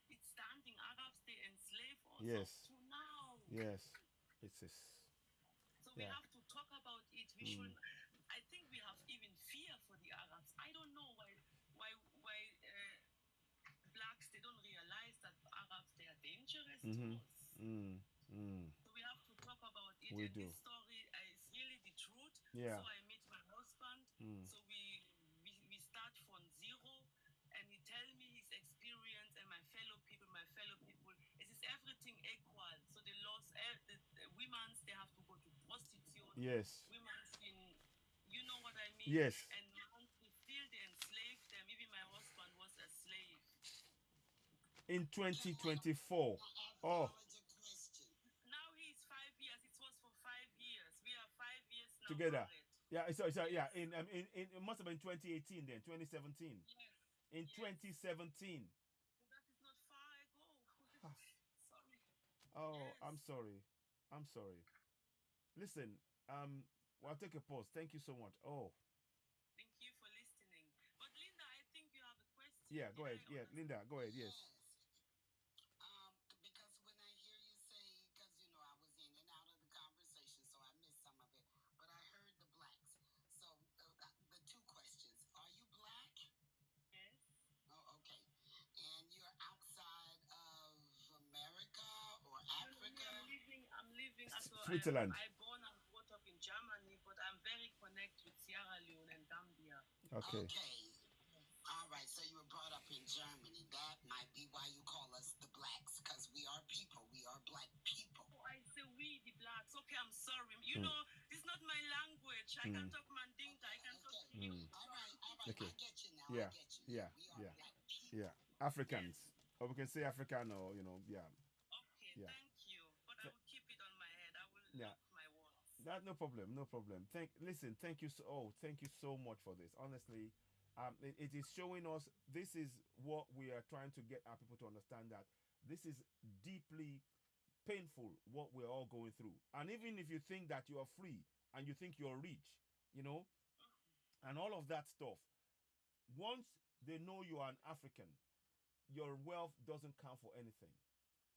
it's standing. Arabs, they enslave us Yes. up to now. Yes. It's So we have to talk about it. We should. I think we have even fear for the Arabs. I don't know why blacks, they don't realize that Arabs, they are dangerous to us. So we have to talk about it. We and do. This story is really the truth. Yeah. So I meet my husband. So we start from zero, and he tell me his experience, and my fellow people. It is everything equal. So they lost the women's. They have to go to prostitution. Yes. Women's in, you know what I mean. Yes. And still they enslave them. Even my husband was a slave. In 2024. Oh. Now he's 5 years. It was for 5 years. We are 5 years now Together. married. Yeah. So Yes. yeah. It must have been 2018 then. 2017. Yes. In 2017. But that is not far ago. Sorry. Oh, Yes. I'm sorry. I'm sorry. Listen, well, I'll take a pause. Thank you so much. Oh, Thank you for listening. But Linda, I think you have a question. yeah, go ahead. I Yeah, understand? Linda, go ahead. Yes. Because when I hear you say, because I was in and out of the conversation, so I missed some of it, but I heard the blacks. So the two questions: Are you black? Yes. Oh, okay. And you're outside of America or Africa? I'm living Switzerland. I born and brought up in Germany, but I'm very connected with Sierra Leone and Gambia. Okay. All right, so you were brought up in Germany. That might be why you call us the blacks, because we are people. We are black people. Oh, I say we, the blacks. Okay, I'm sorry. You know, this is not my language. I can talk Mandinka. I can talk you. All right. Okay. I get you now. Yeah. I get you. Yeah. We are Yeah. black people. Yeah. Africans. Or we can say African, or yeah. Okay, Yeah. thank you. But I will keep it on my head. I will Yeah. look my words. That no problem, no problem. Thank you thank you so much for this. Honestly, it is showing us, this is what we are trying to get our people to understand, that this is deeply painful what we're all going through. And even if you think that you are free and you think you're rich, and all of that stuff, once they know you are an African, your wealth doesn't count for anything.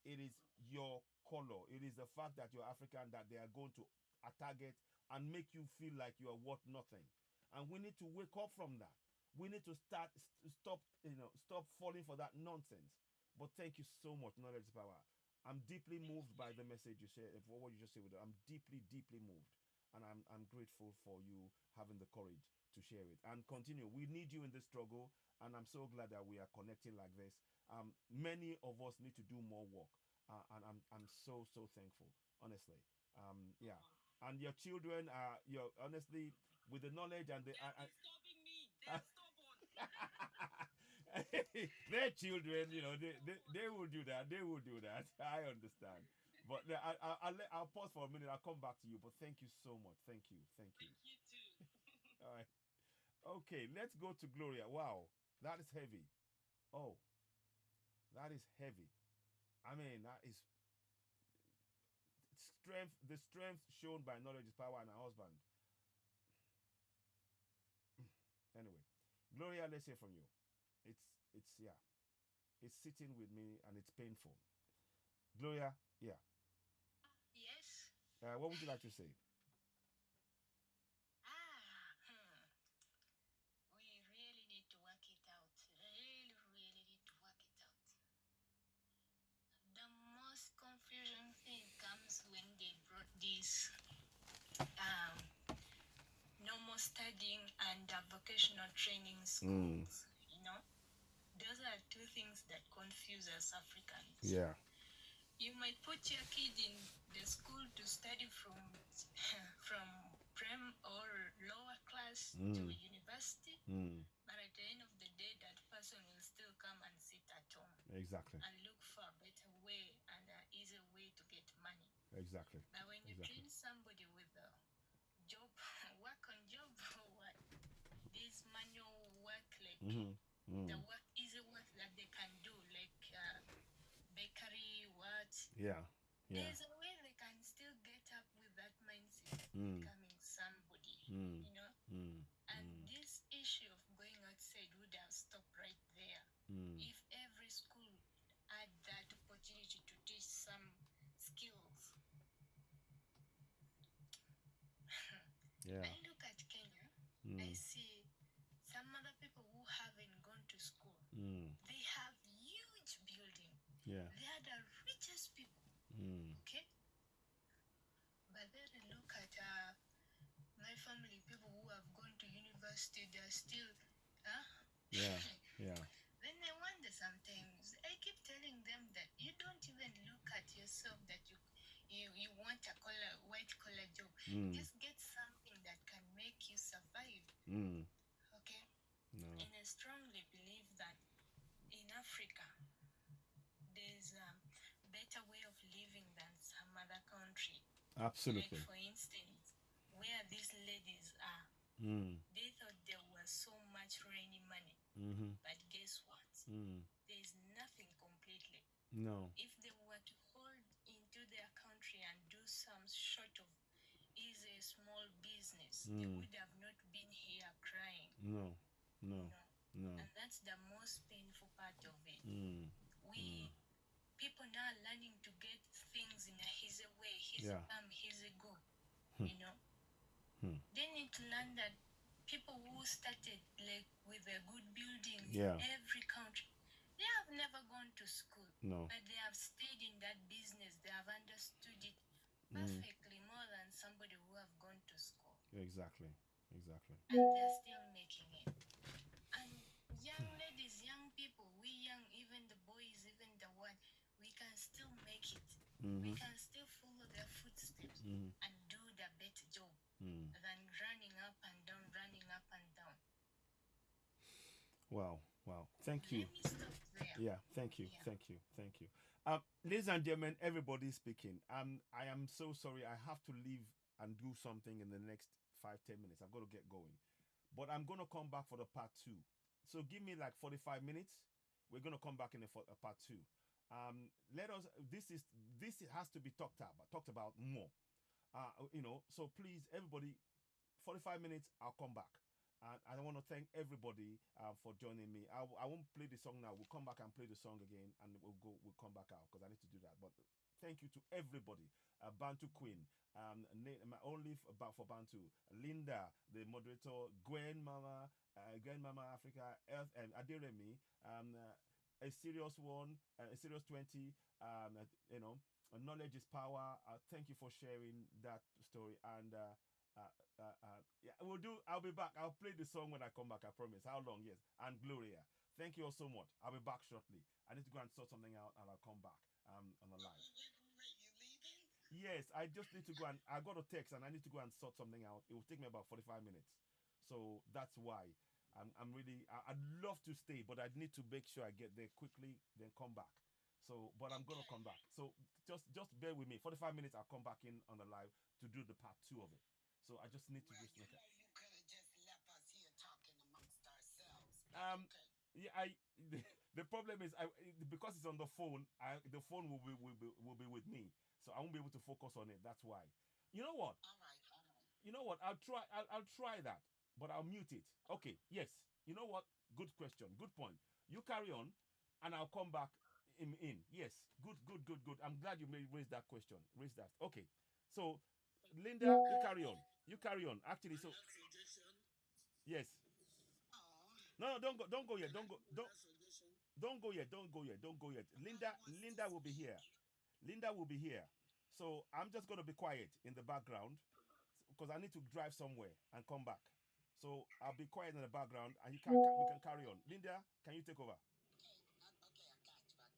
It is your color. It is the fact that you're African that they are going to target and make you feel like you are worth nothing. And we need to wake up from that. We need to stop falling for that nonsense. But thank you so much, Knowledge is Power. I'm deeply moved by the message you shared, for what you just said with it. I'm deeply, deeply moved. And I'm grateful for you having the courage to share it. And continue. We need you in this struggle. And I'm so glad that we are connecting like this. Many of us need to do more work. And I'm so thankful, honestly. Yeah. And your children are, honestly, with the knowledge and the They're disturbing me. They're stubborn. their children, they will do that. They will do that. I understand. But I'll pause for a minute. I'll come back to you. But thank you so much. Thank you. Thank you too. All right. Okay, let's go to Gloria. Wow, that is heavy. Oh, that is heavy. I mean, that is strength. The strength shown by Knowledge is Power and her husband. Anyway, Gloria, let's hear from you. It's yeah, it's sitting with me and it's painful. Gloria, yeah. Yes. What would you like to say? We really need to work it out. Really, really need to work it out. The most confusing thing comes when they brought this no more studying and vocational training schools. Those are two things that confuse us Africans. Yeah. You might put your kid in the school to study from prem or lower class to university, but at the end of the day, that person will still come and sit at home. Exactly. And look for a better way and an easier way to get money. Exactly. But when you train somebody with a job, work on job or what, this manual work, like the work, easy work that they can do, like bakery, what? Yeah. There's a way they can still get up with that mindset, becoming somebody, And this issue of going outside would have stopped right there. If every school had that opportunity to teach some skills. Yeah. I look at Kenya, I see some other people who haven't gone to school. They have huge building. Yeah. They are the richest people. Okay? But then I look at my family, people who have gone to university, they're still, Yeah. Yeah. Then I wonder sometimes, I keep telling them that you don't even look at yourself that you want a white collar job. Just get something that can make you survive. Okay? No. And I strongly believe that in Africa, there's a better way of living than some other country. Absolutely. Like, for instance, where these ladies are, they thought there was so much rainy money. But guess what? There's nothing completely. No. If they were to hold into their country and do some sort of small business, they would have not been here crying. No. And that's the most painful part of it. People now are learning to get things in a easy way, easy come, easy go. They need to learn that people who started like with a good building in every country, they have never gone to school. No. But they have stayed in that business. They have understood it perfectly more than somebody who have gone to school. Exactly. And they're still making it. And young ladies, young people, we young, even the boys, even the what, we can still make it. We can still follow their footsteps and do the better job than running up and down, running up and down. Wow. Thank you. Let me stop there. Yeah, thank you. Ladies and gentlemen, everybody speaking. I am so sorry. I have to leave and do something in the next 5-10 minutes. I've got to get going. But I'm going to come back for the part 2. So give me like 45 minutes. We're going to come back in a part 2. This has to be talked about more. So please, everybody, 45 minutes, I'll come back. And I want to thank everybody for joining me. I won't play the song now. We'll come back and play the song again, and we'll come back out because I need to do that. But thank you to everybody. Bantu Queen, my only for Bantu, Linda, the moderator, Gwen Mama Africa, Earth, and Adiremi, a serious one, a serious 20. Knowledge is power. Thank you for sharing that story. And I'll be back. I'll play the song when I come back, I promise. How long? Yes. And Gloria, thank you all so much. I'll be back shortly. I need to go and sort something out, and I'll come back on the live. You leaving? Yes, I just need to go, and I got a text and I need to go and sort something out. It will take me about 45 minutes. So that's why I'm really, I'd love to stay, but I need to make sure I get there quickly, then come back. So, but I'm going to come back. So just bear with me. 45 minutes, I'll come back in on the live to do the part 2 of it. So I just need to just make it. You could have just left us here talking amongst ourselves. The problem is because it's on the phone. The phone will be with me, so I won't be able to focus on it. That's why. You know what? All right. You know what? I'll try that, but I'll mute it. Okay. Yes. You know what? Good question. Good point. You carry on, and I'll come back in. Yes. Good. I'm glad you raised that question. Raise that. Okay. So, Linda, you carry on. Actually, so yes. No, don't go yet. Don't go yet. Linda will be here. Linda will be here. So I'm just gonna be quiet in the background because I need to drive somewhere and come back. So I'll be quiet in the background, and we can carry on. Linda, can you take over? Okay,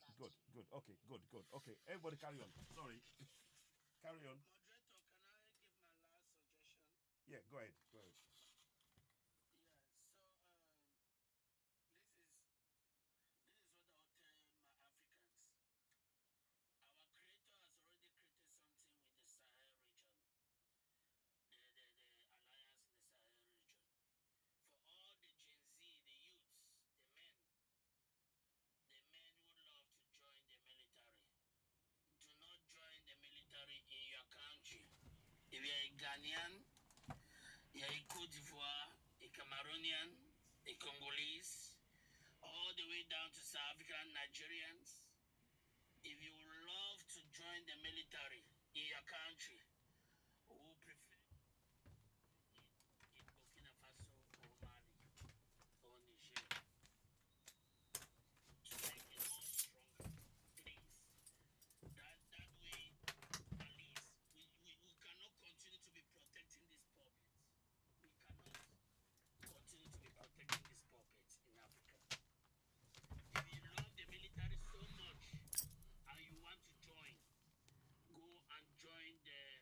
I got you. Good. Okay, good. Okay, everybody carry on. Sorry. Carry on. Moderator, can I give my last suggestion? Yeah, go ahead. Yeah, so this is what I'll tell my Africans. Our creator has already created something with the Sahel region, the alliance in the Sahel region. For all the Gen Z, the youths, the men who love to join the military, do not join the military in your country. If you're a Ghanaian, you're a Cote d'Ivoire, a Cameroonian, a Congolese, all the way down to South African Nigerians, if you love to join the military in your country, who prefer in Burkina Faso or Mali or Niger to make it more stronger, please. That way, at least, we cannot continue to be protecting these puppets. We cannot continue to be protecting these puppets in Africa. If you love the military so much and you want to join, go and join the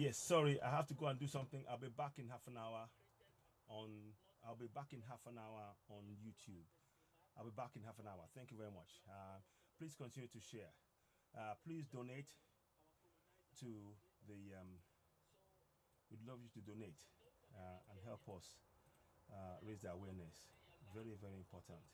Yes, sorry, I have to go and do something. I'll be back in half an hour on. I'll be back in half an hour on YouTube. I'll be back in half an hour. Thank you very much. Please continue to share. Please donate to the. We'd love you to donate and help us raise the awareness. Very, very important.